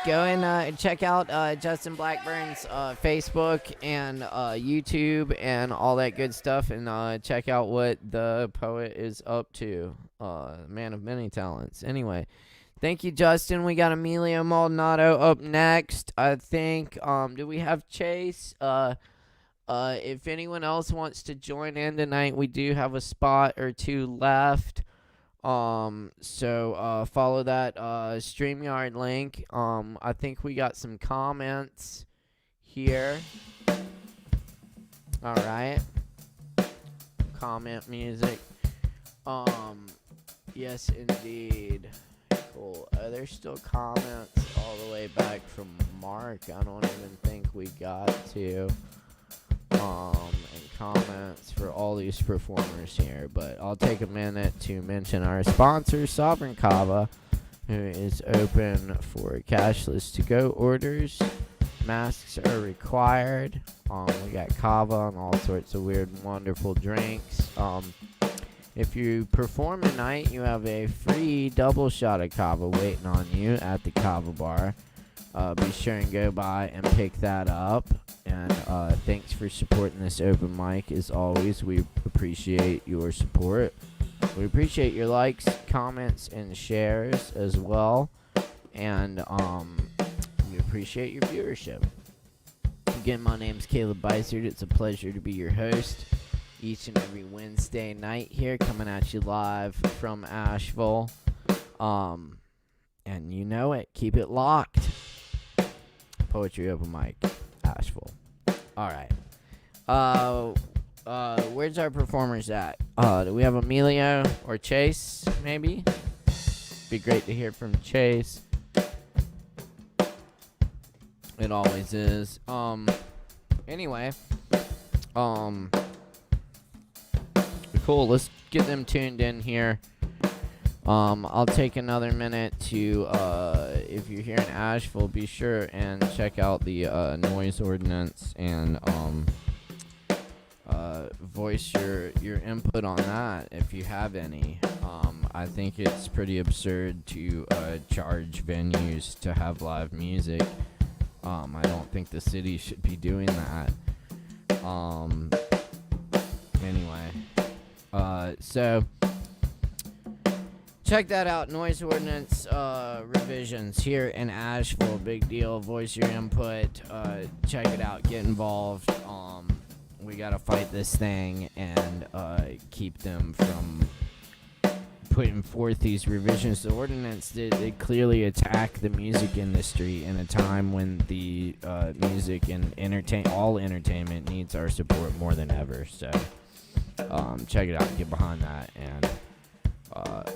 go and check out Justin Blackburn's Facebook and YouTube and all that good stuff. And check out what the poet is up to. Man of many talents. Anyway, Thank you, Justin. We got Emilia Maldonado up next. I think. Do we have Chase? If anyone else wants to join in tonight, we do have a spot or two left. So follow that StreamYard link. I think we got some comments here. All right. Comment music. Yes, indeed. Cool. There's still comments all the way back from Mark. I don't even think we got to. And comments for all these performers here. But I'll take a minute to mention our sponsor, Sovereign Kava, who is open for cashless to-go orders. Masks are required. We got Kava and all sorts of weird and wonderful drinks. If you perform tonight, you have a free double shot of Kava waiting on you at the Kava bar. Be sure and go by and pick that up. And thanks for supporting this open mic. As always, we appreciate your support. We appreciate your likes, comments, and shares as well. And we appreciate your viewership. Again, my name's Caleb Beissert. It's a pleasure to be your host each and every Wednesday night here, coming at you live from Asheville. And you know it. Keep it locked. Poetry Open Mic, Asheville. All right. Where's our performers at? Do we have Emilio or Chase, maybe? Be great to hear from Chase. It always is. Anyway. Cool. Let's get them tuned in here. I'll take another minute to, if you're here in Asheville, be sure and check out the noise ordinance and voice your input on that if you have any. I think it's pretty absurd to charge venues to have live music. I don't think the city should be doing that. Anyway, so check that out. Noise ordinance revisions here in Asheville. Big deal. Voice your input. Check it out. Get involved. We gotta fight this thing and keep them from putting forth these revisions to ordinance that they clearly attack the music industry in a time when the music and all entertainment needs our support more than ever. So check it out. Get behind that and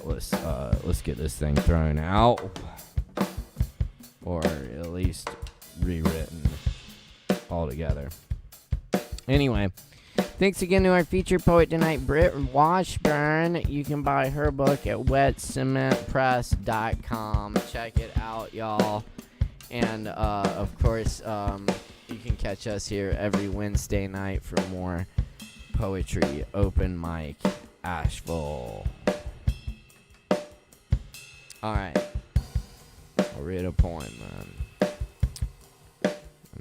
let's get this thing thrown out, or at least rewritten altogether. Anyway, thanks again to our featured poet tonight, Brit Washburn. You can buy her book at wetcementpress.com. Check it out, y'all. And of course, you can catch us here every Wednesday night for more poetry open mic Asheville. Alright, I'll read a poem then, and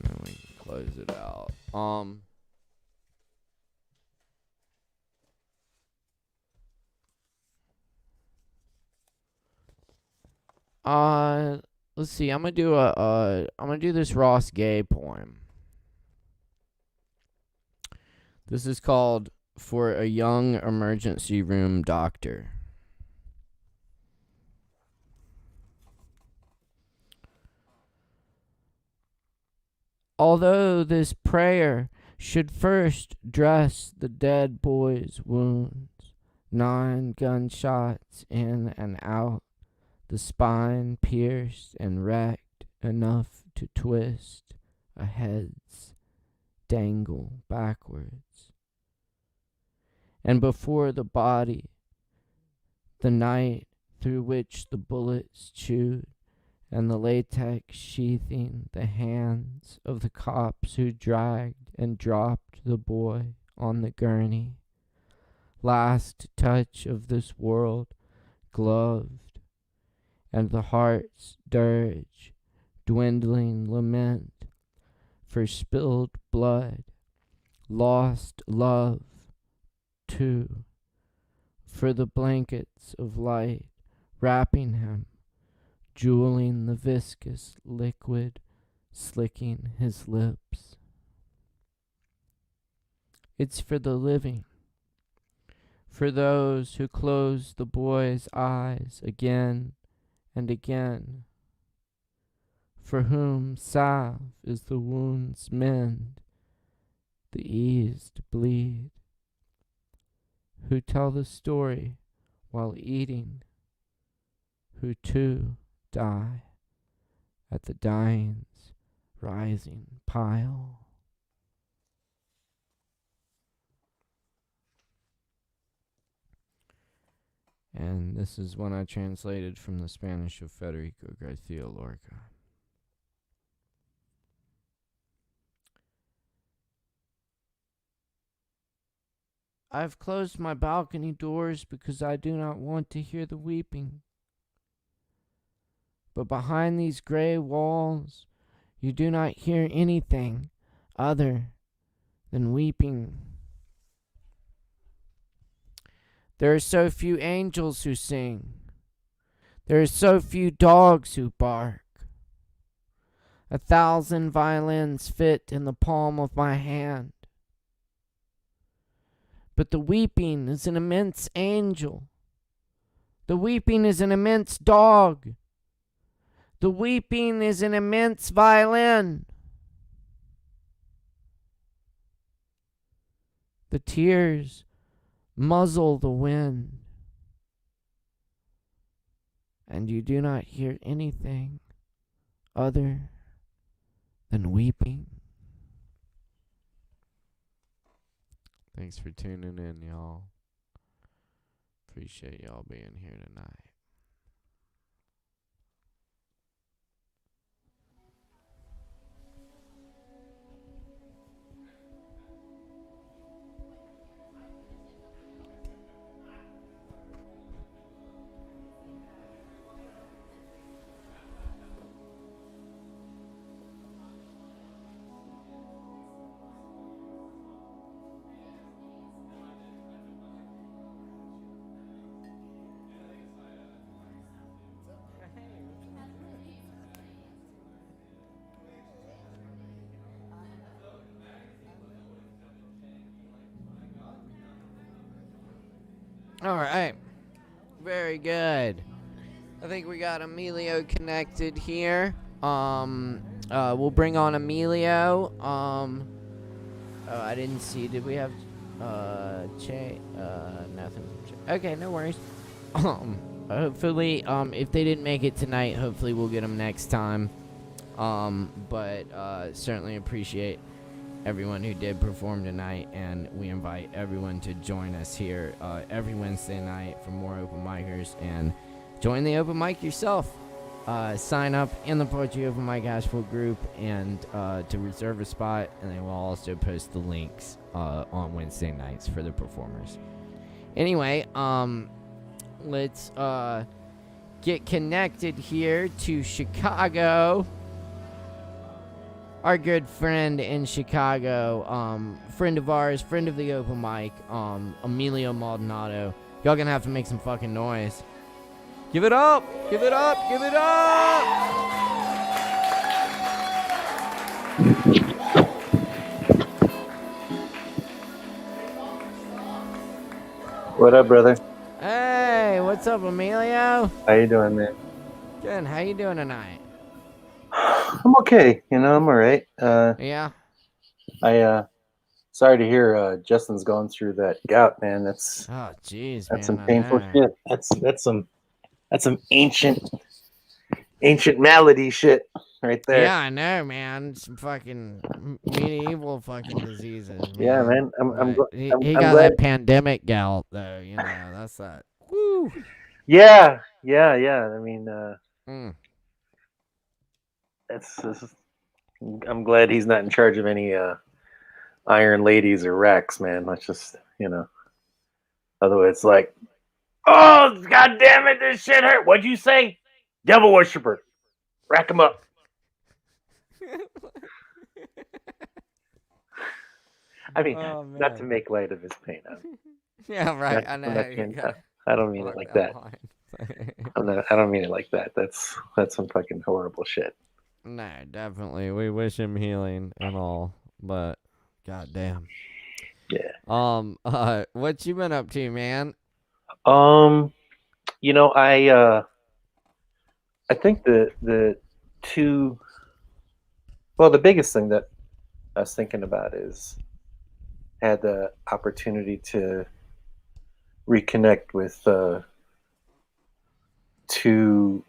then we can close it out. Let's see. I'm gonna do this Ross Gay poem. This is called For a Young Emergency Room Doctor. Although this prayer should first dress the dead boy's wounds, 9 gunshots in and out, the spine pierced and wrecked enough to twist a head's dangle backwards. And before the body, the night through which the bullets chewed, and the latex sheathing the hands of the cops who dragged and dropped the boy on the gurney. Last touch of this world gloved, and the heart's dirge, dwindling lament for spilled blood, lost love too, for the blankets of light wrapping him, jeweling the viscous liquid, slicking his lips. It's for the living, for those who close the boy's eyes again and again, for whom salve is the wound's mend, the ease to bleed, who tell the story while eating, who too die at the dying's rising pile. And this is one I translated from the Spanish of Federico Garcia Lorca. I've closed my balcony doors because I do not want to hear the weeping. But behind these gray walls, you do not hear anything other than weeping. There are so few angels who sing. There are so few dogs who bark. 1,000 violins fit in the palm of my hand. But the weeping is an immense angel. The weeping is an immense dog. The weeping is an immense violin. The tears muzzle the wind, and you do not hear anything other than weeping. Thanks for tuning in, y'all. Appreciate y'all being here tonight. All right. Very good. I think we got Emilio connected here. We'll bring on Emilio. Oh, I didn't see. Did we have Che? Nothing. Okay, no worries. Hopefully, if they didn't make it tonight, hopefully we'll get them next time. But certainly appreciate everyone who did perform tonight, and we invite everyone to join us here every Wednesday night for more open micers, and join the open mic yourself. Sign up in the Poetry Open Mic ASHEViLLE group and to reserve a spot, and they will also post the links on Wednesday nights for the performers. Anyway, let's get connected here to Chicago. Our good friend in Chicago, friend of ours, friend of the open mic, Emilia Maldonado. Y'all gonna have to make some fucking noise. Give it up! Give it up! Give it up! What up, brother? Hey, what's up, Emilio? How you doing, man? Good. How you doing tonight? I'm okay. I'm all right. Yeah. Sorry to hear Justin's going through that gout, man. That's jeez, that's man, some painful shit. That's some ancient malady shit right there. Yeah, I know, man. Some fucking medieval fucking diseases. Man. Yeah, man. He got that pandemic gout, though. That's that. Woo. Yeah. I mean, I'm glad he's not in charge of any iron ladies or racks, man. Let's just, otherwise it's like, oh, god damn it, this shit hurt. What'd you say? Devil worshiper. Rack him up. I mean, not to make light of his pain. Yeah, right. I know. I don't mean it like that. I don't mean it like that. That's some fucking horrible shit. No, definitely. We wish him healing and all, but goddamn. Yeah. What you been up to, man? You know, I think the two, well, the biggest thing that I was thinking about is had the opportunity to reconnect with two,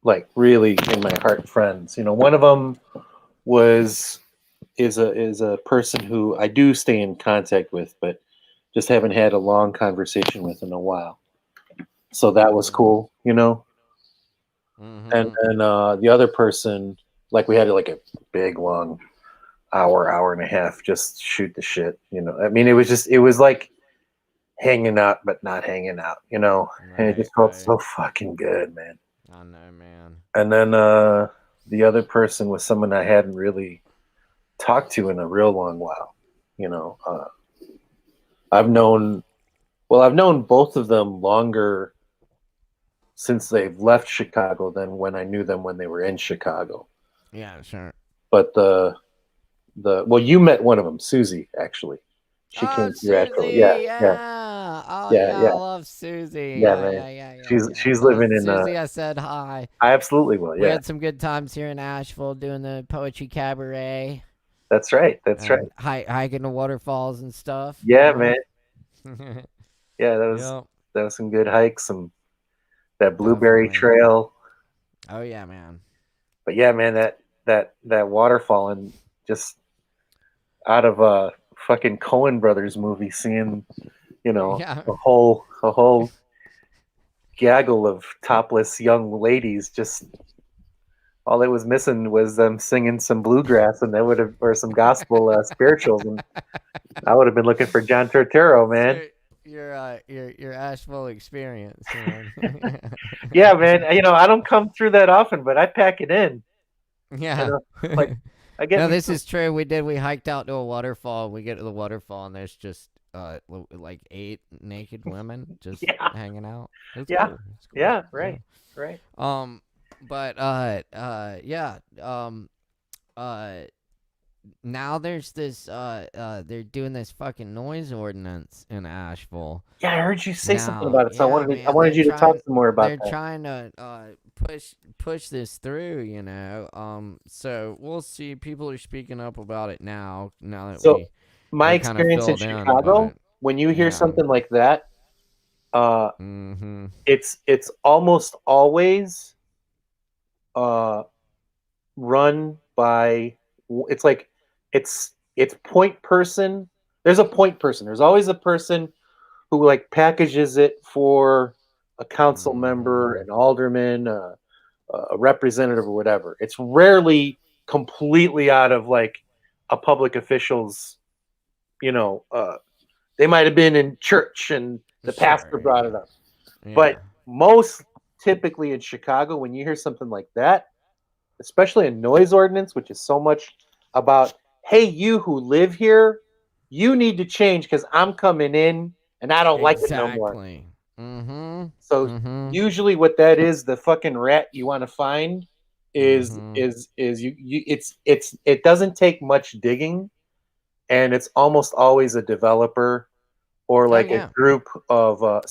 like, really in my heart friends. You know, one of them is a person who I do stay in contact with, but just haven't had a long conversation with in a while. So that was cool, you know. Mm-hmm. And then the other person, like, we had like a big long hour and a half just shoot the shit, you know. I mean, it was like hanging out but not hanging out, you know. And it just felt so fucking good, man. I know, man. And then the other person was someone I hadn't really talked to in a real long while, you know. I've known both of them longer since they've left Chicago than when I knew them when they were in Chicago. Yeah, sure. But well, you met one of them, Susie, actually. She came to your actual, yeah. Oh yeah, I love Susie. Yeah. She's living in Susie. I said hi. I absolutely will. Yeah, we had some good times here in Asheville doing the poetry cabaret. That's right. Hiking the waterfalls and stuff. Yeah, man. Yeah, that was some good hikes. That blueberry trail. Oh yeah, man. But yeah, man, that waterfall, and just out of a fucking Coen Brothers movie, seeing, you know, a whole gaggle of topless young ladies, just all it was missing was them singing some bluegrass, and or some gospel spirituals, and I would have been looking for John Turturro, man. Your Asheville experience, man. Yeah, man. You know, I don't come through that often, but I pack it in. Yeah. You know, like, I get. No, this is true. We hiked out to a waterfall. We get to the waterfall, and there's just like 8 naked women just hanging out. It's cool. It's cool. Yeah, right. But now there's this they're doing this fucking noise ordinance in Asheville. Yeah, I heard you say something about it, so I wanted you to talk some more about that. They're trying to push this through, you know. So we'll see. People are speaking up about it now that my experience in Chicago, when you hear something like that, it's almost always run by, it's like it's point person. There's a point person. There's always a person who, like, packages it for a council member, an alderman, a representative, or whatever. It's rarely completely out of, like, a public official's, you know, they might have been in church and the pastor brought it up. Yeah. But most typically in Chicago, when you hear something like that, especially a noise ordinance, which is so much about, hey, you who live here, you need to change because I'm coming in and I don't like it no more. Mm-hmm. So usually what that is, the fucking rat you want to find is it doesn't take much digging, and it's almost always a developer or like a group of but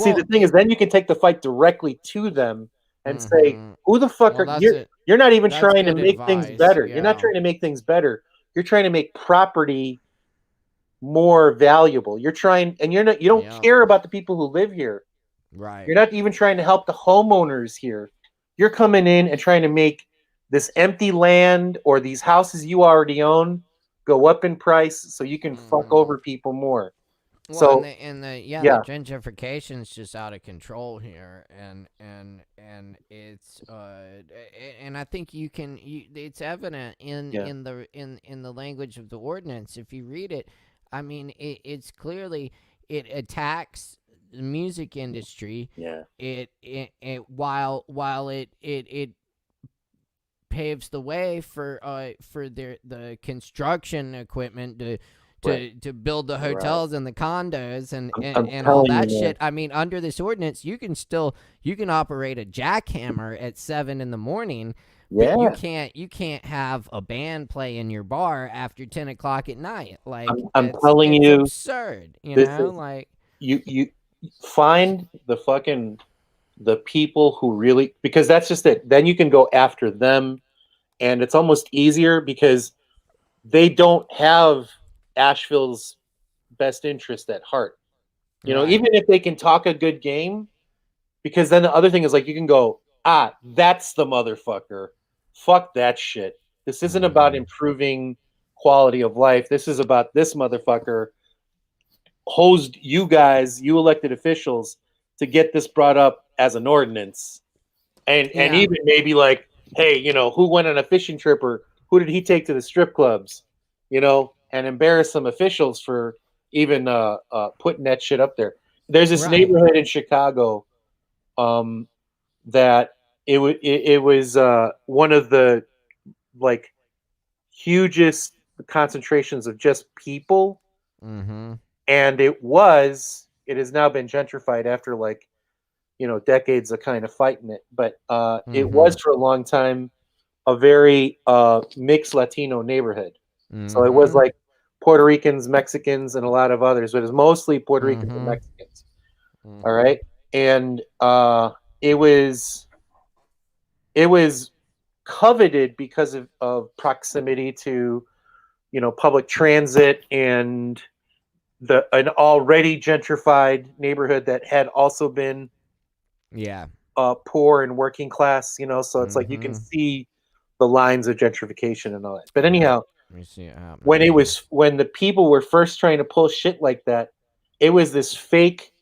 see, the thing is, then you can take the fight directly to them and say, who the fuck are you? You're not even trying to make things better. You're not trying to make things better. You're trying to make property more valuable. You're trying, and you don't care about the people who live here. Right. You're not even trying to help the homeowners here. You're coming in and trying to make this empty land or these houses you already own go up in price so you can fuck over people more. Well, so the gentrification is just out of control here, and it's and I think it's evident in the language of the ordinance. If you read it, I mean, it's clearly, it attacks the music industry. Yeah. While it paves the way for the construction equipment to to build the hotels and the condos and I'm all that you, shit. I mean, under this ordinance, you can operate a jackhammer at 7 a.m. Yeah. But you can't have a band play in your bar after 10 o'clock at night. Like I'm telling you, absurd. Like you find the people who really, because that's just it. Then you can go after them, and it's almost easier because they don't have Asheville's best interest at heart. Even if they can talk a good game, because then the other thing is like you can go, that's the motherfucker. Fuck that shit. This isn't about improving quality of life. This is about this motherfucker hosed you guys, you elected officials, to get this brought up as an ordinance. And even maybe like, hey, who went on a fishing trip, or who did he take to the strip clubs, and embarrass some officials for even putting that shit up there. There's this neighborhood in Chicago that it was one of the like hugest concentrations of just people, and it has now been gentrified after like decades of kind of fighting it, but it was for a long time a very mixed Latino neighborhood. So it was like Puerto Ricans, Mexicans, and a lot of others, but it was mostly Puerto Ricans and Mexicans. All right, and it was coveted because of proximity to public transit and an already gentrified neighborhood that had also been poor and working class. So it's like you can see the lines of gentrification and all that. But anyhow, when the people were first trying to pull shit like that, it was this fake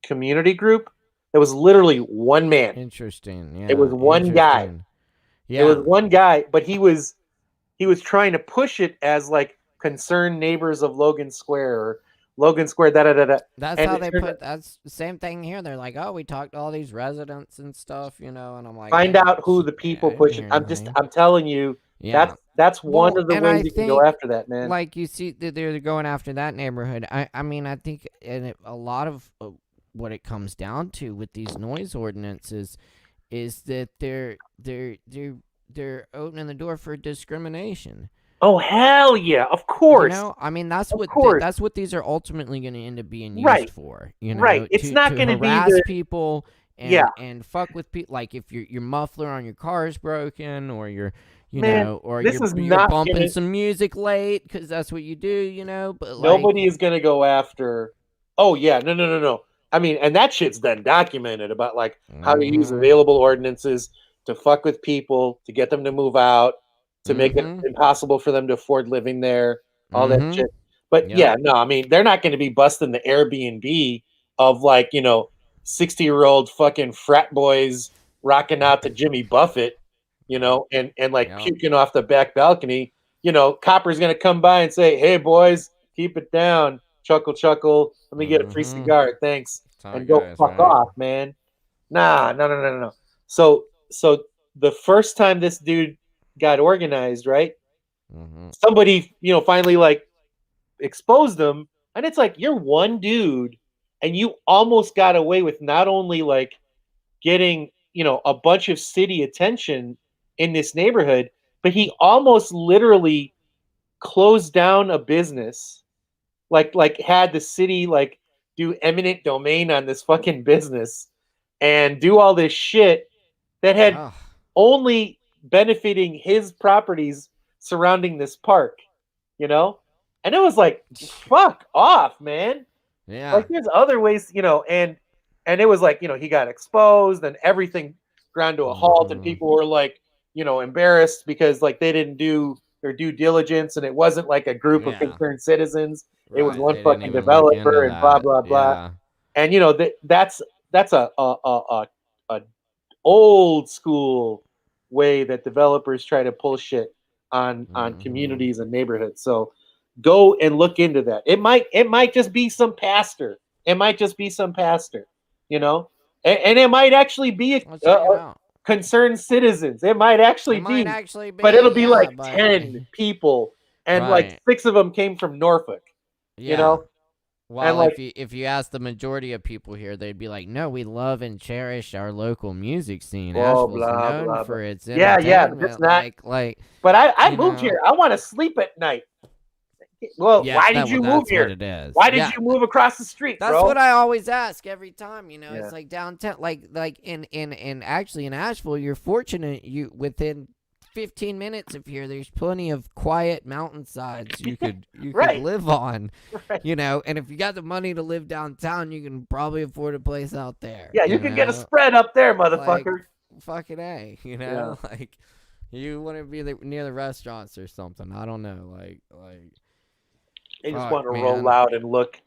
community group that was literally one man. Interesting. Yeah. It was one guy. Yeah. It was one guy, but he was trying to push it as like concerned neighbors of Logan Square or Logan Square, That's how they put. That's the same thing here. They're like, oh, we talked to all these residents and stuff, and I'm like, find out who the people pushing. I'm telling you, that's one of the ways you can go after that, man. Like you see, they're going after that neighborhood. I mean, I think, and a lot of what it comes down to with these noise ordinances is that they're opening the door for discrimination. Oh hell yeah! Of course. I mean that's what these are ultimately going to end up being used for. Right. It's not going to harass people and fuck with people. Like if your muffler on your car is broken, or you're bumping some music late because that's what you do. But nobody is going to go after. Oh yeah, no. I mean, and that shit's been documented about like how to use available ordinances to fuck with people, to get them to move out, to make it impossible for them to afford living there, all that shit. But I mean, they're not going to be busting the Airbnb of like, 60-year-old fucking frat boys rocking out to Jimmy Buffett, and like puking off the back balcony. Copper's going to come by and say, hey boys, keep it down. Chuckle, chuckle. Let me get a free cigar. Thanks. And go fuck off, man. Nah, no. So the first time this dude got organized, right? Somebody, finally like exposed them, and it's like you're one dude, and you almost got away with not only like getting, a bunch of city attention in this neighborhood, but he almost literally closed down a business, like had the city like do eminent domain on this fucking business and do all this shit that had only benefiting his properties surrounding this park, and it was like, fuck off, man. Yeah. Like there's other ways, and it was like, he got exposed and everything ground to a halt, and people were like, embarrassed because like they didn't do their due diligence, and it wasn't like a group of concerned citizens. It was one fucking developer and blah blah blah. And that's a old school way that developers try to pull shit on communities and neighborhoods. So go and look into that. It might just be some pastor. And it might actually be concerned citizens. It might actually be, but it'll be like 10 people, and like 6 of them came from Norfolk. Yeah. You know. Well, like, if you ask the majority of people here, they'd be like, "No, we love and cherish our local music scene. Asheville's known for its entertainment." Yeah, it's not like. But I moved here. I want to sleep at night. Well, why did you move here? What it is. Why did you move across the street, That's bro? what I always ask every time. It's like downtown, like in actually in Asheville, you're fortunate. You within 15 minutes of here, there's plenty of quiet mountainsides you could live on, and if you got the money to live downtown, you can probably afford a place out there. Yeah, you can get a spread up there, motherfucker. Like, fucking A, like you want to be near the restaurants or something. I don't know, like they just want to roll out and look.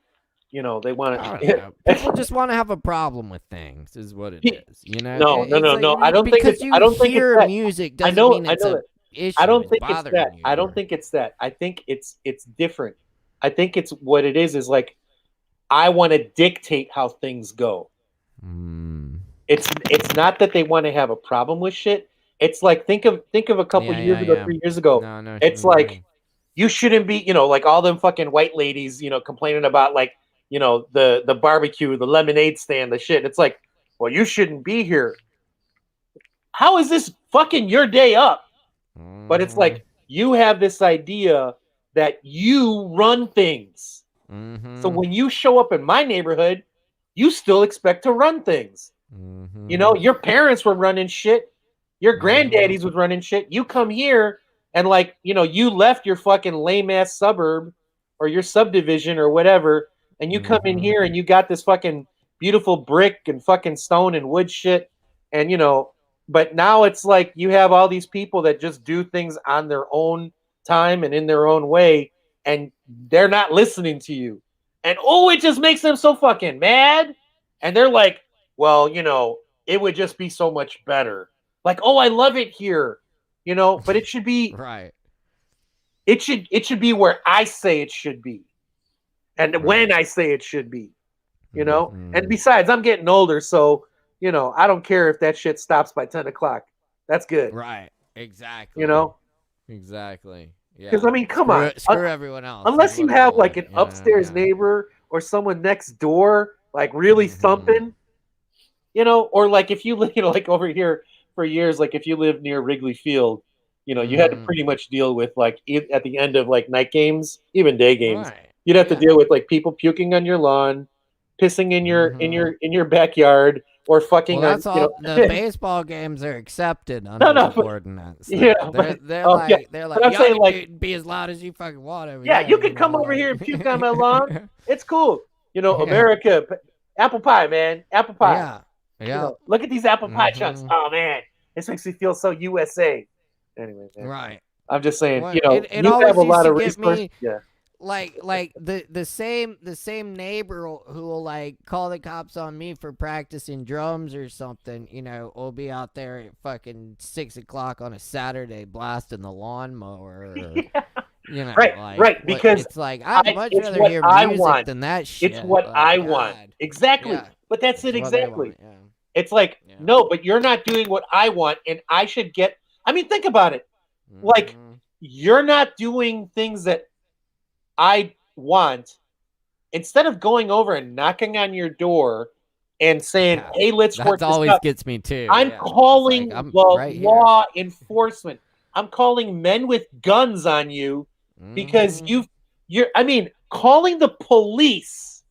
They want to. People just want to have a problem with things, is what it is. No. I don't think it's. I don't think it's that. Music doesn't mean it's an issue. I don't think it's that. You. I don't think it's that. I think it's different. I think it's what it is like. I want to dictate how things go. It's not that they want to have a problem with shit. It's like think of a couple years ago, 3 years ago. No, it's like you shouldn't be. Like all them fucking white ladies, complaining about like. The barbecue, the lemonade stand, the shit. It's like, well, you shouldn't be here. How is this fucking your day up? But it's like, you have this idea that you run things. So when you show up in my neighborhood, you still expect to run things. Your parents were running shit. Your granddaddies was running shit. You come here and like, you left your fucking lame ass suburb or your subdivision or whatever. And you come in here and you got this fucking beautiful brick and fucking stone and wood shit. And, but now it's like you have all these people that just do things on their own time and in their own way. And they're not listening to you. And, it just makes them so fucking mad. And they're like, well, it would just be so much better. Like, I love it here, but it should be right. It should be where I say it should be. And when I say it should be, and besides, I'm getting older, so I don't care if that shit stops by 10 o'clock. That's good, right? Exactly. Exactly. Yeah. Because I mean, come on, screw everyone else. Unless you have like an upstairs neighbor or someone next door, like really thumping, or like if you live, like over here for years, like if you live near Wrigley Field, you had to pretty much deal with like at the end of like night games, even day games. Right. You'd have to deal with like people puking on your lawn, pissing in your backyard, or fucking. Well, that's all. The baseball games are accepted under the ordinance. Yeah, they're like, I'm saying, like, be as loud as you fucking want. You can come over here and puke on my lawn. It's cool. America, apple pie, man, apple pie. Yeah. Look at these apple pie chunks. Oh man, this makes me feel so USA. Anyway, man. Right. I'm just saying, well, you have a lot of resources. Yeah. Like the same neighbor who will like call the cops on me for practicing drums or something, will be out there at fucking 6 o'clock on a Saturday blasting the lawnmower. Or, right. Because it's like I'd much rather hear music than that shit. It's what I want. Exactly. Yeah. But that's it exactly. Yeah. It's like no, but you're not doing what I want, and I should get. I mean, think about it. Like you're not doing things that I want. Instead of going over and knocking on your door and saying, "Hey, let's work this out." That always gets me too. I'm calling the law enforcement. I'm calling men with guns on you because you're. I mean, calling the police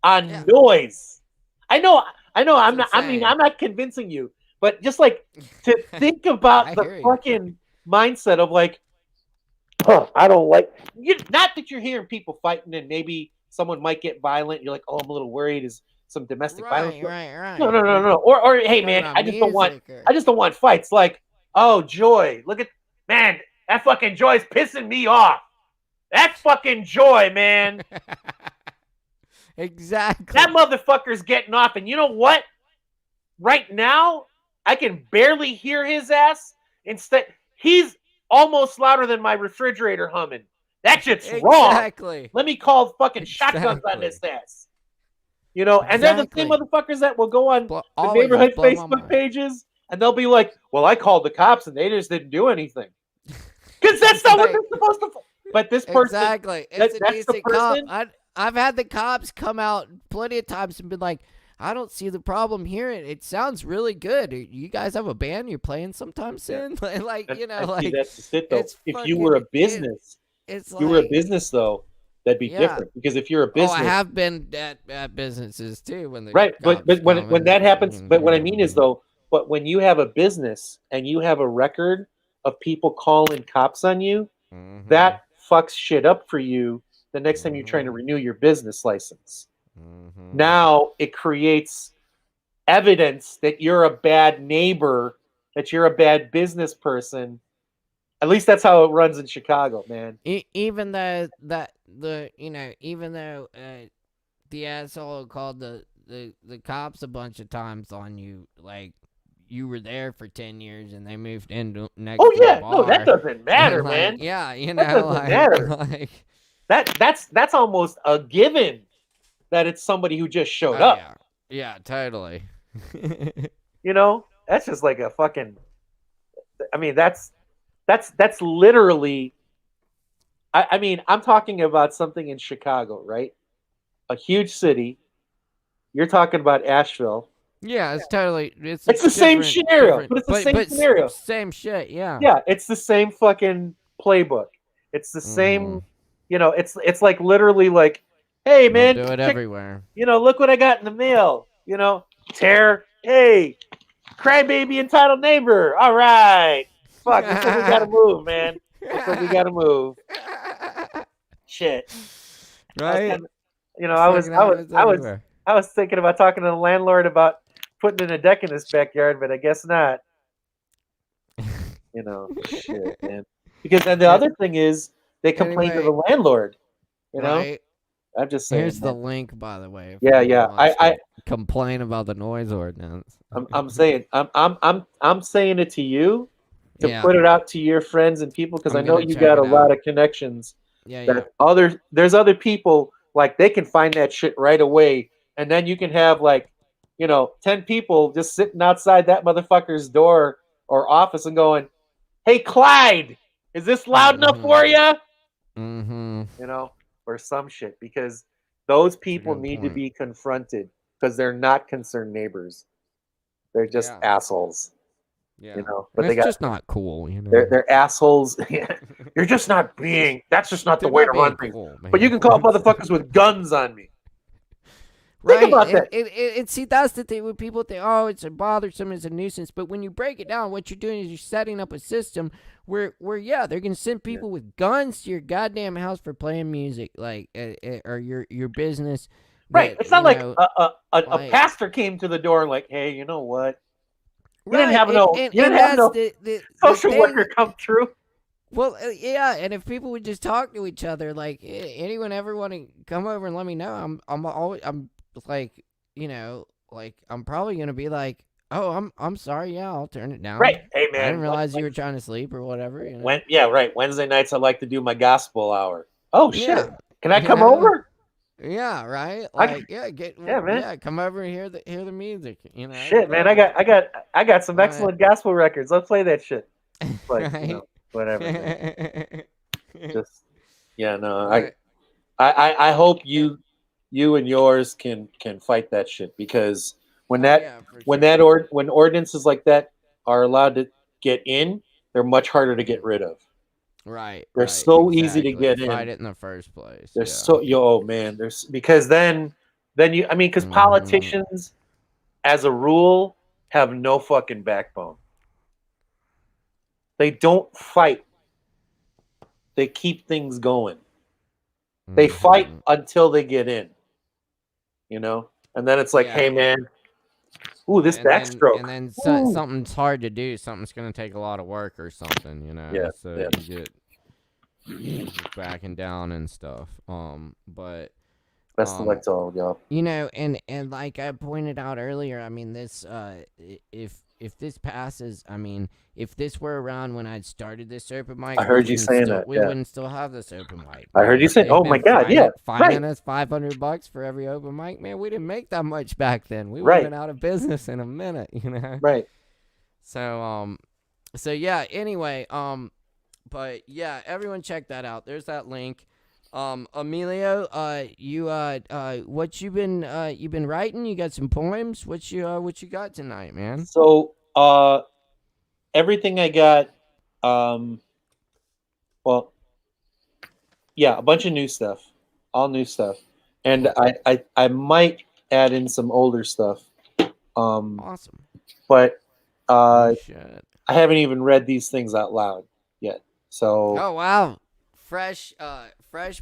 on noise. I know. I'm not. I mean, I'm not convincing you, but just like to think about the fucking mindset of like. I don't like you. Not that you're hearing people fighting and maybe someone might get violent. You're like, I'm a little worried. Is some domestic violence? Right. No. Or hey, man, I just don't want fights. Like, Joy, look at man, that fucking Joy's pissing me off. That fucking Joy, man. Exactly. That motherfucker's getting off, and you know what? Right now, I can barely hear his ass. Instead, he's almost louder than my refrigerator humming. That shit's wrong. Let me call fucking shotguns on this ass. And they're the same motherfuckers that will go on the neighborhood Facebook pages and they'll be like, well, I called the cops and they just didn't do anything. Because that's not what they're supposed to. but this person exactly. It's a that's the decent cop. person. I've had the cops come out plenty of times and been like, I don't see the problem here. It sounds really good. You guys have a band you're playing sometime soon? Like, you know, like that's it though. If you were a business, it's you were a business though, that'd be different. Because if you're a business, I have been at businesses too when the right. But when that happens, but what I mean is though, but when you have a business and you have a record of people calling cops on you, that fucks shit up for you the next time you're trying to renew your business license. Now it creates evidence that you're a bad neighbor, that you're a bad business person. At least that's how it runs in Chicago, man. Even though the asshole called the cops a bunch of times on you, like you were there for 10 years and they moved in next to the bar. No, that doesn't matter, like, man. Yeah, you that know, doesn't matter. That's almost a given that it's somebody who just showed up. Yeah, totally. You know, that's just like a fucking. I mean, that's literally. I mean, I'm talking about something in Chicago, right? A huge city. You're talking about Asheville. Yeah, it's totally. It's the same scenario, but it's the same scenario. Same shit, yeah. Yeah, it's the same fucking playbook. It's the same. You know, it's like literally like, hey man, do it everywhere. You know, look what I got in the mail. You know, hey, crybaby entitled neighbor. All right, fuck, looks like we gotta move, man. Looks like we gotta move. Shit, right? I was thinking about talking to the landlord about putting in a deck in his backyard, but I guess not. You know, shit, man. Because then the other thing is they complain to the landlord. You know, right. I'm just saying. Here's the link, by the way. Yeah. I complain about the noise ordinance. I'm saying I'm saying it to you to put it out to your friends and people because I know you got a lot of connections. There's other people like they can find that shit right away, and then you can have like, 10 people just sitting outside that motherfucker's door or office and going, "Hey, Clyde, is this loud enough for you?" Or some shit, because those people need to be confronted because they're not concerned neighbors. They're just assholes. Yeah. But it's just not cool. They're assholes. You're just not being. That's just not the way to run things. Cool, but you can call motherfuckers with guns on me. Right. Think about that. See, that's the thing when people think, oh, it's a bothersome, it's a nuisance. But when you break it down, what you're doing is you're setting up a system where they're going to send people with guns to your goddamn house for playing music, like, or your business. Right. It's not like a pastor came to the door like, hey, you know what? You didn't have no social worker come through. Like, and if people would just talk to each other, like, anyone ever want to come over and let me know, I'm like, like I'm probably gonna be like, oh, I'm sorry, I'll turn it down. Right. Hey man, I didn't realize you were trying to sleep or whatever. Right. Wednesday nights I like to do my gospel hour. Oh shit. Can I come over? Yeah, right. Like, man. Come over and hear the music. Shit, man. I got some excellent gospel records. Let's play that shit. But whatever. Just I hope you and yours can fight that shit, because when ordinances like that are allowed to get in, they're much harder to get rid of. Right. They're so easy to get in. Fight it in the first place. They're because then you, because politicians as a rule have no fucking backbone. They don't fight. They keep things going. They fight until they get in. And then it's like, hey man, ooh, this backstroke. And then something's hard to do. Something's going to take a lot of work or something, you get backing down and stuff. But best of luck to all y'all. And like I pointed out earlier, this if this passes, if this were around when I'd started this open mic, I heard you saying that. We wouldn't still have this open mic. I heard you saying, oh my God, minus $500 for every open mic, man. We didn't make that much back then. We would have been out of business in a minute, Right. So yeah. Anyway, But yeah, everyone check that out. There's that link. Emilio, what you been writing? You got some poems? What you got tonight, man? So, everything I got, well, yeah, a bunch of new stuff, all new stuff, and I might add in some older stuff. Awesome. But I Shit. haven't even read these things out loud yet. So. Oh wow, fresh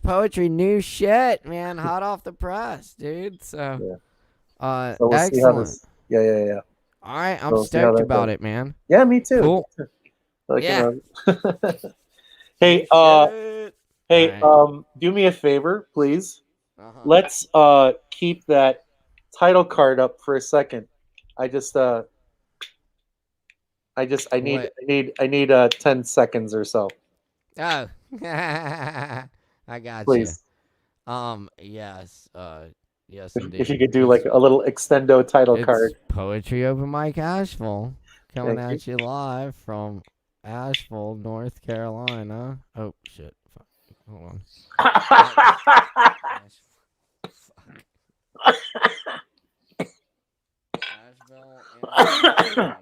poetry, new shit, man, hot off the press, dude. So, yeah. So we'll excellent. See how this, yeah. All right, I'm stoked about it, man. Yeah, me too. Cool. Like, yeah. Hey, hey, right. Do me a favor, please. Let's keep that title card up for a second. I need 10 seconds or so. Oh, I got Please. you. Yes, yes, indeed. If you could do like a little extendo title card. Poetry Open Mic Asheville, coming at you live from Asheville, North Carolina. Oh shit! Fuck. Hold on. Asheville.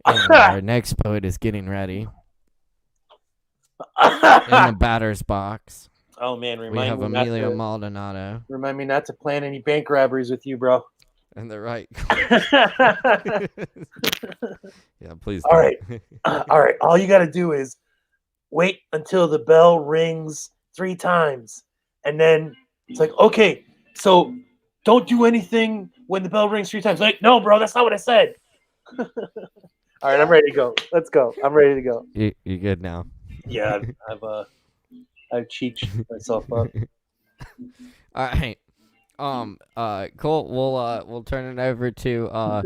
And our next poet is getting ready in the batter's box. Oh man, we have Emilia Maldonado. Remind me not to plan any bank robberies with you, bro. And the right. Yeah, please. All right. All right. All you got to do is wait until the bell rings 3 times. And then it's like, okay, so don't do anything when the bell rings 3 times. Like, no, bro, that's not what I said. All right, I'm ready to go. Let's go. I'm ready to go. You good now? Yeah, I've cheated myself up. All right. Cool. We'll turn it over to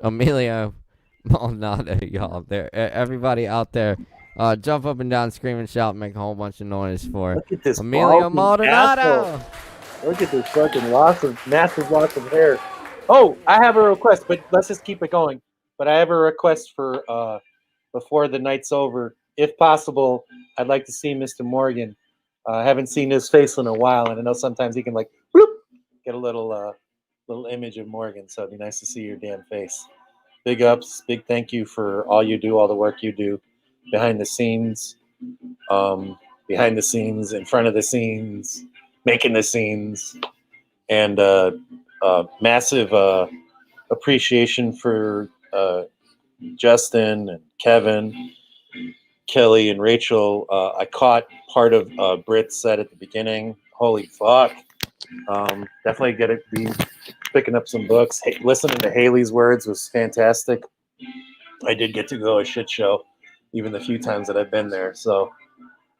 Emilia Maldonado, y'all. There, everybody out there, jump up and down, scream and shout, make a whole bunch of noise for Look at this Emilia Maldonado. Asshole. Look at this fucking massive loss of hair. Oh, I have a request, but let's just keep it going. But I have a request for before the night's over, if possible. I'd like to see Mr. Morgan. I haven't seen his face in a while, and I know sometimes he can like bloop, get a little image of Morgan. So it'd be nice to see your damn face. Big ups, big thank you for all you do, all the work you do behind the scenes, in front of the scenes, making the scenes, and massive appreciation for Justin and Kevin, Kelly and Rachel. I caught part of Brit's set at the beginning. Holy fuck. Definitely get it. Be picking up some books. Hey, listening to Haley's words was fantastic. I did get to go a shit show, even the few times that I've been there. So,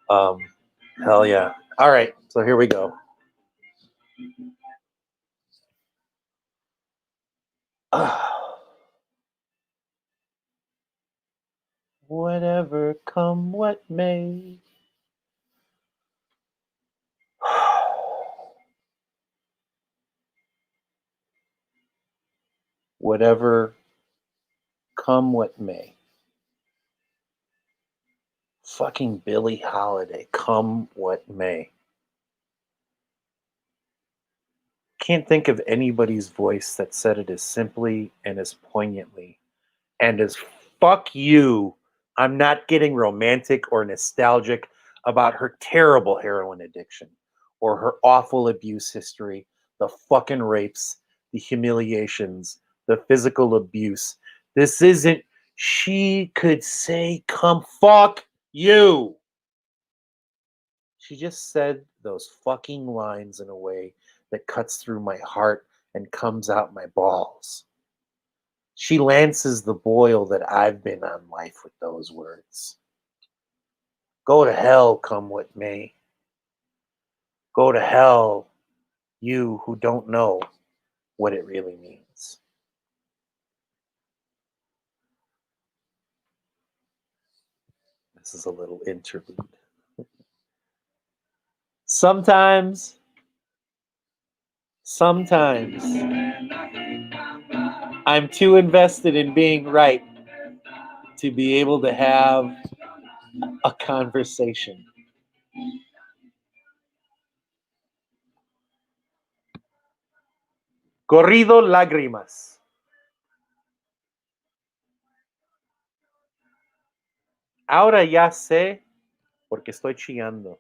hell yeah. All right. So here we go. Whatever come what may. Whatever come what may. Fucking Billie Holiday, come what may. Can't think of anybody's voice that said it as simply and as poignantly and as fuck you. I'm not getting romantic or nostalgic about her terrible heroin addiction or her awful abuse history, the fucking rapes, the humiliations, the physical abuse. This isn't, she could say, come fuck you. She just said those fucking lines in a way that cuts through my heart and comes out my balls. She lances the boil that I've been on life with those words. Go to hell, come what may. Go to hell, you who don't know what it really means. This is a little interlude. Sometimes I'm too invested in being right to be able to have a conversation. Corrido lágrimas. Ahora ya sé por qué estoy chillando.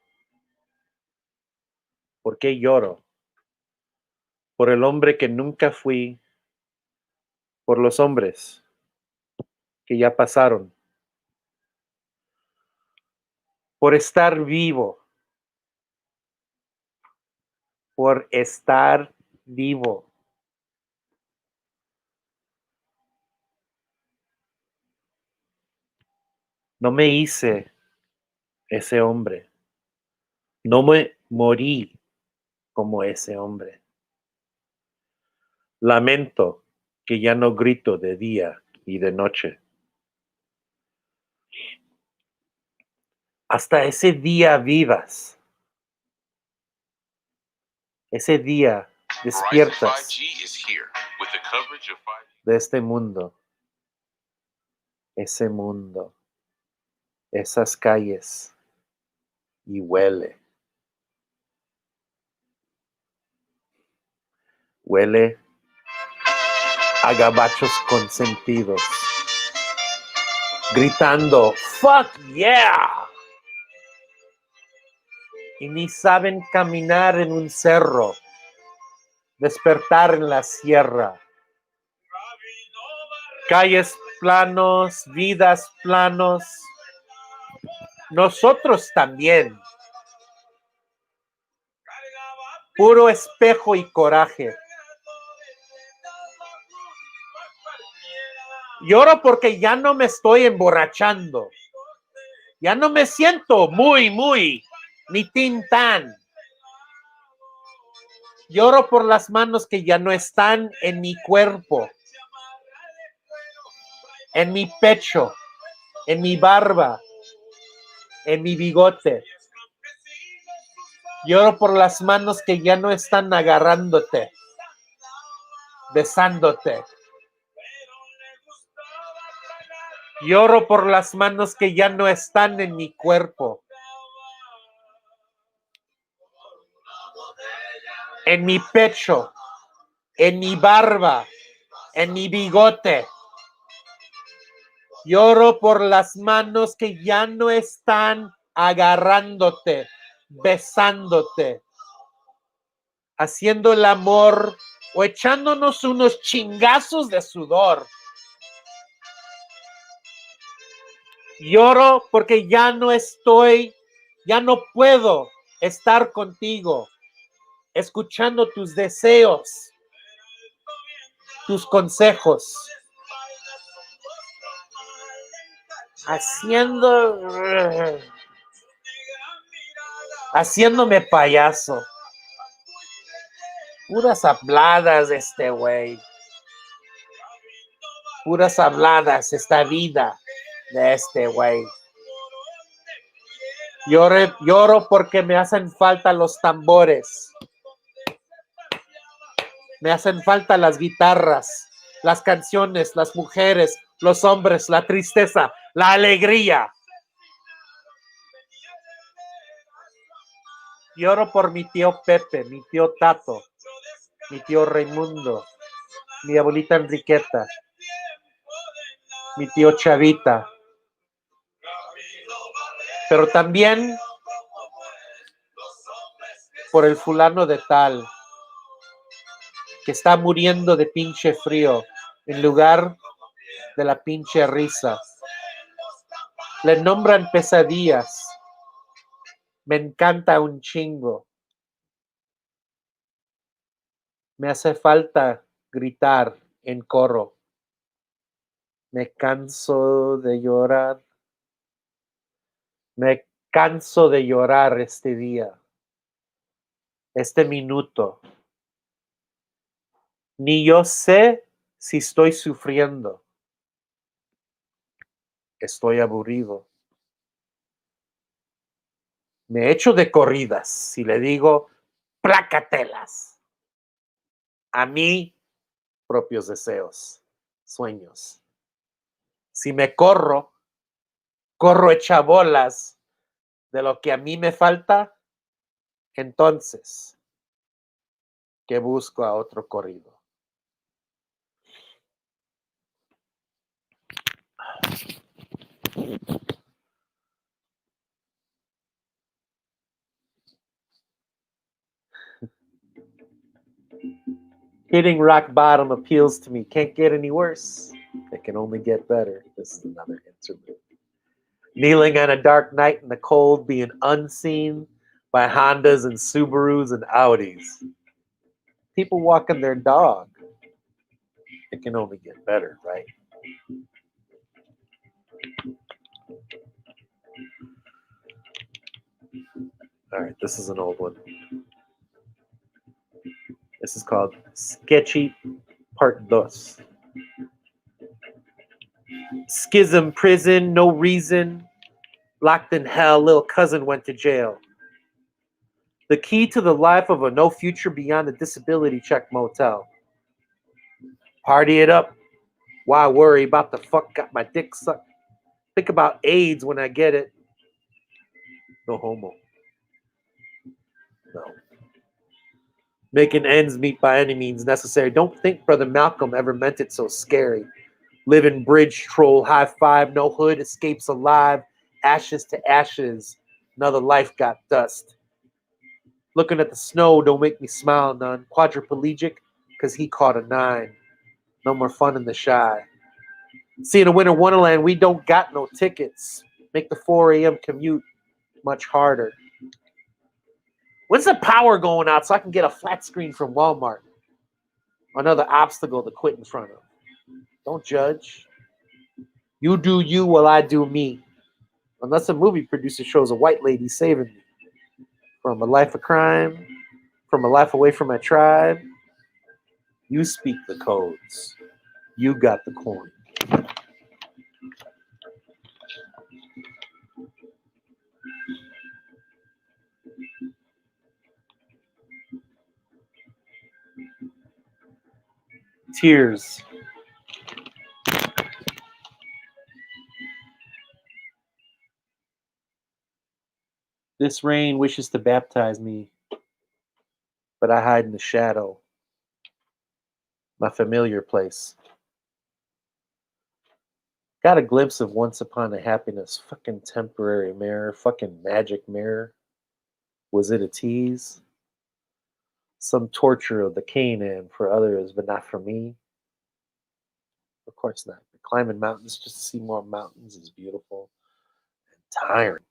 ¿Por qué lloro? Por el hombre que nunca fui, por los hombres que ya pasaron, por estar vivo, por estar vivo. No me hice ese hombre, no me morí como ese hombre. Lamento que ya no grito de día y de noche. Hasta ese día vivas. Ese día despiertas de este mundo. Ese mundo. Esas calles. Y huele. Huele a gabachos consentidos. Gritando, ¡fuck yeah! Y ni saben caminar en un cerro, despertar en la sierra. Calles planos, vidas planos. Nosotros también. Puro espejo y coraje. Lloro porque ya no me estoy emborrachando. Ya no me siento muy, ni tintán. Lloro por las manos que ya no están en mi cuerpo, en mi pecho, en mi barba, en mi bigote. Lloro por las manos que ya no están agarrándote, besándote. Lloro por las manos que ya no están en mi cuerpo, en mi pecho, en mi barba, en mi bigote. Lloro por las manos que ya no están agarrándote, besándote, haciendo el amor o echándonos unos chingazos de sudor. Lloro porque ya no puedo estar contigo, escuchando tus deseos, tus consejos, haciéndome payaso. Puras habladas de este güey. Puras habladas esta vida de este güey. Lloro porque me hacen falta los tambores. Me hacen falta las guitarras, las canciones, las mujeres, los hombres, la tristeza, la alegría. Lloro por mi tío Pepe, mi tío Tato, mi tío Raimundo, mi abuelita Enriqueta, mi tío Chavita. Pero también por el fulano de tal que está muriendo de pinche frío en lugar de la pinche risa. Le nombran pesadillas. Me encanta un chingo. Me hace falta gritar en coro. Me canso de llorar. Me canso de llorar este día, este minuto. Ni yo sé si estoy sufriendo. Estoy aburrido. Me echo de corridas y le digo, plácatelas. A mí, propios deseos, sueños, Si me corro hecha bolas de lo que a mí me falta, entonces, que busco a otro corrido. Hitting rock bottom appeals to me. Can't get any worse. It can only get better. This is another interlude. Kneeling on a dark night in the cold, being unseen by Hondas and Subarus and Audis. People walking their dog. It can only get better, right? All right, this is an old one. This is called Sketchy Part 2. Schism, prison, no reason. Locked in hell, little cousin went to jail. The key to the life of a no future beyond the disability check motel. Party it up. Why worry about the fuck got my dick sucked? Think about AIDS when I get it. No homo. No. Making ends meet by any means necessary. Don't think Brother Malcolm ever meant it so scary. Living bridge troll, high five, no hood, escapes alive. Ashes to ashes, another life got dust. Looking at the snow don't make me smile none. Quadriplegic, cause he caught a 9. No more fun in the shy. Seeing a winter wonderland, we don't got no tickets. Make the 4 a.m. commute much harder. When's the power going out so I can get a flat screen from Walmart? Another obstacle to quit in front of. Don't judge. You do you while I do me. Unless a movie producer shows a white lady saving me from a life of crime, from a life away from my tribe. You speak the codes. You got the coin. Tears. This rain wishes to baptize me, but I hide in the shadow. My familiar place. Got a glimpse of once upon a happiness. Fucking temporary mirror. Fucking magic mirror. Was it a tease? Some torture of the Canaan for others, but not for me? Of course not. Climbing mountains just to see more mountains is beautiful and tiring.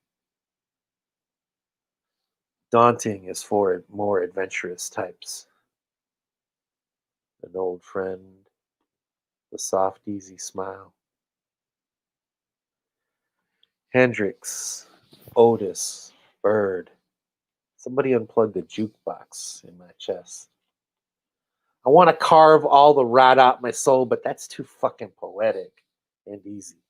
Daunting is for more adventurous types. An old friend, the soft, easy smile. Hendrix, Otis, Bird. Somebody unplugged the jukebox in my chest. I want to carve all the rot out my soul, but that's too fucking poetic and easy.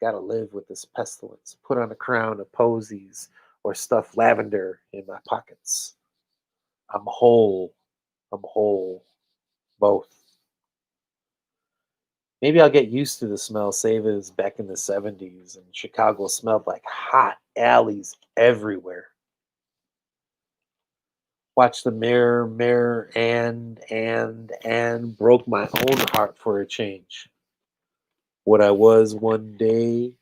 Gotta live with this pestilence. Put on a crown of posies or stuff lavender in my pockets. I'm whole. Both. Maybe I'll get used to the smell, save as back in the 70s, and Chicago smelled like hot alleys everywhere. Watch the mirror, and broke my own heart for a change. What I was one day,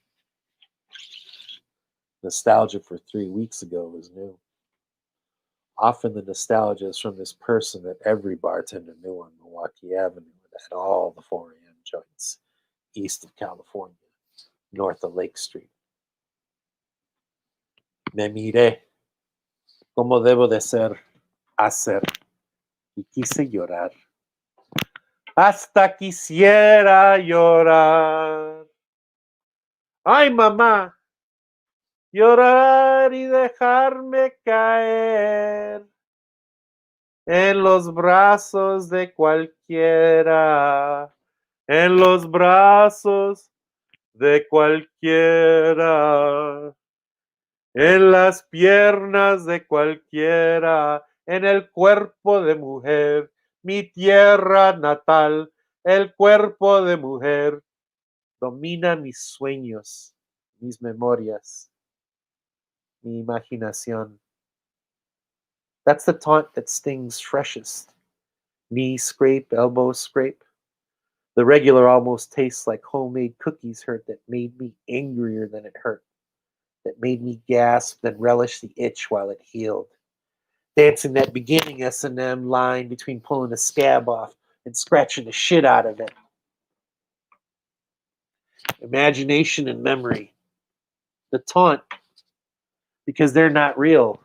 nostalgia for 3 weeks ago is new. Often the nostalgia is from this person that every bartender knew on Milwaukee Avenue that had all the 4 a.m. joints east of California, north of Lake Street. Me miré como debo de ser, hacer, y quise llorar. Hasta quisiera llorar. Ay, mamá, llorar y dejarme caer en los brazos de cualquiera, en los brazos de cualquiera, en las piernas de cualquiera, en el cuerpo de mujer, mi tierra natal, el cuerpo de mujer, Domina mis sueños, mis memorias, mi imaginación. That's the taunt that stings freshest. Knee scrape, elbow scrape. The regular almost tastes like homemade cookies hurt that made me angrier than it hurt, that made me gasp, then relish the itch while it healed. Dancing that beginning S&M line between pulling a scab off and scratching the shit out of it. Imagination and memory. The taunt, because they're not real.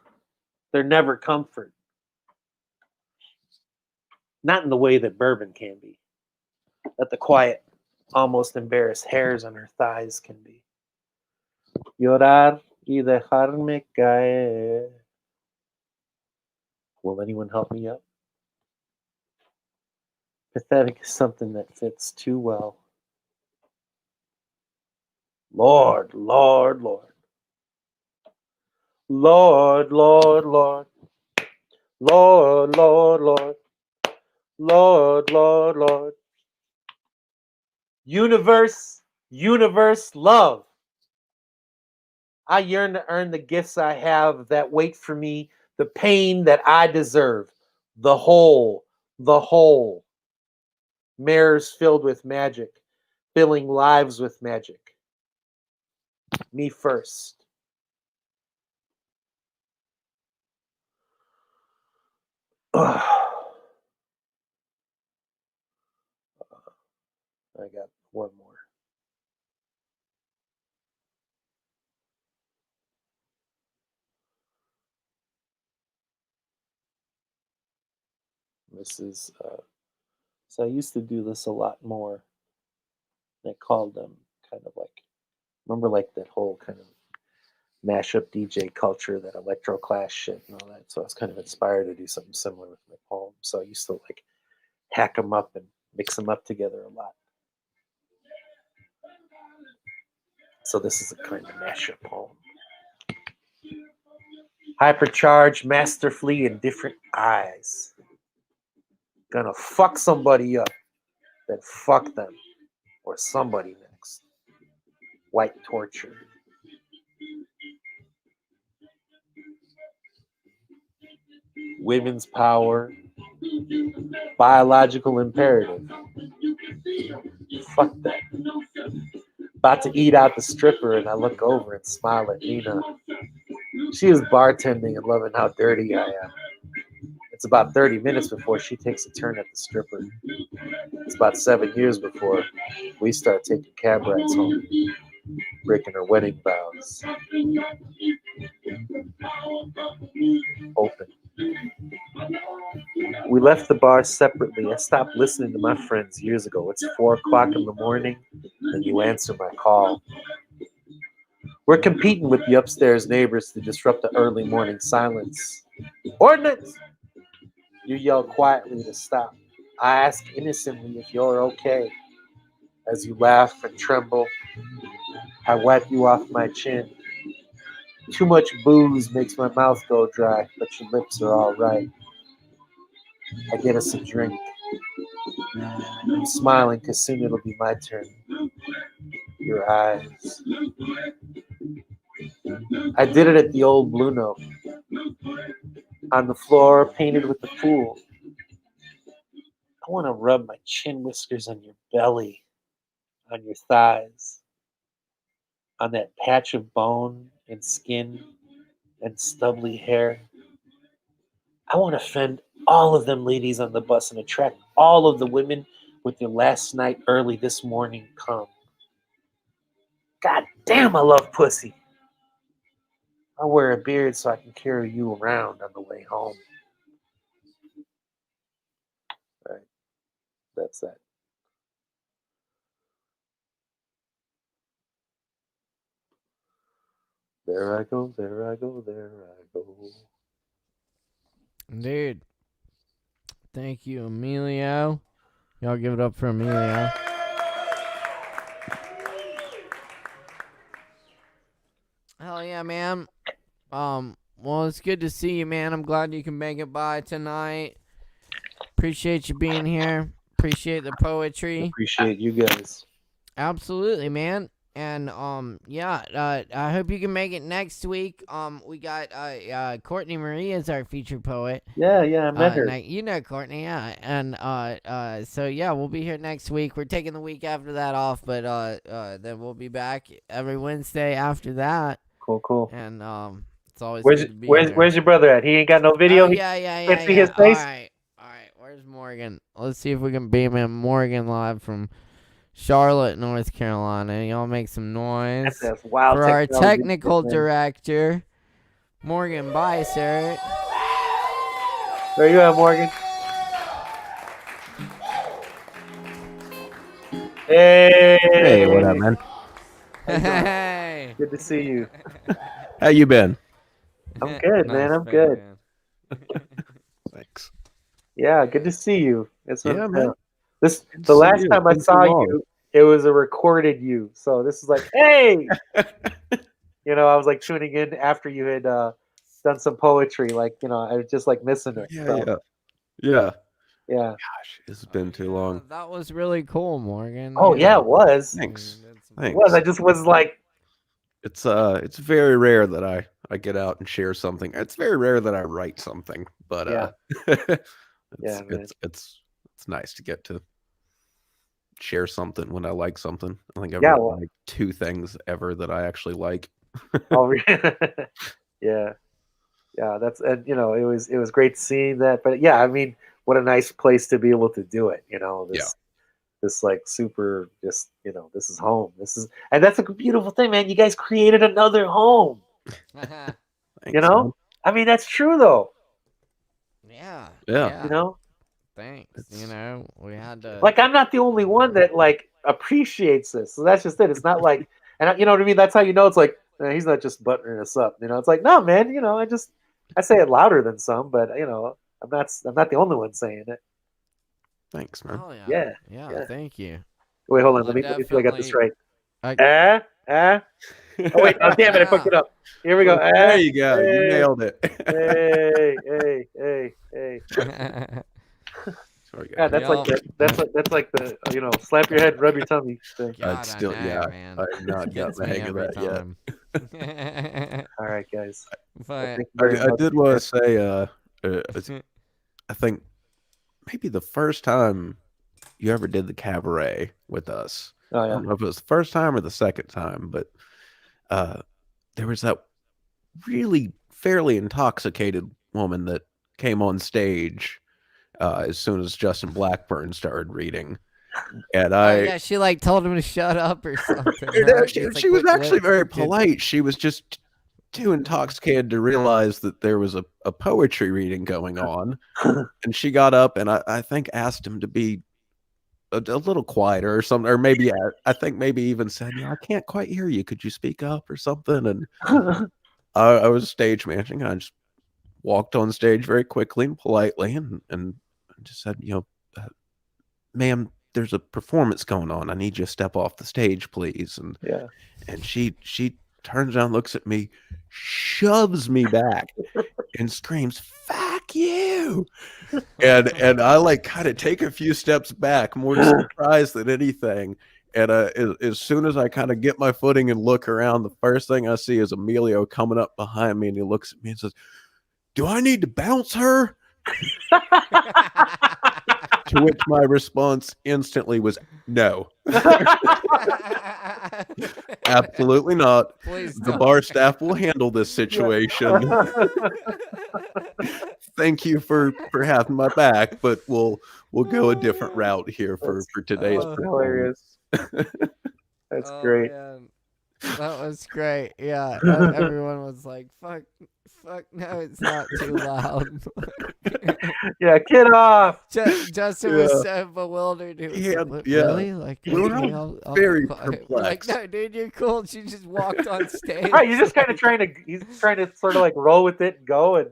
They're never comfort. Not in the way that bourbon can be. That the quiet, almost embarrassed hairs on her thighs can be. Llorar y dejarme caer. Will anyone help me up? Pathetic is something that fits too well. Lord, Lord, Lord. Lord, Lord, Lord. Lord, Lord, Lord. Lord, Lord, Lord. Universe, universe, love. I yearn to earn the gifts I have that wait for me, the pain that I deserve. The whole, the whole. Mirrors filled with magic, filling lives with magic. Me first. I got one more. This is, so I used to do this a lot more. They called them kind of like, remember like that whole kind of mashup DJ culture, that electro class shit and all that. So I was kind of inspired to do something similar with my poems. So I used to like hack them up and mix them up together a lot. So this is a kind of mashup poem. Hypercharged masterfully in different eyes. Gonna fuck somebody up, then fuck them or somebody next. White torture. Women's power. Biological imperative. Fuck that. About to eat out the stripper and I look over and smile at Nina. She is bartending and loving how dirty I am. It's about 30 minutes before she takes a turn at the stripper. It's about 7 years before we start taking cab rides home, breaking her wedding vows. Open. We left the bar separately. I stopped listening to my friends years ago. It's 4 o'clock in the morning, and you answer my call. We're competing with the upstairs neighbors to disrupt the early morning silence. Ordinance! You yell quietly to stop. I ask innocently if you're okay. As you laugh and tremble, I wipe you off my chin. Too much booze makes my mouth go dry, but your lips are all right. I get us a drink. I'm smiling because soon it'll be my turn. Your eyes. I did it at the old Blue Note. On the floor, painted with the pool. I want to rub my chin whiskers on your belly, on your thighs, on that patch of bone and skin and stubbly hair. I want to fend all of them ladies on the bus and attract all of the women with your last night early this morning come. God damn, I love pussy. I'll wear a beard so I can carry you around on the way home. All right, that's that. There I go, there I go, there I go. Dude, thank you, Emilio. Y'all give it up for Emilio. Hell yeah, man. Well, it's good to see you, man. I'm glad you can make it by tonight. Appreciate you being here. Appreciate the poetry. Appreciate you guys. Absolutely, man. And I hope you can make it next week. We got Courtney Marie as our featured poet. Yeah, I met her. You know Courtney, yeah. And so yeah, we'll be here next week. We're taking the week after that off, but then we'll be back every Wednesday after that. Cool. And it's always where's good to be where's your brother at? He ain't got no video. Oh, yeah. Can't see his face. All right. Where's Morgan? Let's see if we can beam in Morgan live from Charlotte, North Carolina. Y'all make some noise That's wild for our technical director, Morgan Beissert. Where you at, Morgan? Hey, what up, man? Hey, good to see you. How you been? I'm good, man. I'm good. Thanks. Yeah, good to see you. Man. The last time I saw you, it was a recorded you. So this is like, hey, I was like tuning in after you had done some poetry. Like, I was just like missing it. Yeah. Gosh, it's been too long. That was really cool, Morgan. Oh yeah, it was. Thanks. It was. I just was like, it's very rare that I get out and share something. It's very rare that I write something, but it's nice to get to share something when I like something. I think I've written like 2 things ever that I actually like. Oh, yeah. That's, and it was great seeing that. But yeah, I mean, what a nice place to be able to do it. This like super, just this is home. And that's a beautiful thing, man. You guys created another home. Thanks, man. I mean, that's true though. Yeah. Thanks. We had to. Like, I'm not the only one that like appreciates this. So that's just it. It's not like, and you know what I mean. That's how it's like he's not just buttering us up. It's like, no, man. I say it louder than some, but I'm not the only one saying it. Thanks, man. Oh, Yeah. Thank you. Wait, hold on. Let me see if I got this right. Oh wait! Oh damn it! I fucked it up. Here we go. There you go. You nailed it. Hey. Sorry, yeah, that's like the slap your head, rub your tummy thing. God, still, man. I've not got the hang of that yet. All right, guys. But I did want to say, I think maybe the first time you ever did the cabaret with us. Oh, yeah. I don't know if it was the first time or the second time, but there was that really fairly intoxicated woman that came on stage as soon as Justin Blackburn started reading. And she like told him to shut up or something. She was actually very polite. She was just too intoxicated to realize that there was a poetry reading going on. And she got up and I think asked him to be a little quieter or something, or maybe I think maybe even said, I can't quite hear you. Could you speak up or something? And I was stage managing. I just walked on stage very quickly and politely and just said, ma'am, there's a performance going on. I need you to step off the stage, please. And she turns around, looks at me, shoves me back and screams, "Fuck you!" And I like kind of take a few steps back, more surprised than anything. And as soon as I kind of get my footing and look around, the first thing I see is Emilio coming up behind me, and he looks at me and says, "Do I need to bounce her?" To which my response instantly was, "No." Absolutely not. The bar staff will handle this situation. Thank you for having my back, but we'll go a different route here for today's hilarious. That's great. Man. That was great. Yeah, everyone was like, "Fuck, no, it's not too loud." Yeah, get off. Justin was so bewildered. He was like, really? Like, we were all very perplexed. Like, no, dude, you're cool. She just walked on stage. Right, you're just kind of he's trying to sort of like roll with it and go. And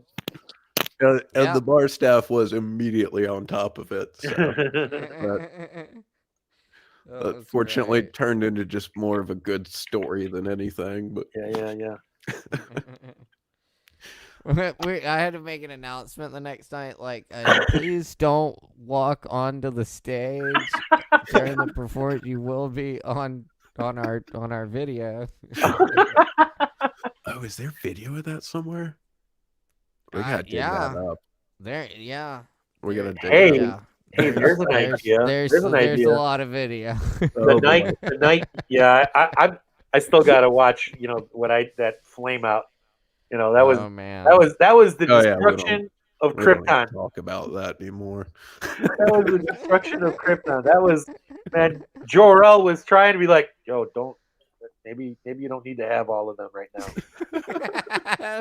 the bar staff was immediately on top of it. So. Fortunately, it turned into just more of a good story than anything. But yeah. I had to make an announcement the next night, like, please don't walk onto the stage during the performance. You will be on our video. Oh, is there video of that somewhere? We gotta dig that up. There, yeah. We gotta dig Hey, it up. hey, there's an idea. There's an idea. a lot of video. The night. Yeah, I still gotta watch. You know that flame out. You know that was the destruction of Krypton. Talk about that anymore. That was the destruction of Krypton. That was, man. Jor-El was trying to be like, yo, don't. Maybe you don't need to have all of them right now.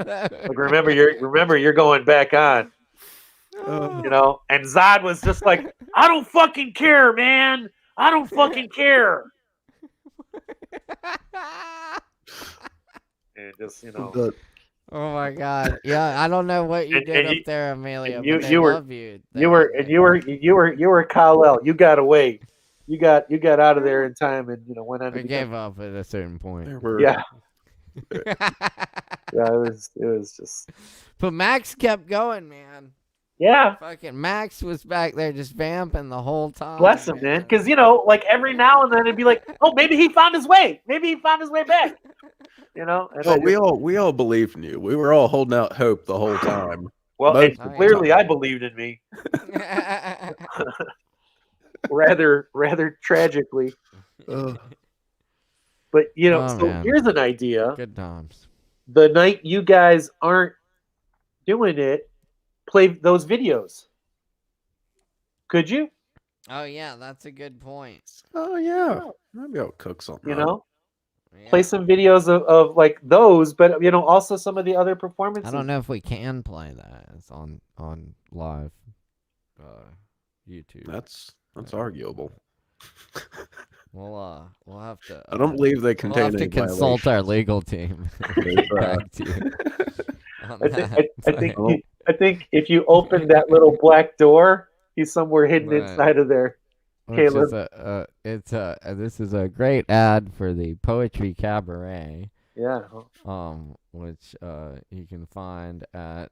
Like, remember you're going back on. You know, and Zod was just like, I don't fucking care, man. I don't fucking care. And just, you know. Oh my God! Yeah, I don't know what you did up there, Emilia. But they love you. You were Kal-El. You got away. You got out of there in time, and went on. I gave up at a certain point. Yeah. Yeah, it was just. But Max kept going, man. Yeah. Fucking Max was back there just vamping the whole time. Bless him, man. Because like every now and then it'd be like, oh, maybe he found his way. Maybe he found his way back. And we all believed in you. We were all holding out hope the whole time. Well, clearly I believed in me. rather tragically. But here's an idea. Good times. The night you guys aren't doing it, play those videos. Could you? Oh yeah, that's a good point. Oh yeah, maybe I'll cook something. Play some videos of like those, but also some of the other performances. I don't know if we can play that. It's on live YouTube. That's arguable. We'll have to. I don't believe they contain. We'll have to consult our legal team. I think if you open that little black door, he's somewhere hidden inside of there. Caleb. This is a great ad for the Poetry Cabaret. Yeah. Which you can find at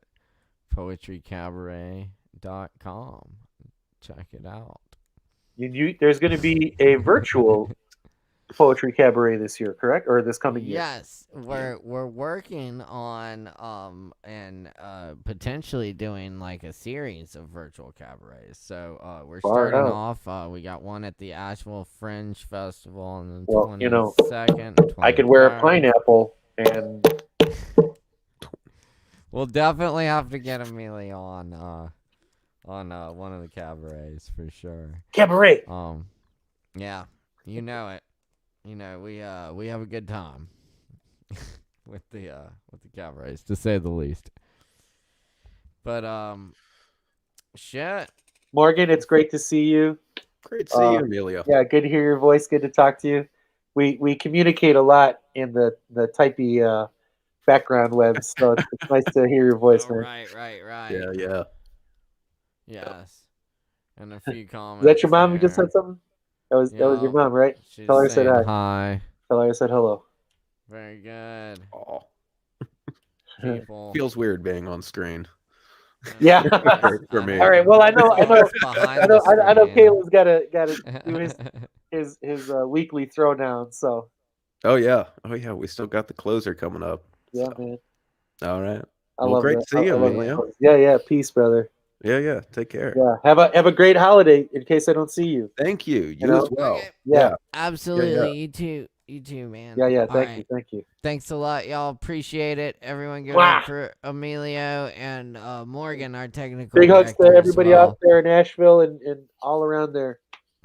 poetrycabaret.com. Check it out. There's going to be a virtual Poetry Cabaret this year, correct? Or this coming year? Yes, we're working on and potentially doing like a series of virtual cabarets. So we're starting off. We got one at the Asheville Fringe Festival on the 22nd. I could wear a pineapple and. We'll definitely have to get Emilia on one of the cabarets for sure. Cabaret. Yeah, you know it. We have a good time with the cabarets, to say the least. But shit. Morgan, it's great to see you. Great to see you, Emilia. Yeah, good to hear your voice. Good to talk to you. We communicate a lot in the typey background web, so it's nice to hear your voice, man. Right. Yeah. Yes. And a few comments. Is that your mom who just said something? That was your mom, right? Tell her I said hi. Tell her I said hello. Very good. Oh. People. Feels weird being on screen. Yeah. For me. All right. Well, I know Caleb's got to do his weekly throwdown. So. Oh yeah. We still got the closer coming up. Yeah, man. All right. Great to see you, Emilia. Yeah. Peace, brother. Yeah. Take care. Yeah. Have a great holiday in case I don't see you. Thank you. You as well. Okay. Yeah. Absolutely. Yeah. You too, man. Yeah. Thank you. Thanks a lot, y'all. Appreciate it. Everyone give it up for Emilio and Morgan, our technical Big hugs to everybody out there in Asheville and all around there.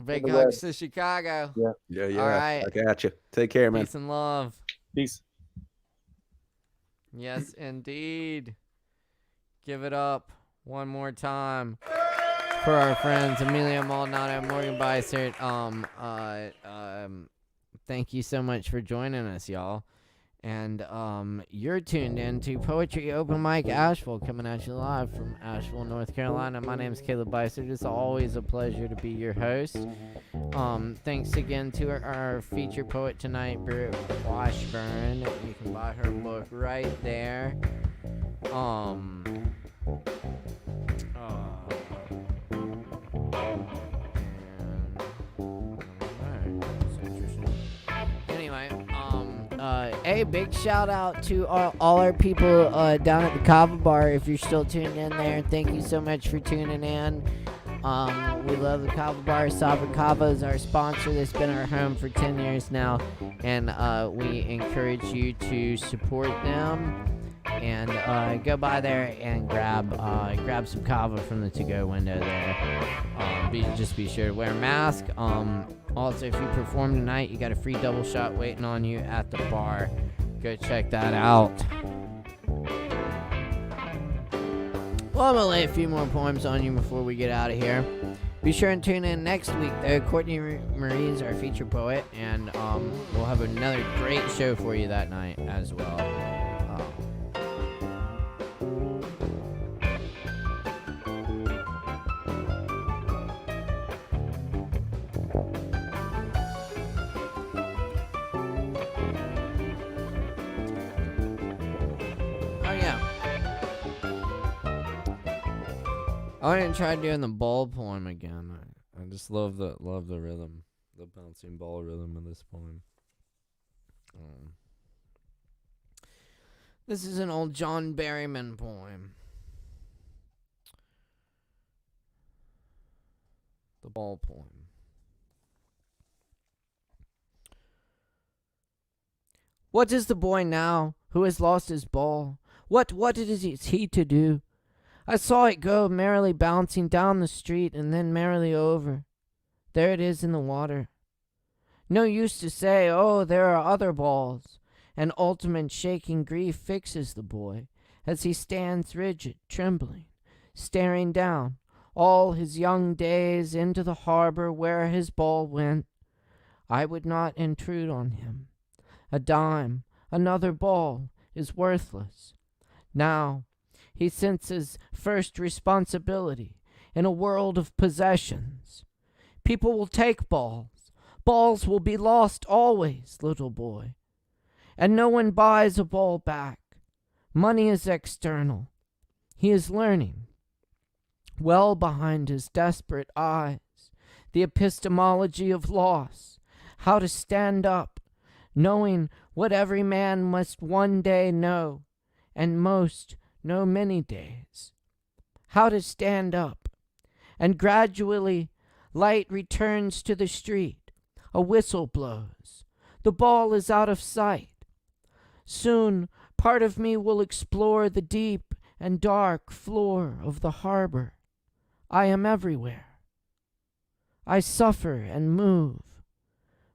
Big hugs to Chicago. Yeah. All right. I got you. Take care, man. Peace and love. Peace. Yes, indeed. Give it up one more time for our friends Emilia Maldonado, Morgan Beissert. Thank you so much for joining us, y'all. And you're tuned in to Poetry Open Mic Asheville, coming at you live from Asheville, North Carolina. My name is Caleb Beissert. It's always a pleasure to be your host. Thanks again to our featured poet tonight, Brit Washburn. You can buy her book right there Anyway, a big shout out to all our people down at the Kava bar. If you're still tuned in there, thank you so much for tuning in. We love the Kava bar. Sovereign Kava is our sponsor. That's been our home for 10 years now, and we encourage you to support them and go by there and grab some Kava from the to-go window there. Just be sure to wear a mask. Also, if you perform tonight, you got a free double shot waiting on you at the bar. Go check that out. Well, I'm going to lay a few more poems on you before we get out of here. Be sure and tune in next week. Courtney Marie is our featured poet, and we'll have another great show for you that night as well. I want to try doing the ball poem again. I just love the rhythm, the bouncing ball rhythm of this poem. This is an old John Berryman poem. The ball poem. What is the boy now who has lost his ball? What is he to do? I saw it go merrily bouncing down the street and then merrily over. There it is in the water. No use to say, oh, there are other balls. An ultimate shaking grief fixes the boy as he stands rigid, trembling, staring down all his young days into the harbor where his ball went. I would not intrude on him. A dime, another ball, is worthless. Now, he senses first responsibility in a world of possessions. People will take balls. Balls will be lost always, little boy. And no one buys a ball back. Money is external. He is learning. Well behind his desperate eyes, the epistemology of loss, how to stand up, knowing what every man must one day know, and most know many days. How to stand up, and gradually light returns to the street. A whistle blows. The ball is out of sight. Soon part of me will explore the deep and dark floor of the harbor. I am everywhere. I suffer and move.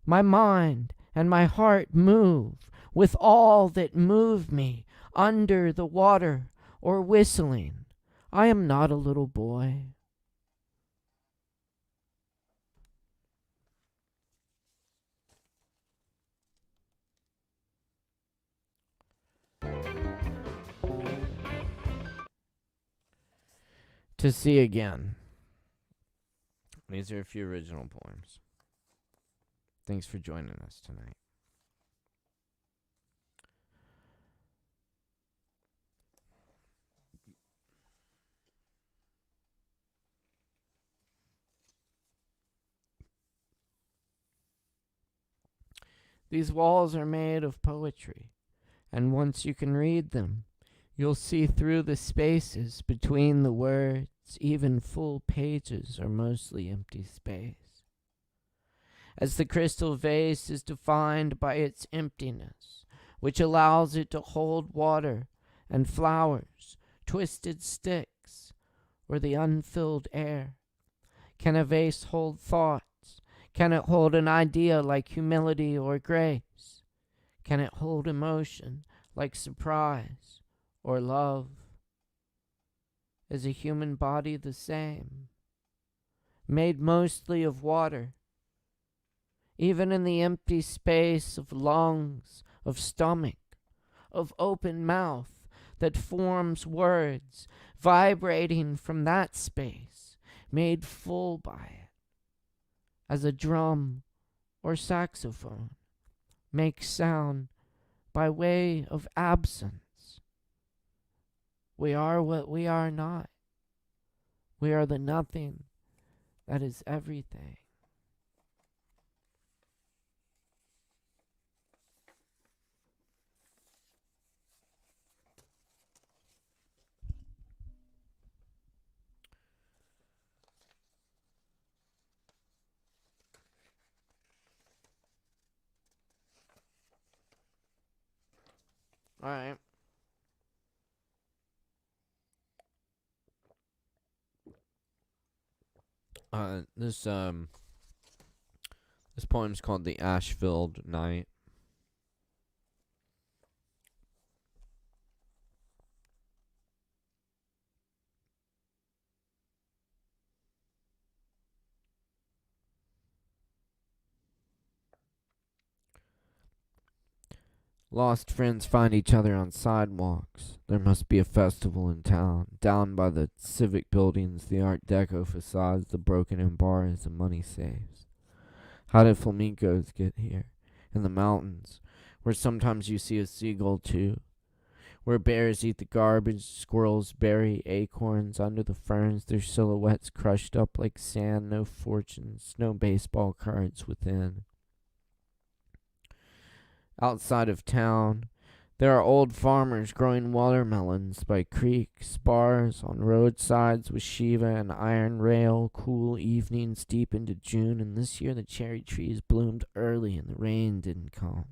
My mind and my heart move with all that move me under the water or whistling. I am not a little boy. To see again. These are a few original poems. Thanks for joining us tonight. These walls are made of poetry, and once you can read them, you'll see through the spaces between the words. Even full pages are mostly empty space. As the crystal vase is defined by its emptiness, which allows it to hold water and flowers, twisted sticks, or the unfilled air. Can a vase hold thoughts? Can it hold an idea like humility or grace? Can it hold emotion like surprise or love? Is a human body the same? Made mostly of water. Even in the empty space of lungs, of stomach, of open mouth that forms words, vibrating from that space, made full by it. As a drum or saxophone makes sound by way of absence. We are what we are not. We are the nothing that is everything. All right. This poem's called The ASHEViLLE Night. Lost friends find each other on sidewalks. There must be a festival in town. Down by the civic buildings, the Art Deco facades, the broken-in bars, the money safes. How did flamingos get here? In the mountains, where sometimes you see a seagull too. Where bears eat the garbage, squirrels bury acorns under the ferns, their silhouettes crushed up like sand, no fortunes, no baseball cards within. Outside of town, there are old farmers growing watermelons by creeks, bars on roadsides with Shiva and iron rail, cool evenings deep into June, and this year the cherry trees bloomed early and the rain didn't come.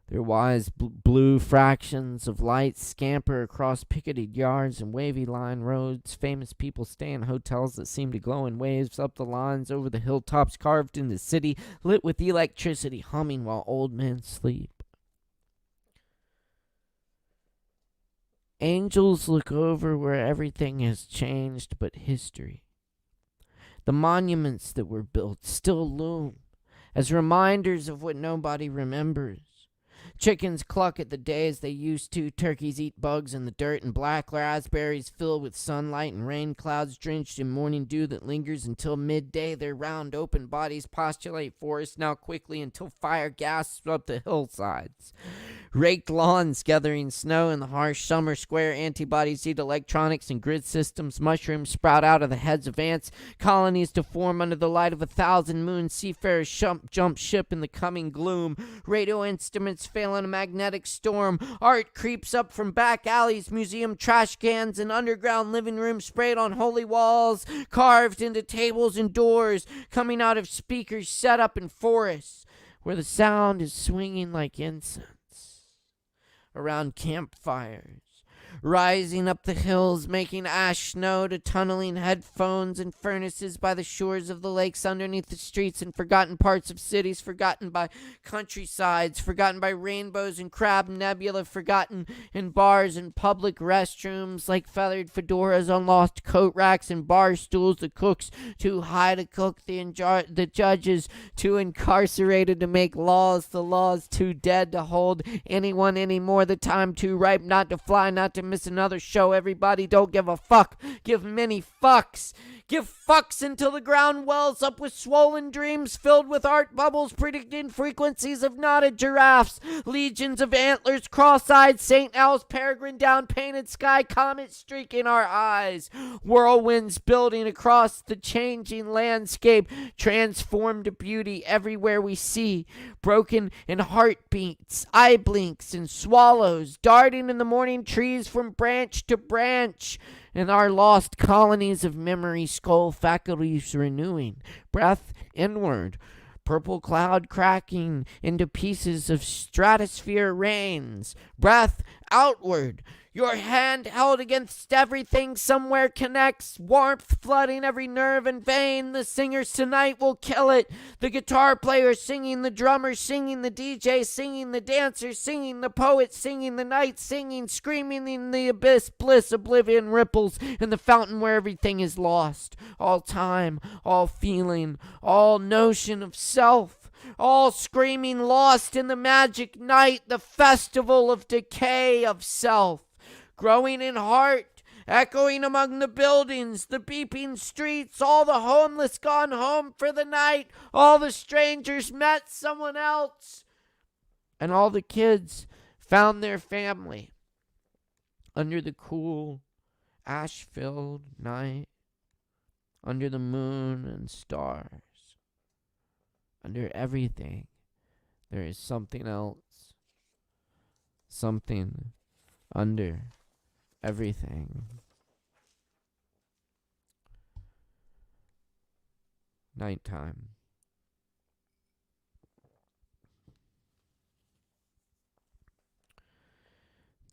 Their wise blue fractions of light scamper across picketed yards and wavy line roads. Famous people stay in hotels that seem to glow in waves up the lines over the hilltops carved in the city, lit with electricity, humming while old men sleep. Angels look over where everything has changed but history. The monuments that were built still loom as reminders of what nobody remembers. Chickens cluck at the days they used to. Turkeys eat bugs in the dirt, and black raspberries fill with sunlight and rain clouds drenched in morning dew that lingers until midday. Their round open bodies postulate forests now quickly until fire gasps up the hillsides. Raked lawns gathering snow in the harsh summer square. Antibodies eat electronics and grid systems. Mushrooms sprout out of the heads of ants. Colonies to form under the light of 1,000 moons. Seafarers jump ship in the coming gloom. Radio instruments fail in a magnetic storm. Art creeps up from back alleys. Museum trash cans and underground living rooms sprayed on holy walls. Carved into tables and doors. Coming out of speakers set up in forests where the sound is swinging like incense around campfires, rising up the hills, making ash snow to tunneling headphones and furnaces by the shores of the lakes, underneath the streets and forgotten parts of cities, forgotten by countrysides, forgotten by rainbows and crab nebula, forgotten in bars and public restrooms, like feathered fedoras on lost coat racks and bar stools, the cooks too high to cook, the judges too incarcerated to make laws, the laws too dead to hold anyone anymore, the time too ripe not to fly, not to miss another show. Everybody don't give a fuck. Give many fucks. Give fucks until the ground wells up with swollen dreams filled with art bubbles predicting frequencies of knotted giraffes. Legions of antlers, cross-eyed St. Owls, peregrine down painted sky, comets streaking our eyes. Whirlwinds building across the changing landscape, transformed to beauty everywhere we see. Broken in heartbeats, eye blinks, and swallows darting in the morning trees from branch to branch, and our lost colonies of memory, skull faculties renewing, breath inward, purple cloud cracking into pieces of stratosphere rains, breath outward, your hand held against everything somewhere connects, warmth flooding every nerve and vein. The singers tonight will kill it. The guitar player singing, the drummer singing, the DJ singing, the dancer singing, the poet singing, the night singing, screaming in the abyss, bliss, oblivion ripples in the fountain where everything is lost. All time, all feeling, all notion of self. All screaming lost in the magic night, the festival of decay of self. Growing in heart, echoing among the buildings, the beeping streets, all the homeless gone home for the night, all the strangers met someone else, and all the kids found their family. under the cool, ash-filled night, under the moon and stars, under everything, there is something else, something under everything. Nighttime.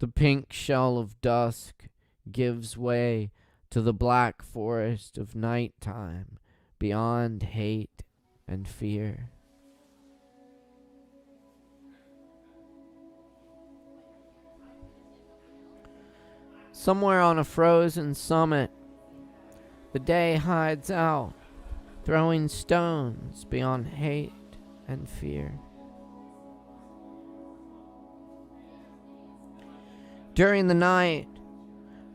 The pink shell of dusk gives way to the black forest of nighttime beyond hate and fear. Somewhere on a frozen summit, the day hides out, throwing stones beyond hate and fear. During the night,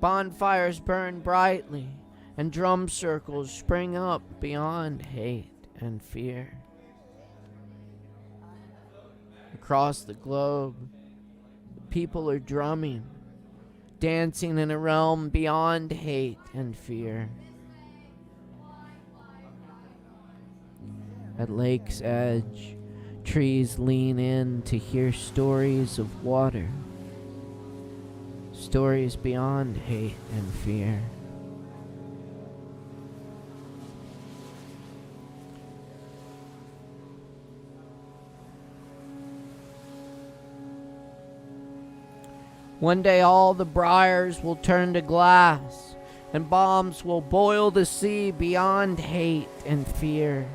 bonfires burn brightly, and drum circles spring up beyond hate and fear. Across the globe, people are drumming, dancing in a realm beyond hate and fear. At lake's edge, trees lean in to hear stories of water, stories beyond hate and fear. One day all the briars will turn to glass, and bombs will boil the sea beyond hate and fear.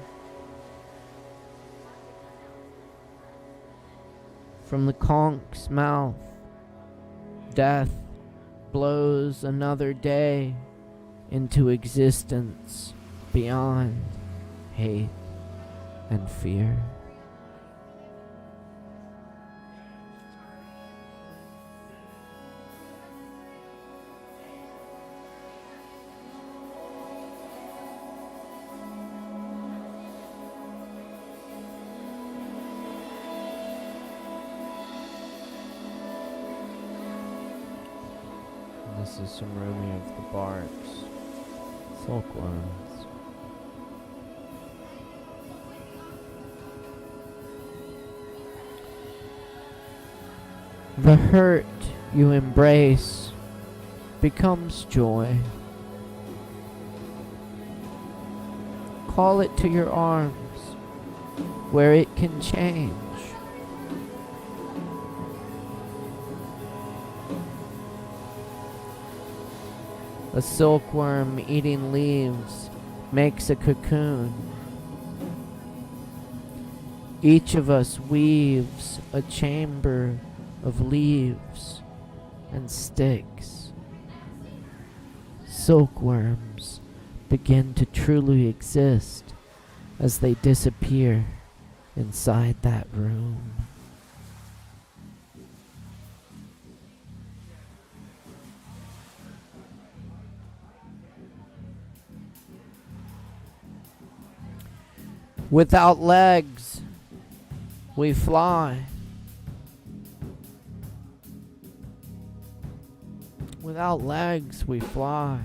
From the conk's mouth, death blows another day into existence beyond hate and fear. This is some Rumi of the Barks, silkworms. The hurt you embrace becomes joy. Call it to your arms where it can change. A silkworm eating leaves makes a cocoon. Each of us weaves a chamber of leaves and sticks. Silkworms begin to truly exist as they disappear inside that room. Without legs, we fly. Without legs, we fly.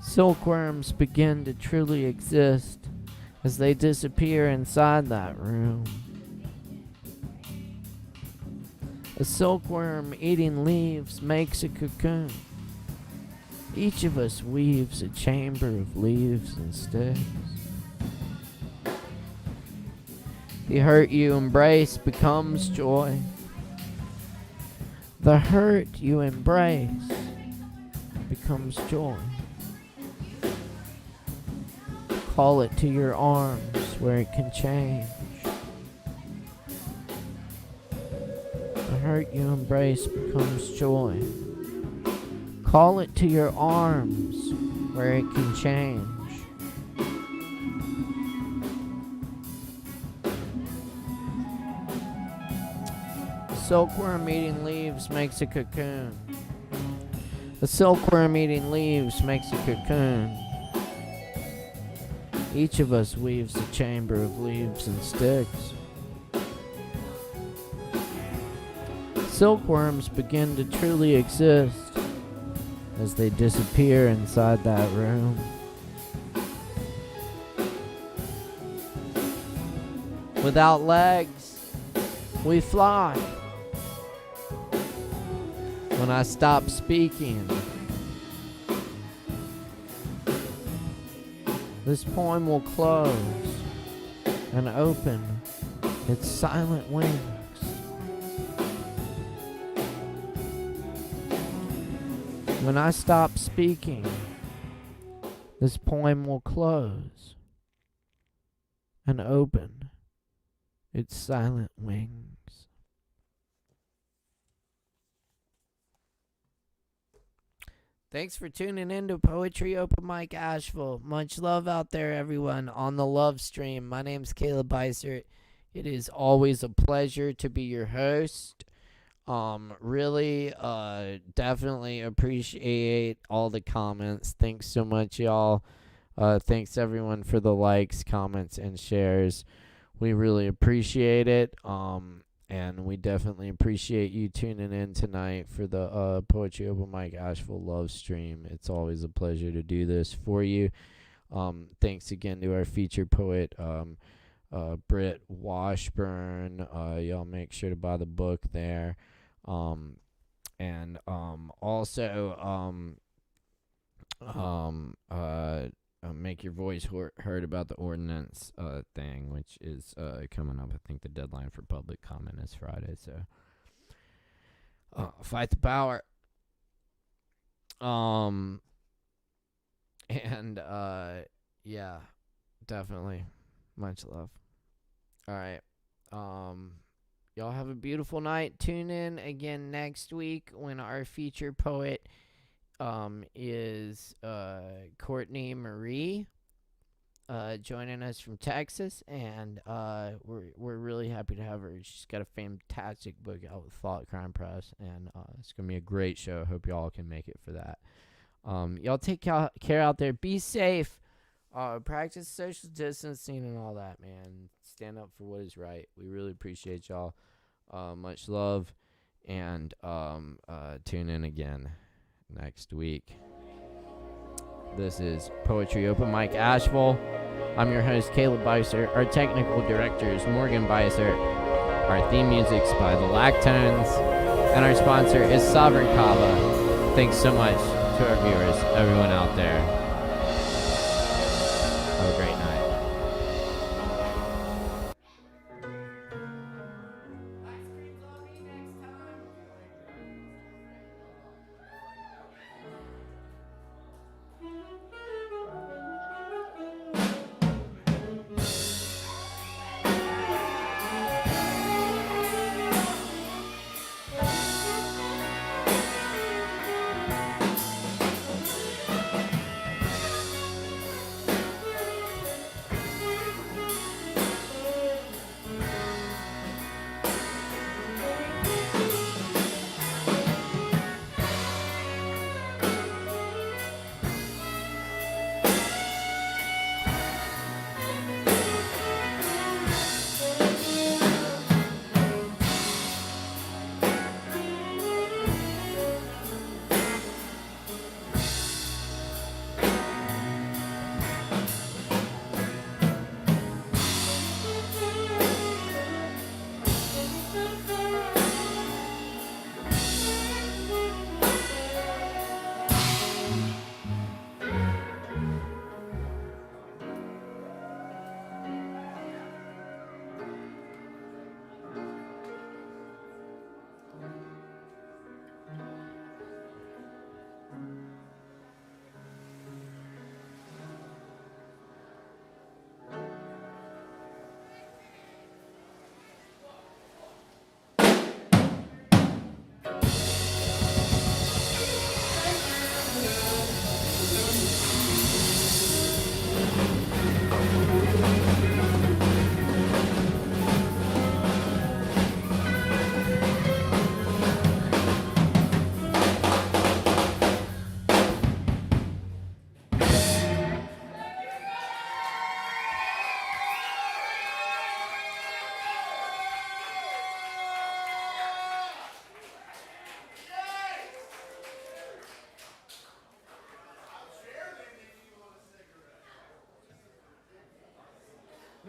Silkworms begin to truly exist as they disappear inside that room. A silkworm eating leaves makes a cocoon. Each of us weaves a chamber of leaves and sticks. The hurt you embrace becomes joy. The hurt you embrace becomes joy. Call it to your arms where it can change. The hurt you embrace becomes joy. Call it to your arms where it can change. A silkworm eating leaves makes a cocoon. A silkworm eating leaves makes a cocoon. Each of us weaves a chamber of leaves and sticks. silkworms begin to truly exist as they disappear inside that room. Without legs, we fly. When I stop speaking, this poem will close and open its silent wings. When I stop speaking, this poem will close and open its silent wings. Thanks for tuning in to Poetry Open Mic Asheville. Much love out there, everyone, on the love stream. My name's Caleb Beissert. It is always a pleasure to be your host. Really, definitely appreciate all the comments. Thanks so much, y'all. Thanks, everyone, for the likes, comments, and shares. We really appreciate it. And we definitely appreciate you tuning in tonight for the Poetry Open Mic Asheville love stream. It's always a pleasure to do this for you. Thanks again to our featured poet, Brit Washburn. Y'all make sure to buy the book there. Make your voice heard about the ordinance thing, which is coming up. I think the deadline for public comment is Friday, so fight the power. Yeah, definitely. Much love. All right. Y'all have a beautiful night. Tune in again next week when our featured poet is Courtney Marie, joining us from Texas, and we're really happy to have her. She's got a fantastic book out with Thought Crime Press, and it's gonna be a great show. Hope y'all can make it for that. Y'all take care out there. Be safe. Practice social distancing and all that, man. Stand up for what is right. We really appreciate y'all. Much love, and tune in again next week. This is Poetry Open Mic Asheville. I'm your host, Caleb Beissert. Our technical director is Morgan Beissert. Our theme music's by the Lactones, and our sponsor is Sovereign Kava. Thanks so much to our viewers, everyone out there. Have a great night.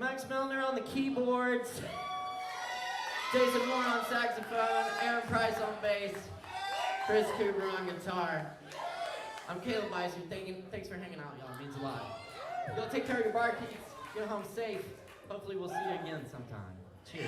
Max Milner on the keyboards, Jason Moore on saxophone, Aaron Price on bass, Chris Cooper on guitar. I'm Caleb Beissert. Thanks for hanging out, y'all. It means a lot. Y'all take care of your bar keys. Get home safe. Hopefully we'll see you again sometime. Cheers.